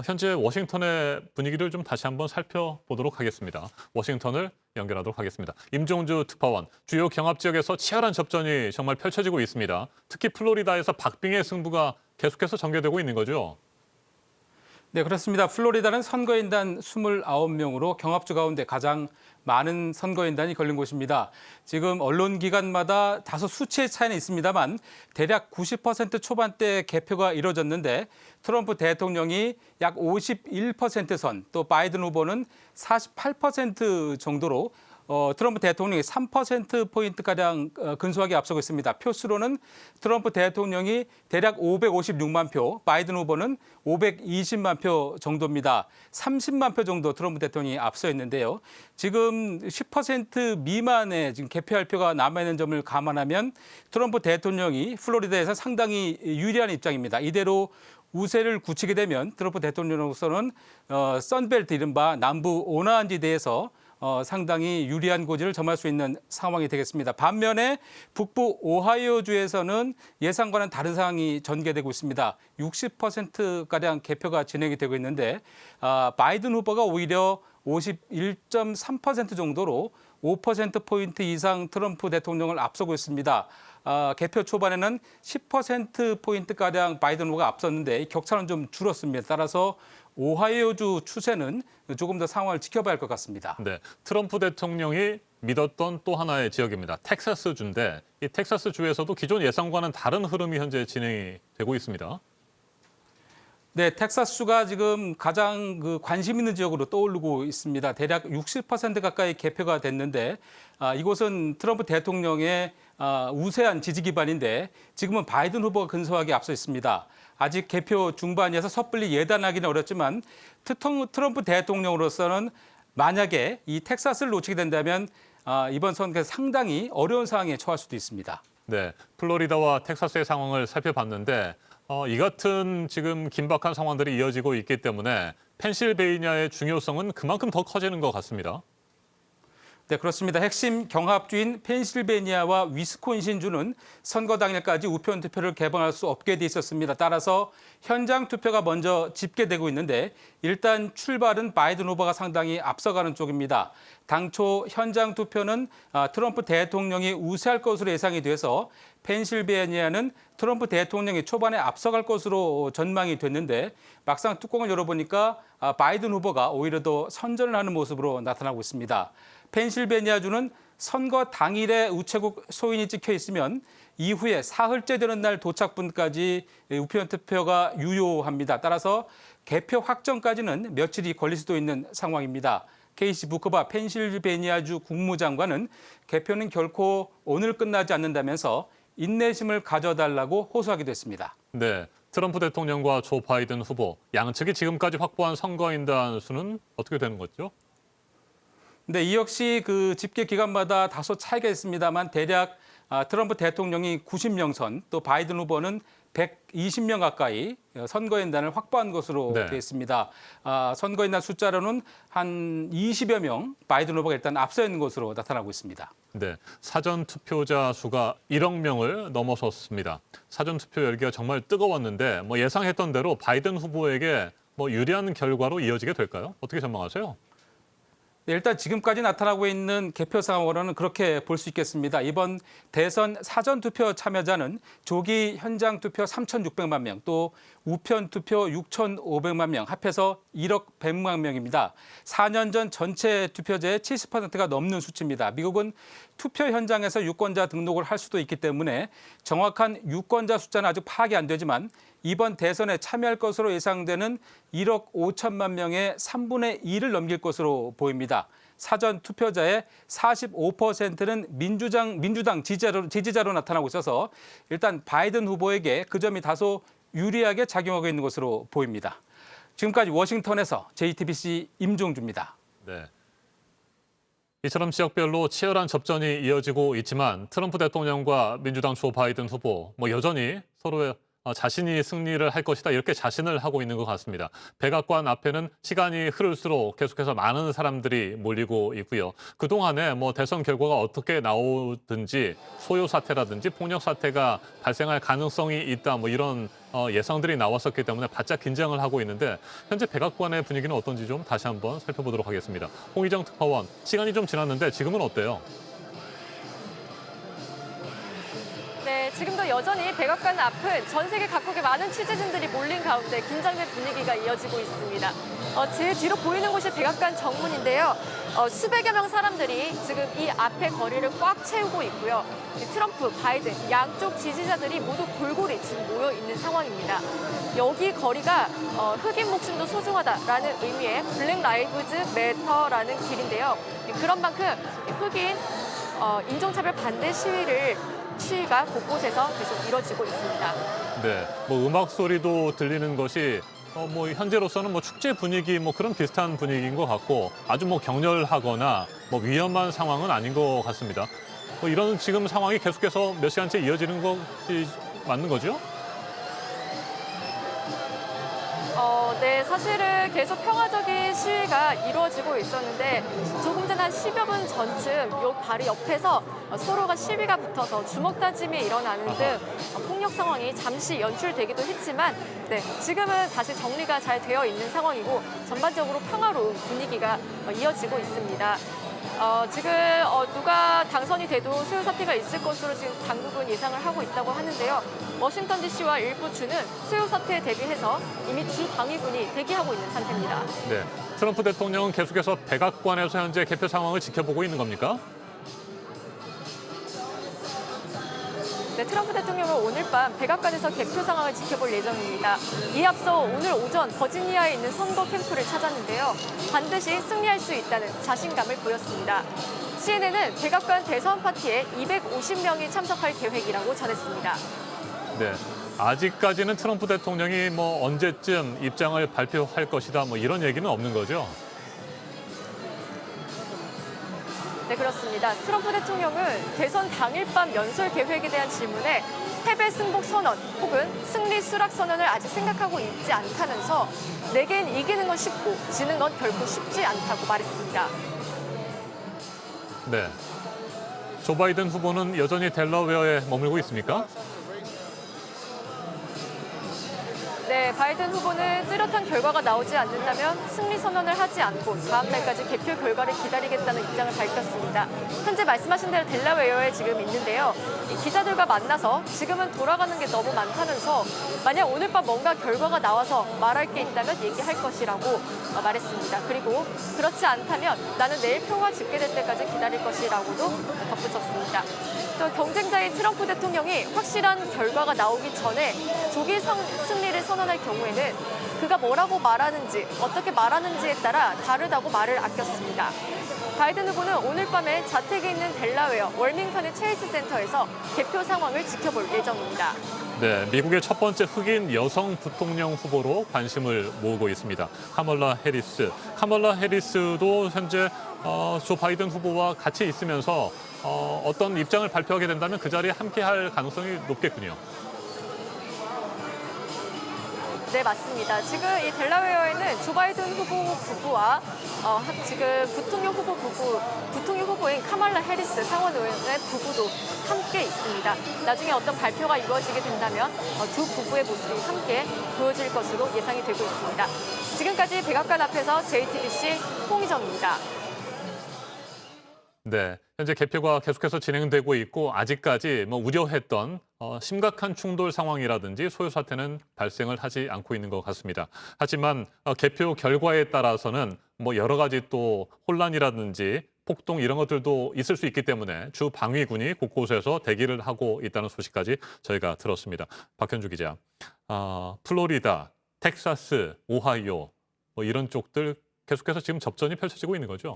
현재 워싱턴의 분위기를 좀 다시 한번 살펴보도록 하겠습니다. 워싱턴을 연결하도록 하겠습니다. 임종주 특파원, 주요 경합 지역에서 치열한 접전이 정말 펼쳐지고 있습니다. 특히 플로리다에서 박빙의 승부가 계속해서 전개되고 있는 거죠. 네, 그렇습니다. 플로리다는 선거인단 29명으로 경합주 가운데 가장 많은 선거인단이 걸린 곳입니다. 지금 언론기관마다 다소 수치의 차이는 있습니다만 대략 90% 초반대 개표가 이뤄졌는데 트럼프 대통령이 약 51% 선, 또 바이든 후보는 48% 정도로 트럼프 대통령이 3%포인트가량 근소하게 앞서고 있습니다. 표수로는 트럼프 대통령이 대략 556만 표, 바이든 후보는 520만 표 정도입니다. 30만 표 정도 트럼프 대통령이 앞서 있는데요. 지금 10% 미만의 지금 개표할 표가 남아있는 점을 감안하면 트럼프 대통령이 플로리다에서 상당히 유리한 입장입니다. 이대로 우세를 굳히게 되면 트럼프 대통령으로서는 선벨트 이른바 남부 온화한 지대에서 상당히 유리한 고지를 점할 수 있는 상황이 되겠습니다. 반면에 북부 오하이오주에서는 예상과는 다른 상황이 전개되고 있습니다. 60%가량 개표가 진행이 되고 있는데 바이든 후보가 오히려 51.3% 정도로 5%포인트 이상 트럼프 대통령을 앞서고 있습니다. 개표 초반에는 10%포인트가량 바이든 후보가 앞섰는데 이 격차는 좀 줄었습니다. 따라서 오하이오주 추세는 조금 더 상황을 지켜봐야 할 것 같습니다. 네, 트럼프 대통령이 믿었던 또 하나의 지역입니다. 텍사스주인데 이 텍사스주에서도 기존 예상과는 다른 흐름이 현재 진행이 되고 있습니다. 네, 텍사스주가 지금 가장 관심 있는 지역으로 떠오르고 있습니다. 대략 60% 가까이 개표가 됐는데 이곳은 트럼프 대통령의 우세한 지지 기반인데 지금은 바이든 후보가 근소하게 앞서 있습니다. 아직 개표 중반이어서 섣불리 예단하기는 어렵지만 트럼프 대통령으로서는 만약에 이 텍사스를 놓치게 된다면 이번 선거에서 상당히 어려운 상황에 처할 수도 있습니다. 네, 플로리다와 텍사스의 상황을 살펴봤는데 이 같은 지금 긴박한 상황들이 이어지고 있기 때문에 펜실베이니아의 중요성은 그만큼 더 커지는 것 같습니다. 네, 그렇습니다. 핵심 경합주인 펜실베니아와 위스콘신주는 선거 당일까지 우편 투표를 개방할 수 없게 돼 있었습니다. 따라서 현장 투표가 먼저 집계되고 있는데 일단 출발은 바이든 후보가 상당히 앞서가는 쪽입니다. 당초 현장 투표는 트럼프 대통령이 우세할 것으로 예상이 돼서 펜실베니아는 트럼프 대통령이 초반에 앞서갈 것으로 전망이 됐는데 막상 뚜껑을 열어보니까 바이든 후보가 오히려 더 선전을 하는 모습으로 나타나고 있습니다. 펜실베니아주는 선거 당일에 우체국 소인이 찍혀 있으면 이후에 사흘째 되는 날 도착분까지 우편 투표가 유효합니다. 따라서 개표 확정까지는 며칠이 걸릴 수도 있는 상황입니다. 케이시 부커바 펜실베니아주 국무장관은 개표는 결코 오늘 끝나지 않는다면서 인내심을 가져달라고 호소하기도 했습니다. 네, 트럼프 대통령과 조 바이든 후보 양측이 지금까지 확보한 선거인단 수는 어떻게 되는 거죠? 네, 이 역시 그 집계 기간마다 다소 차이가 있습니다만 대략 트럼프 대통령이 90명 선, 또 바이든 후보는 120명 가까이 선거인단을 확보한 것으로 네. 되어 있습니다. 선거인단 숫자로는 한 20여 명 바이든 후보가 일단 앞서 있는 것으로 나타나고 있습니다. 네, 사전 투표자 수가 1억 명을 넘어섰습니다. 사전 투표 열기가 정말 뜨거웠는데 뭐 예상했던 대로 바이든 후보에게 뭐 유리한 결과로 이어지게 될까요? 어떻게 전망하세요? 네, 일단 지금까지 나타나고 있는 개표 상황으로는 그렇게 볼 수 있겠습니다. 이번 대선 사전투표 참여자는 조기 현장 투표 3,600만 명, 또 우편 투표 6,500만 명, 합해서 1억 100만 명입니다. 4년 전 전체 투표자의 70%가 넘는 수치입니다. 미국은 투표 현장에서 유권자 등록을 할 수도 있기 때문에 정확한 유권자 숫자는 아직 파악이 안 되지만 이번 대선에 참여할 것으로 예상되는 1억 5천만 명의 3분의 2를 넘길 것으로 보입니다. 사전 투표자의 45%는 민주당 지지자로 나타나고 있어서 일단 바이든 후보에게 그 점이 다소 유리하게 작용하고 있는 것으로 보입니다. 지금까지 워싱턴에서 JTBC 임종주입니다. 네. 이처럼 지역별로 치열한 접전이 이어지고 있지만 트럼프 대통령과 민주당 조 바이든 후보 여전히 서로의 자신이 승리를 할 것이다 이렇게 자신을 하고 있는 것 같습니다. 백악관 앞에는 시간이 흐를수록 계속해서 많은 사람들이 몰리고 있고요. 그동안에 대선 결과가 어떻게 나오든지 소요 사태라든지 폭력 사태가 발생할 가능성이 있다 이런 예상들이 나왔었기 때문에 바짝 긴장을 하고 있는데 현재 백악관의 분위기는 어떤지 좀 다시 한번 살펴보도록 하겠습니다. 홍희정 특파원, 시간이 좀 지났는데 지금은 어때요? 네, 지금도 여전히 백악관 앞은 전 세계 각국의 많은 취재진들이 몰린 가운데 긴장된 분위기가 이어지고 있습니다. 제 뒤로 보이는 곳이 백악관 정문인데요. 수백여 명 사람들이 지금 이 앞에 거리를 꽉 채우고 있고요. 트럼프, 바이든 양쪽 지지자들이 모두 골고루 지금 모여 있는 상황입니다. 여기 거리가 흑인 목숨도 소중하다라는 의미의 블랙 라이브즈 매터라는 길인데요. 그런 만큼 흑인 인종차별 반대 시위가 곳곳에서 계속 이뤄지고 있습니다. 네, 음악 소리도 들리는 것이 현재로서는 축제 분위기 그런 비슷한 분위기인 것 같고 아주 격렬하거나 위험한 상황은 아닌 것 같습니다. 이런 지금 상황이 계속해서 몇 시간째 이어지는 것이 맞는 거죠? 네, 사실은 계속 평화적인 시위가 이루어지고 있었는데 조금 전 한 10여 분 전쯤 바로 옆에서 서로가 시비가 붙어서 주먹 다짐이 일어나는 등 폭력 상황이 잠시 연출되기도 했지만 네, 지금은 다시 정리가 잘 되어 있는 상황이고 전반적으로 평화로운 분위기가 이어지고 있습니다. 지금 누가 당선이 돼도 소요 사태가 있을 것으로 지금 당국은 예상을 하고 있다고 하는데요. 워싱턴 DC와 일부 주는 소요 사태에 대비해서 이미 주 방위군이 대기하고 있는 상태입니다. 네, 트럼프 대통령은 계속해서 백악관에서 현재 개표 상황을 지켜보고 있는 겁니까? 네, 트럼프 대통령은 오늘 밤 백악관에서 개표 상황을 지켜볼 예정입니다. 이에 앞서 오늘 오전 버지니아에 있는 선거 캠프를 찾았는데요. 반드시 승리할 수 있다는 자신감을 보였습니다. CNN은 백악관 대선 파티에 250명이 참석할 계획이라고 전했습니다. 네, 아직까지는 트럼프 대통령이 언제쯤 입장을 발표할 것이다 이런 얘기는 없는 거죠? 네, 그렇습니다. 트럼프 대통령은 대선 당일 밤 연설 계획에 대한 질문에 패배 승복 선언 혹은 승리 수락 선언을 아직 생각하고 있지 않다면서 내겐 이기는 건 쉽고 지는 건 결코 쉽지 않다고 말했습니다. 네. 조 바이든 후보는 여전히 델러웨어에 머물고 있습니까? 네, 바이든 후보는 뚜렷한 결과가 나오지 않는다면 승리 선언을 하지 않고 다음 날까지 개표 결과를 기다리겠다는 입장을 밝혔습니다. 현재 말씀하신 대로 델라웨어에 지금 있는데요. 이 기자들과 만나서 지금은 돌아가는 게 너무 많다면서 만약 오늘 밤 뭔가 결과가 나와서 말할 게 있다면 얘기할 것이라고 말했습니다. 그리고 그렇지 않다면 나는 내일 표가 집계될 때까지 기다릴 것이라고도 덧붙였습니다. 또 경쟁자인 트럼프 대통령이 확실한 결과가 나오기 전에 조기 승리를 선언할 경우에는 그가 뭐라고 말하는지, 어떻게 말하는지에 따라 다르다고 말을 아꼈습니다. 바이든 후보는 오늘 밤에 자택에 있는 델라웨어 월밍턴의 체이스 센터에서 개표 상황을 지켜볼 예정입니다. 네, 미국의 첫 번째 흑인 여성 부통령 후보로 관심을 모으고 있습니다. 카멀라 해리스. 카멀라 해리스도 현재 조 바이든 후보와 같이 있으면서 어떤 입장을 발표하게 된다면 그 자리에 함께할 가능성이 높겠군요. 네, 맞습니다. 지금 이 델라웨어에는 조 바이든 후보 부부와 지금 부통령 후보인 카말라 해리스 상원의원의 부부도 함께 있습니다. 나중에 어떤 발표가 이루어지게 된다면 두 부부의 모습이 함께 보여질 것으로 예상이 되고 있습니다. 지금까지 백악관 앞에서 JTBC 홍희정입니다. 네, 현재 개표가 계속해서 진행되고 있고 아직까지 우려했던 심각한 충돌 상황이라든지 소요 사태는 발생을 하지 않고 있는 것 같습니다. 하지만 개표 결과에 따라서는 여러 가지 또 혼란이라든지 폭동 이런 것들도 있을 수 있기 때문에 주 방위군이 곳곳에서 대기를 하고 있다는 소식까지 저희가 들었습니다. 박현주 기자, 플로리다, 텍사스, 오하이오 이런 쪽들 계속해서 지금 접전이 펼쳐지고 있는 거죠?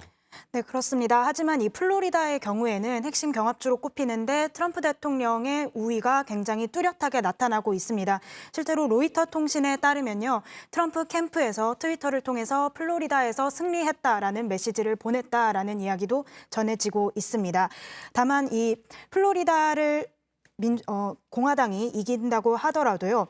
네, 그렇습니다. 하지만 이 플로리다의 경우에는 핵심 경합주로 꼽히는데 트럼프 대통령의 우위가 굉장히 뚜렷하게 나타나고 있습니다. 실제로 로이터 통신에 따르면요. 트럼프 캠프에서 트위터를 통해서 플로리다에서 승리했다라는 메시지를 보냈다라는 이야기도 전해지고 있습니다. 다만 이 플로리다를 공화당이 이긴다고 하더라도요.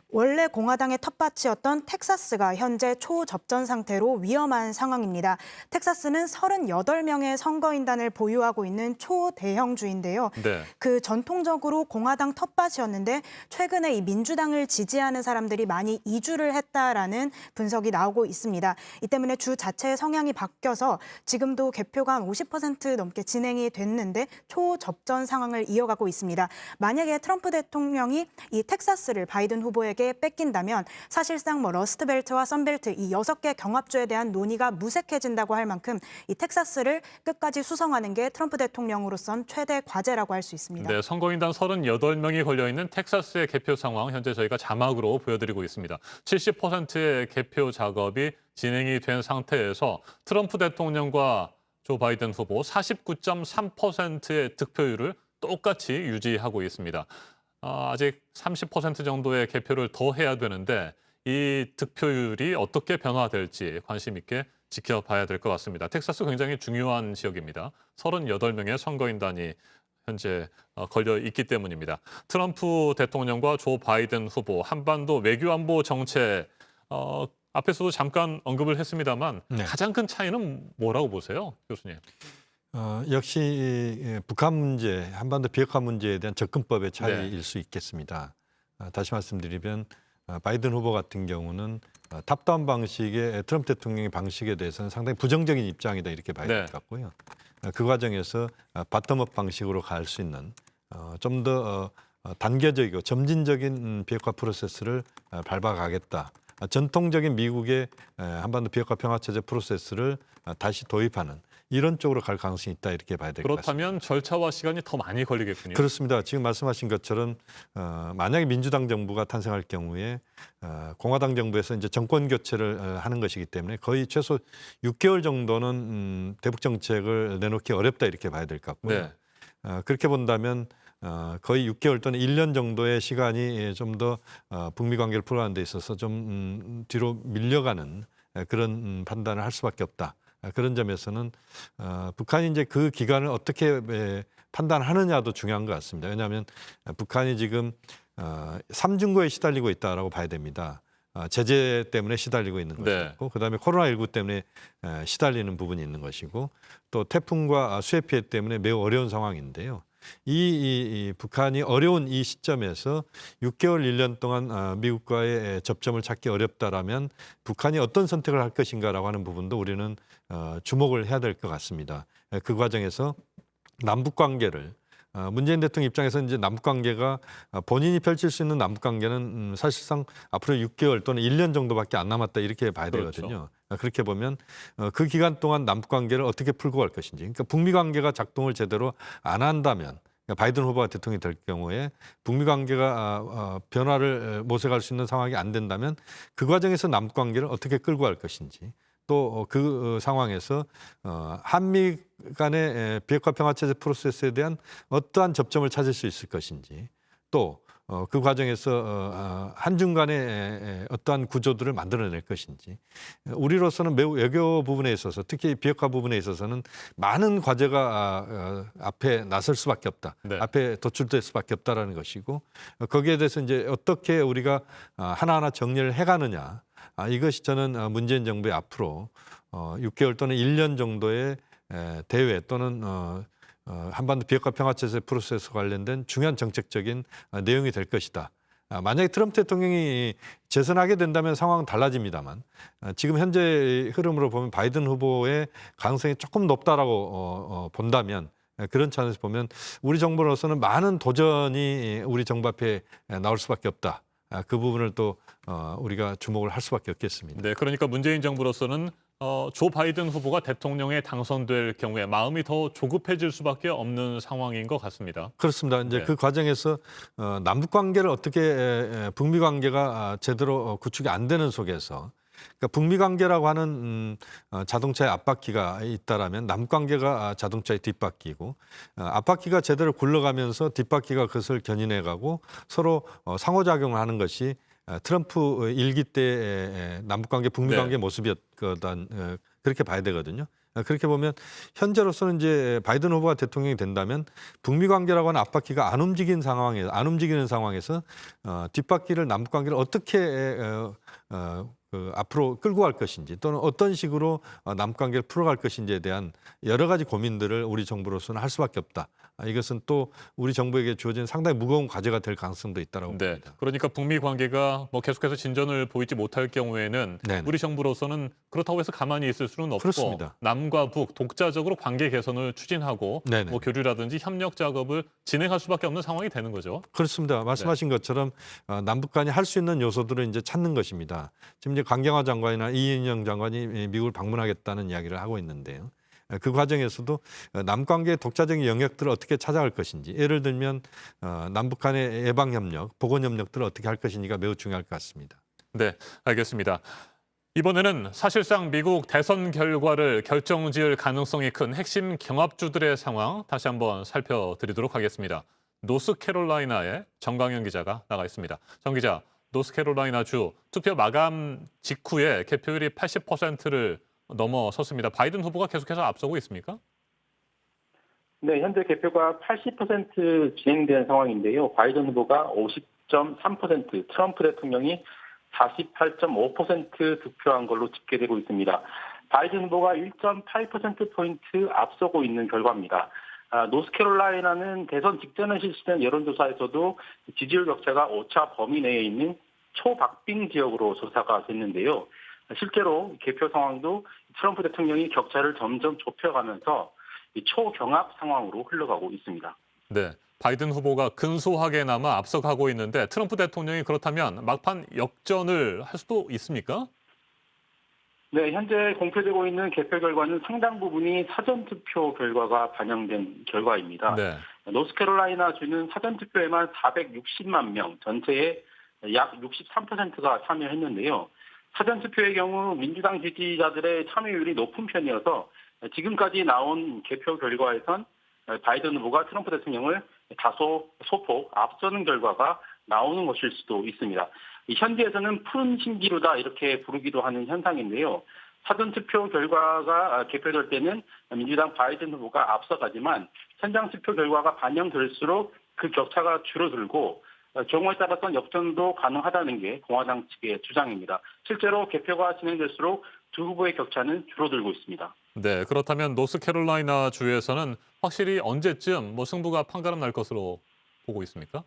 원래 공화당의 텃밭이었던 텍사스가 현재 초접전 상태로 위험한 상황입니다. 텍사스는 38명의 선거인단을 보유하고 있는 초대형주인데요. 네. 그 전통적으로 공화당 텃밭이었는데 최근에 이 민주당을 지지하는 사람들이 많이 이주를 했다라는 분석이 나오고 있습니다. 이 때문에 주 자체의 성향이 바뀌어서 지금도 개표가 한 50% 넘게 진행이 됐는데 초접전 상황을 이어가고 있습니다. 만약에 트럼프 대통령이 이 텍사스를 바이든 후보에게 뺏긴다면 사실상 러스트벨트와 선벨트 이 6개 경합주에 대한 논의가 무색해진다고 할 만큼 이 텍사스를 끝까지 수성하는 게 트럼프 대통령으로선 최대 과제라고 할 수 있습니다. 네, 선거인단 38명이 걸려있는 텍사스의 개표 상황 현재 저희가 자막으로 보여드리고 있습니다. 70%의 개표 작업이 진행이 된 상태에서 트럼프 대통령과 조 바이든 후보 49.3%의 득표율을 똑같이 유지하고 있습니다. 아직 30% 정도의 개표를 더 해야 되는데 이 득표율이 어떻게 변화될지 관심 있게 지켜봐야 될 것 같습니다. 텍사스 굉장히 중요한 지역입니다. 38명의 선거인단이 현재 걸려 있기 때문입니다. 트럼프 대통령과 조 바이든 후보 한반도 외교안보 정책 앞에서도 잠깐 언급을 했습니다만 네. 가장 큰 차이는 뭐라고 보세요, 교수님? 역시 북한 문제, 한반도 비핵화 문제에 대한 접근법의 차이일 수 있겠습니다. 다시 말씀드리면 바이든 후보 같은 경우는 탑다운 방식의 트럼프 대통령의 방식에 대해서는 상당히 부정적인 입장이다 이렇게 봐야 될 것 같고요. 그 과정에서 바텀업 방식으로 갈 수 있는 좀 더 단계적이고 점진적인 비핵화 프로세스를 밟아가겠다. 전통적인 미국의 한반도 비핵화 평화체제 프로세스를 다시 도입하는 이런 쪽으로 갈 가능성이 있다 이렇게 봐야 될 것 같습니다. 그렇다면 절차와 시간이 더 많이 걸리겠군요. 그렇습니다. 지금 말씀하신 것처럼 만약에 민주당 정부가 탄생할 경우에 공화당 정부에서 이제 정권 교체를 하는 것이기 때문에 거의 최소 6개월 정도는 대북 정책을 내놓기 어렵다 이렇게 봐야 될 것 같고요. 네. 그렇게 본다면 거의 6개월 또는 1년 정도의 시간이 좀 더 북미 관계를 풀어가는 데 있어서 좀 뒤로 밀려가는 그런 판단을 할 수밖에 없다. 그런 점에서는 북한이 이제 그 기간을 어떻게 판단하느냐도 중요한 것 같습니다. 왜냐하면 북한이 지금 삼중고에 시달리고 있다라고 봐야 됩니다. 제재 때문에 시달리고 있는 네. 것이고, 그다음에 코로나19 때문에 시달리는 부분이 있는 것이고, 또 태풍과 수해 피해 때문에 매우 어려운 상황인데요. 이 북한이 어려운 이 시점에서 6개월, 1년 동안 미국과의 접점을 찾기 어렵다라면 북한이 어떤 선택을 할 것인가라고 하는 부분도 우리는 주목을 해야 될 것 같습니다. 그 과정에서 남북 관계를 문재인 대통령 입장에서 이제 남북 관계가 본인이 펼칠 수 있는 남북 관계는 사실상 앞으로 6개월 또는 1년 정도밖에 안 남았다 이렇게 봐야 되거든요. 그렇게 보면 그 기간 동안 남북 관계를 어떻게 풀고 갈 것인지, 그러니까 북미 관계가 작동을 제대로 안 한다면, 그러니까 바이든 후보가 대통령이 될 경우에 북미 관계가 변화를 모색할 수 있는 상황이 안 된다면 그 과정에서 남북 관계를 어떻게 끌고 갈 것인지, 또 그 상황에서 한미 간의 비핵화 평화 체제 프로세스에 대한 어떠한 접점을 찾을 수 있을 것인지, 또 그 과정에서 한중 간의 어떠한 구조들을 만들어낼 것인지, 우리로서는 매우 외교 부분에 있어서, 특히 비핵화 부분에 있어서는 많은 과제가 앞에 나설 수밖에 없다. 네. 앞에 도출될 수밖에 없다라는 것이고, 거기에 대해서 이제 어떻게 우리가 하나하나 정리를 해가느냐. 이것이 저는 문재인 정부의 앞으로 6개월 또는 1년 정도의 대회 또는 한반도 비핵화 평화체제 프로세스 관련된 중요한 정책적인 내용이 될 것이다. 만약에 트럼프 대통령이 재선하게 된다면 상황은 달라집니다만, 지금 현재 흐름으로 보면 바이든 후보의 가능성이 조금 높다라고 본다면, 그런 차원에서 보면 우리 정부로서는 많은 도전이 우리 정부 앞에 나올 수밖에 없다. 그 부분을 또 우리가 주목을 할 수밖에 없겠습니다. 네, 그러니까 문재인 정부로서는 조 바이든 후보가 대통령에 당선될 경우에 마음이 더 조급해질 수밖에 없는 상황인 것 같습니다. 그렇습니다. 이제 네. 그 과정에서 남북 관계를 어떻게 북미 관계가 제대로 구축이 안 되는 속에서, 그러니까 북미 관계라고 하는 자동차의 앞바퀴가 있다라면 남북 관계가 자동차의 뒷바퀴고, 앞바퀴가 제대로 굴러가면서 뒷바퀴가 그것을 견인해가고 서로 상호작용을 하는 것이 트럼프 일기 때 남북 관계, 북미 관계 모습이었거든, 그렇게 봐야 되거든요. 그렇게 보면 현재로서는 이제 바이든 후보가 대통령이 된다면 북미 관계라고 하는 앞바퀴가 안 움직이는 상황에서 뒷바퀴를, 남북 관계를 어떻게 앞으로 끌고 갈 것인지, 또는 어떤 식으로 남북 관계를 풀어갈 것인지에 대한 여러 가지 고민들을 우리 정부로서는 할 수밖에 없다. 이것은 또 우리 정부에게 주어진 상당히 무거운 과제가 될 가능성도 있다고 네, 봅니다. 그러니까 북미 관계가 계속해서 진전을 보이지 못할 경우에는 네네. 우리 정부로서는 그렇다고 해서 가만히 있을 수는 없고, 그렇습니다. 남과 북 독자적으로 관계 개선을 추진하고 네네. 교류라든지 협력 작업을 진행할 수밖에 없는 상황이 되는 거죠. 그렇습니다. 말씀하신 것처럼 남북 간이 할 수 있는 요소들을 이제 찾는 것입니다. 지금 이제 강경화 장관이나 이인영 장관이 미국을 방문하겠다는 이야기를 하고 있는데요. 그 과정에서도 남관계의 독자적인 영역들을 어떻게 찾아갈 것인지, 예를 들면 남북 간의 예방 협력, 보건 협력들을 어떻게 할 것인지가 매우 중요할 것 같습니다. 네, 알겠습니다. 이번에는 사실상 미국 대선 결과를 결정지을 가능성이 큰 핵심 경합주들의 상황 다시 한번 살펴드리도록 하겠습니다. 노스캐롤라이나의 정광현 기자가 나가 있습니다. 정 기자, 노스캐롤라이나주 투표 마감 직후에 개표율이 80%를 넘어섰습니다. 바이든 후보가 계속해서 앞서고 있습니까? 네, 현재 개표가 80% 진행된 상황인데요. 바이든 후보가 50.3%, 트럼프 대통령이 48.5% 득표한 걸로 집계되고 있습니다. 바이든 후보가 1.8%포인트 앞서고 있는 결과입니다. 노스캐롤라이나는 대선 직전에 실시된 여론조사에서도 지지율 격차가 오차 범위 내에 있는 초박빙 지역으로 조사가 됐는데요. 실제로 개표 상황도 트럼프 대통령이 격차를 점점 좁혀가면서 초경합 상황으로 흘러가고 있습니다. 네, 바이든 후보가 근소하게나마 앞서가고 있는데 트럼프 대통령이 그렇다면 막판 역전을 할 수도 있습니까? 네, 현재 공표되고 있는 개표 결과는 상당 부분이 사전투표 결과가 반영된 결과입니다. 네. 노스캐롤라이나 주는 사전투표에만 460만 명, 전체의 약 63%가 참여했는데요. 사전투표의 경우 민주당 지지자들의 참여율이 높은 편이어서 지금까지 나온 개표 결과에선 바이든 후보가 트럼프 대통령을 다소 소폭 앞서는 결과가 나오는 것일 수도 있습니다. 현지에서는 푸른 신기루다 이렇게 부르기도 하는 현상인데요. 사전투표 결과가 개표될 때는 민주당 바이든 후보가 앞서가지만 현장 투표 결과가 반영될수록 그 격차가 줄어들고 경우에 따라서는 역전도 가능하다는 게 공화당 측의 주장입니다. 실제로 개표가 진행될수록 두 후보의 격차는 줄어들고 있습니다. 네, 그렇다면 노스캐롤라이나 주에서는 확실히 언제쯤 승부가 판가름 날 것으로 보고 있습니까?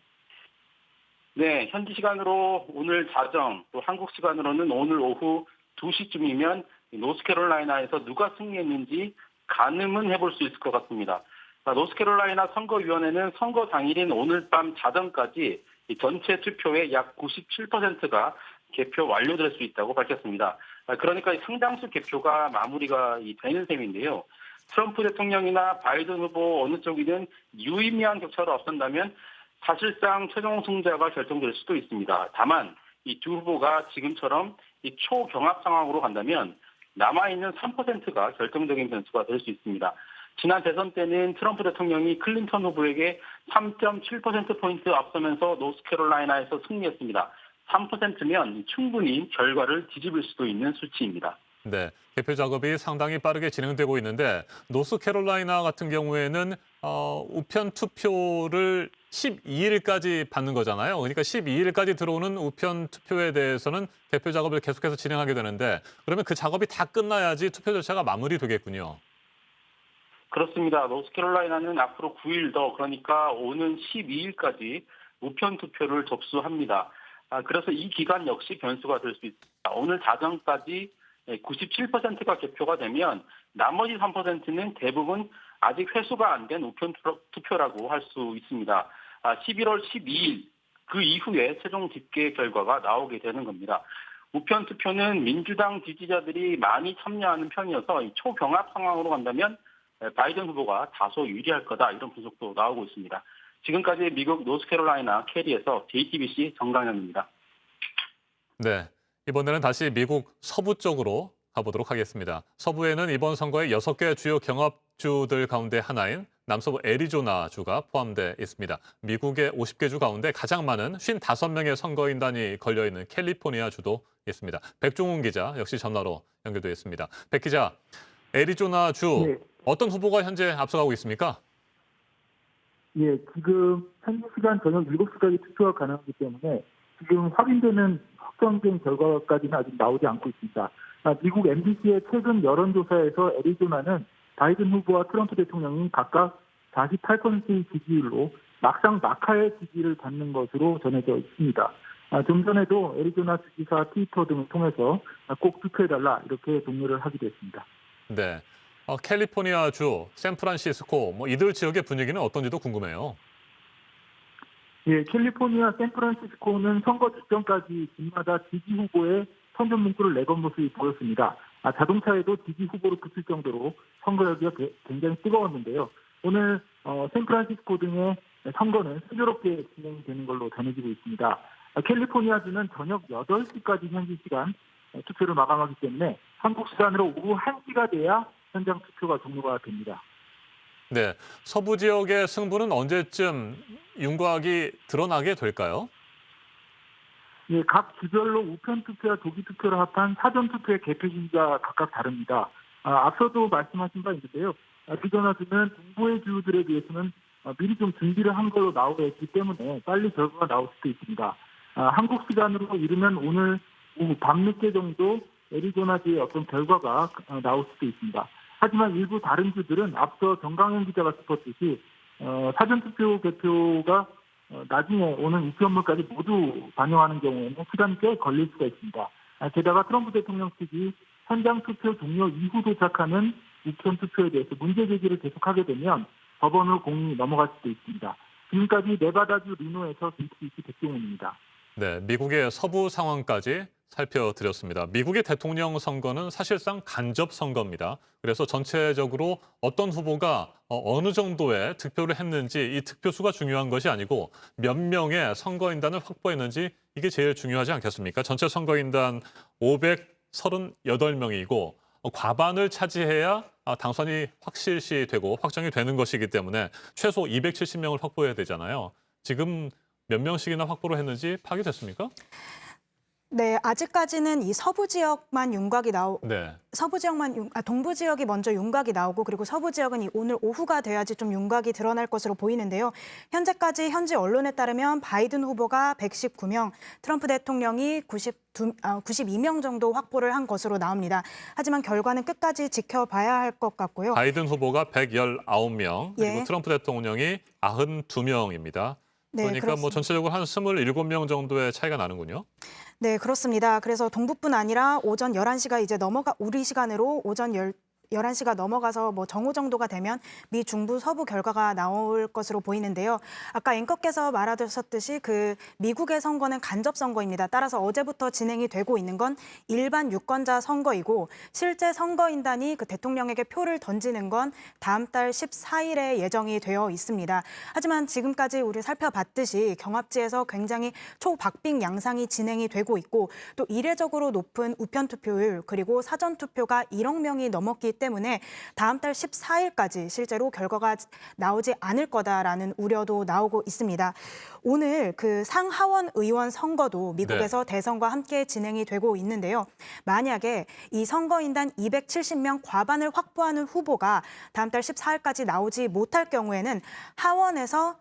네, 현지 시간으로 오늘 자정, 또 한국 시간으로는 오늘 오후 2시쯤이면 노스캐롤라이나에서 누가 승리했는지 가늠은 해볼 수 있을 것 같습니다. 노스캐롤라이나 선거위원회는 선거 당일인 오늘 밤 자정까지 전체 투표의 약 97%가 개표 완료될 수 있다고 밝혔습니다. 그러니까 상당수 개표가 마무리가 되는 셈인데요. 트럼프 대통령이나 바이든 후보 어느 쪽이든 유의미한 격차로 앞선다면 사실상 최종 승자가 결정될 수도 있습니다. 다만 이 두 후보가 지금처럼 이 초경합 상황으로 간다면 남아있는 3%가 결정적인 변수가 될 수 있습니다. 지난 대선 때는 트럼프 대통령이 클린턴 후보에게 3.7%포인트 앞서면서 노스캐롤라이나에서 승리했습니다. 3%면 충분히 결과를 뒤집을 수도 있는 수치입니다. 네, 개표 작업이 상당히 빠르게 진행되고 있는데 노스캐롤라이나 같은 경우에는 우편 투표를 12일까지 받는 거잖아요. 그러니까 12일까지 들어오는 우편 투표에 대해서는 개표 작업을 계속해서 진행하게 되는데 그러면 그 작업이 다 끝나야지 투표 절차가 마무리되겠군요. 그렇습니다. 노스캐롤라이나는 앞으로 9일 더, 그러니까 오는 12일까지 우편 투표를 접수합니다. 그래서 이 기간 역시 변수가 될 수 있습니다. 오늘 자정까지 97%가 개표가 되면 나머지 3%는 대부분 아직 회수가 안 된 우편 투표라고 할 수 있습니다. 11월 12일 그 이후에 최종 집계 결과가 나오게 되는 겁니다. 우편 투표는 민주당 지지자들이 많이 참여하는 편이어서 이 초경합 상황으로 간다면 바이든 후보가 다소 유리할 거다, 이런 분석도 나오고 있습니다. 지금까지 미국 노스캐롤라이나 캐리에서 JTBC 정강현입니다. 네, 이번에는 다시 미국 서부 쪽으로 가보도록 하겠습니다. 서부에는 이번 선거에 6개 주요 경합주들 가운데 하나인 남서부 애리조나주가 포함되어 있습니다. 미국의 50개 주 가운데 가장 많은 55명의 선거인단이 걸려있는 캘리포니아주도 있습니다. 백종훈 기자 역시 전화로 연결되어 있습니다. 백 기자, 애리조나주 네. 어떤 후보가 현재 앞서가고 있습니까? 예, 지금 현지 시간 저녁 7시까지 투표가 가능하기 때문에 지금 확인되는 확정된 결과까지는 아직 나오지 않고 있습니다. 미국 MBC의 최근 여론조사에서 애리조나는 바이든 후보와 트럼프 대통령이 각각 48%의 지지율로 막상 낙하의 지지를 받는 것으로 전해져 있습니다. 좀 전에도 애리조나 주지사 트위터 등을 통해서 꼭 투표해달라 이렇게 독려를 하기도 했습니다. 네, 캘리포니아주, 샌프란시스코 이들 지역의 분위기는 어떤지도 궁금해요. 예, 캘리포니아 샌프란시스코는 선거 직전까지 집마다 지지 후보의 선전 문구를 내건 모습이 보였습니다. 자동차에도 지지 후보를 붙일 정도로 선거 열기가 굉장히 뜨거웠는데요. 오늘 샌프란시스코 등의 선거는 순조롭게 진행되는 걸로 전해지고 있습니다. 캘리포니아주는 저녁 8시까지 현지 시간 투표를 마감하기 때문에 한국 시간으로 오후 1시가 돼야 현장 투표가 종료가 됩니다. 네, 서부 지역의 승부는 언제쯤 윤곽이 드러나게 될까요? 예, 각 주별로 우편 투표와 조기 투표를 합한 사전 투표의 개표 시기가 각각 다릅니다. 앞서도 말씀하신 바 있는데요. 애리조나주는 동부의 주들에 비해서는 미리 좀 준비를 한 걸로 나오고 있기 때문에 빨리 결과가 나올 수도 있습니다. 한국 시간으로 이르면 오늘 오후 밤늦게 정도 애리조나주의 어떤 결과가 나올 수도 있습니다. 하지만 일부 다른 주들은 앞서 정강현 기자가 짚었듯이 사전투표 개표가 나중에 오는 우편물까지 모두 반영하는 경우에는 시간이 꽤 걸릴 수가 있습니다. 게다가 트럼프 대통령 측이 현장 투표 종료 이후 도착하는 우편 투표에 대해서 문제 제기를 계속하게 되면 법원으로 공이 넘어갈 수도 있습니다. 지금까지 네바다주 리노에서 JTBC 백종훈입니다. 네, 미국의 서부 상황까지 살펴드렸습니다. 미국의 대통령 선거는 사실상 간접 선거입니다. 그래서 전체적으로 어떤 후보가 어느 정도의 득표를 했는지 이 득표수가 중요한 것이 아니고 몇 명의 선거인단을 확보했는지 이게 제일 중요하지 않겠습니까? 전체 선거인단 538명이고 과반을 차지해야 당선이 확실시되고 확정이 되는 것이기 때문에 최소 270명을 확보해야 되잖아요. 지금 몇 명씩이나 확보를 했는지 파악이 됐습니까? 네, 아직까지는 이 서부 지역만 윤곽이 네. 동부 지역이 먼저 윤곽이 나오고 그리고 서부 지역은 오늘 오후가 돼야지 좀 윤곽이 드러날 것으로 보이는데요. 현지 언론에 따르면 바이든 후보가 119명, 트럼프 대통령이 92명 정도 확보를 한 것으로 나옵니다. 하지만 결과는 끝까지 지켜봐야 할 것 같고요. 바이든 후보가 119명, 그리고 예. 트럼프 대통령이 92명입니다. 네, 그러니까 뭐 그렇습니다. 전체적으로 한 27명 정도의 차이가 나는군요. 네, 그렇습니다. 그래서 동부뿐 아니라 오전 11시가 이제 우리 시간으로 오전 11시가 넘어가서 뭐 정오 정도가 되면 미 중부 서부 결과가 나올 것으로 보이는데요. 아까 앵커께서 말하셨듯이 그 미국의 선거는 간접 선거입니다. 따라서 어제부터 진행이 되고 있는 건 일반 유권자 선거이고 실제 선거인단이 그 대통령에게 표를 던지는 건 다음 달 14일에 예정이 되어 있습니다. 하지만 지금까지 우리 살펴봤듯이 경합지에서 굉장히 초박빙 양상이 진행이 되고 있고 또 이례적으로 높은 우편 투표율 그리고 사전 투표가 1억 명이 넘었기 때문에 다음 달 14일까지 실제로 결과가 나오지 않을 거다라는 우려도 나오고 있습니다. 오늘 그 상하원 의원 선거도 미국에서 대선과 함께 진행이 되고 있는데요. 만약에 이 선거인단 270명 과반을 확보하는 후보가 다음 달 14일까지 나오지 못할 경우에는 하원에서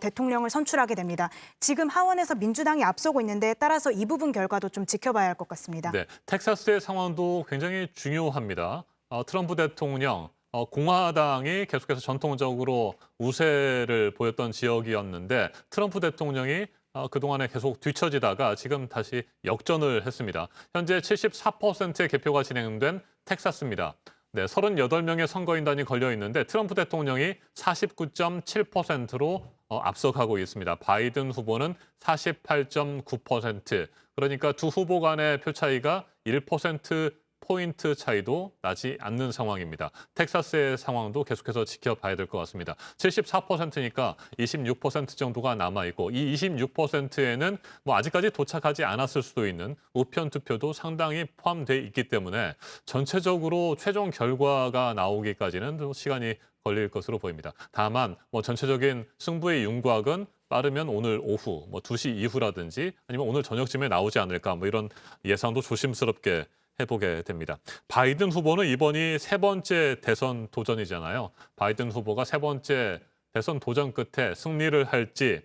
대통령을 선출하게 됩니다. 지금 하원에서 민주당이 앞서고 있는데 따라서 이 부분 결과도 좀 지켜봐야 할 것 같습니다. 네, 텍사스의 상황도 굉장히 중요합니다. 트럼프 대통령, 공화당이 계속해서 전통적으로 우세를 보였던 지역이었는데 트럼프 대통령이 그동안에 계속 뒤처지다가 지금 다시 역전을 했습니다. 현재 74%의 개표가 진행된 텍사스입니다. 네, 38명의 선거인단이 걸려 있는데 트럼프 대통령이 49.7%로 앞서가고 있습니다. 바이든 후보는 48.9%. 그러니까 두 후보 간의 표 차이가 1%포인트 차이도 나지 않는 상황입니다. 텍사스의 상황도 계속해서 지켜봐야 될 것 같습니다. 74%니까 26% 정도가 남아있고 이 26%에는 뭐 아직까지 도착하지 않았을 수도 있는 우편 투표도 상당히 포함돼 있기 때문에 전체적으로 최종 결과가 나오기까지는 또 시간이 걸릴 것으로 보입니다. 다만 뭐 전체적인 승부의 윤곽은 빠르면 오늘 오후, 뭐 2시 이후라든지 아니면 오늘 저녁쯤에 나오지 않을까 뭐 이런 예상도 조심스럽게 해보게 됩니다. 바이든 후보는 이번이 세 번째 대선 도전이잖아요. 바이든 후보가 세 번째 대선 도전 끝에 승리를 할지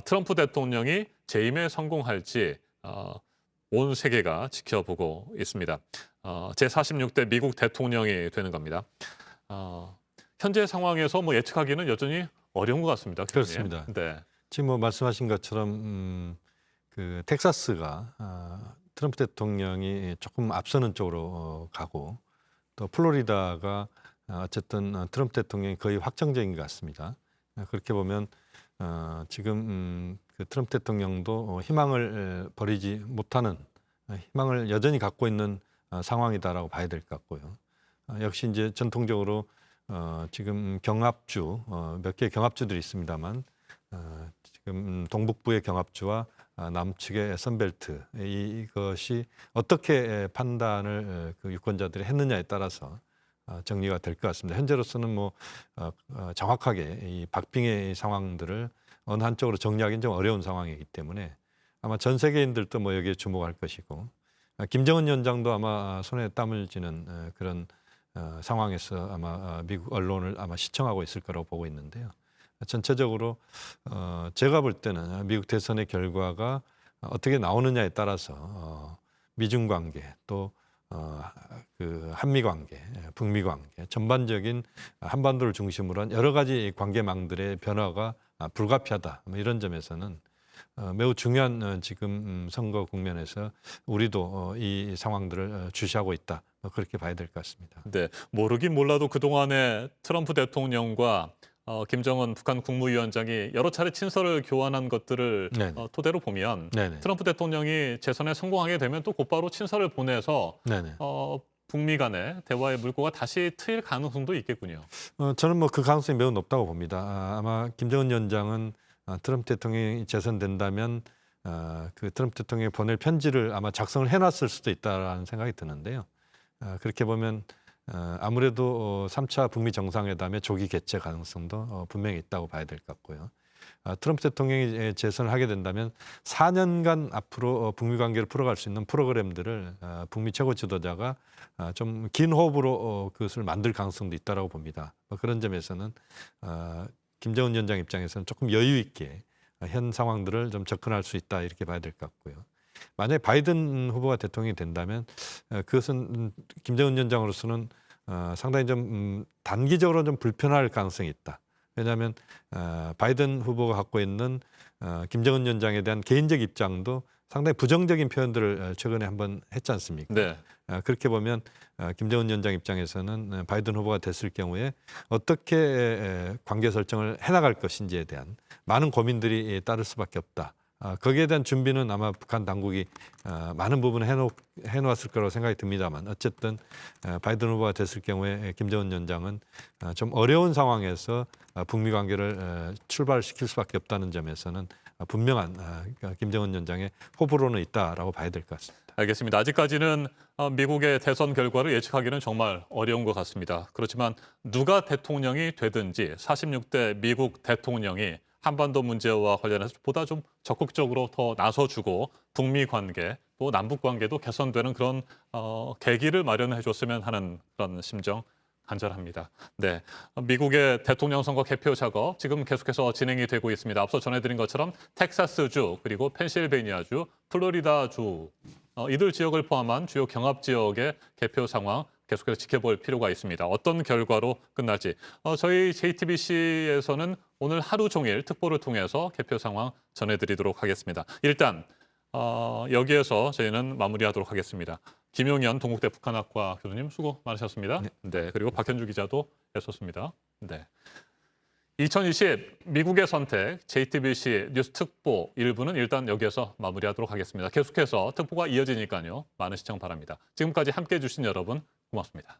트럼프 대통령이 재임에 성공할지 온 세계가 지켜보고 있습니다. 제46대 미국 대통령이 되는 겁니다. 현재 상황에서 뭐 예측하기는 여전히 어려운 것 같습니다. 그렇습니다. 네. 지금 뭐 말씀하신 것처럼 그 텍사스가 트럼프 대통령이 조금 앞서는 쪽으로 가고 또 플로리다가 어쨌든 트럼프 대통령이 거의 확정적인 것 같습니다. 그렇게 보면 지금 그 트럼프 대통령도 희망을 버리지 못하는 희망을 여전히 갖고 있는 상황이다라고 봐야 될 것 같고요. 역시 이제 전통적으로 지금 경합주 몇 개의 경합주들이 있습니다만 지금 동북부의 경합주와 남측의 선벨트 이것이 어떻게 판단을 그 유권자들이 했느냐에 따라서 정리가 될 것 같습니다. 현재로서는 뭐 정확하게 이 박빙의 상황들을 어느 한쪽으로 정리하기는 좀 어려운 상황이기 때문에 아마 전 세계인들도 뭐 여기에 주목할 것이고 김정은 위원장도 아마 손에 땀을 쥐는 그런 상황에서 아마 미국 언론을 아마 시청하고 있을 거라고 보고 있는데요. 전체적으로 제가 볼 때는 미국 대선의 결과가 어떻게 나오느냐에 따라서 미중 관계 또 그 한미 관계, 북미 관계 전반적인 한반도를 중심으로 한 여러 가지 관계망들의 변화가 불가피하다. 뭐 이런 점에서는 매우 중요한 지금 선거 국면에서 우리도 이 상황들을 주시하고 있다. 그렇게 봐야 될 것 같습니다. 네, 모르긴 몰라도 그동안에 트럼프 대통령과 김정은 북한 국무위원장이 여러 차례 친서를 교환한 것들을 토대로 보면 트럼프 대통령이 재선에 성공하게 되면 또 곧바로 친서를 보내서 북미 간의 대화의 물꼬가 다시 트일 가능성도 있겠군요. 저는 뭐 그 가능성이 매우 높다고 봅니다. 아마 김정은 위원장은 트럼프 대통령이 재선된다면 그 트럼프 대통령이 보낼 편지를 아마 작성을 해놨을 수도 있다라는 생각이 드는데요. 그렇게 보면 아무래도 3차 북미 정상회담의 조기 개최 가능성도 분명히 있다고 봐야 될 것 같고요. 트럼프 대통령이 재선을 하게 된다면 4년간 앞으로 북미 관계를 풀어갈 수 있는 프로그램들을 북미 최고 지도자가 좀 긴 호흡으로 그것을 만들 가능성도 있다고 봅니다. 그런 점에서는 김정은 위원장 입장에서는 조금 여유 있게 현 상황들을 좀 접근할 수 있다 이렇게 봐야 될 것 같고요. 만약에 바이든 후보가 대통령이 된다면 그것은 김정은 위원장으로서는 상당히 좀 단기적으로 좀 불편할 가능성이 있다. 왜냐하면 바이든 후보가 갖고 있는 김정은 위원장에 대한 개인적 입장도 상당히 부정적인 표현들을 최근에 한번 했지 않습니까? 네. 그렇게 보면 김정은 위원장 입장에서는 바이든 후보가 됐을 경우에 어떻게 관계 설정을 해나갈 것인지에 대한 많은 고민들이 따를 수밖에 없다. 거기에 대한 준비는 아마 북한 당국이 많은 부분을 해놓았을 거라고 생각이 듭니다만 어쨌든 바이든 후보가 됐을 경우에 김정은 위원장은 좀 어려운 상황에서 북미 관계를 출발시킬 수밖에 없다는 점에서는 분명한 김정은 위원장의 호불호는 있다라고 봐야 될 것 같습니다. 알겠습니다. 아직까지는 미국의 대선 결과를 예측하기는 정말 어려운 것 같습니다. 그렇지만 누가 대통령이 되든지 46대 미국 대통령이 한반도 문제와 관련해서 보다 좀 적극적으로 더 나서주고 북미 관계 또 남북 관계도 개선되는 그런 계기를 마련해 줬으면 하는 그런 심정 간절합니다. 네, 미국의 대통령 선거 개표 작업 지금 계속해서 진행이 되고 있습니다. 앞서 전해드린 것처럼 텍사스주 그리고 펜실베이니아주, 플로리다주 이들 지역을 포함한 주요 경합 지역의 개표 상황 계속해서 지켜볼 필요가 있습니다. 어떤 결과로 끝날지 저희 JTBC에서는 오늘 하루 종일 특보를 통해서 개표 상황 전해드리도록 하겠습니다. 일단 여기에서 저희는 마무리하도록 하겠습니다. 김용현 동국대 북한학과 교수님 수고 많으셨습니다. 네, 그리고 박현주 기자도 애썼습니다. 네. 2020 미국의 선택 JTBC 뉴스 특보 1부는 일단 여기에서 마무리하도록 하겠습니다. 계속해서 특보가 이어지니까요. 많은 시청 바랍니다. 지금까지 함께해 주신 여러분 고맙습니다.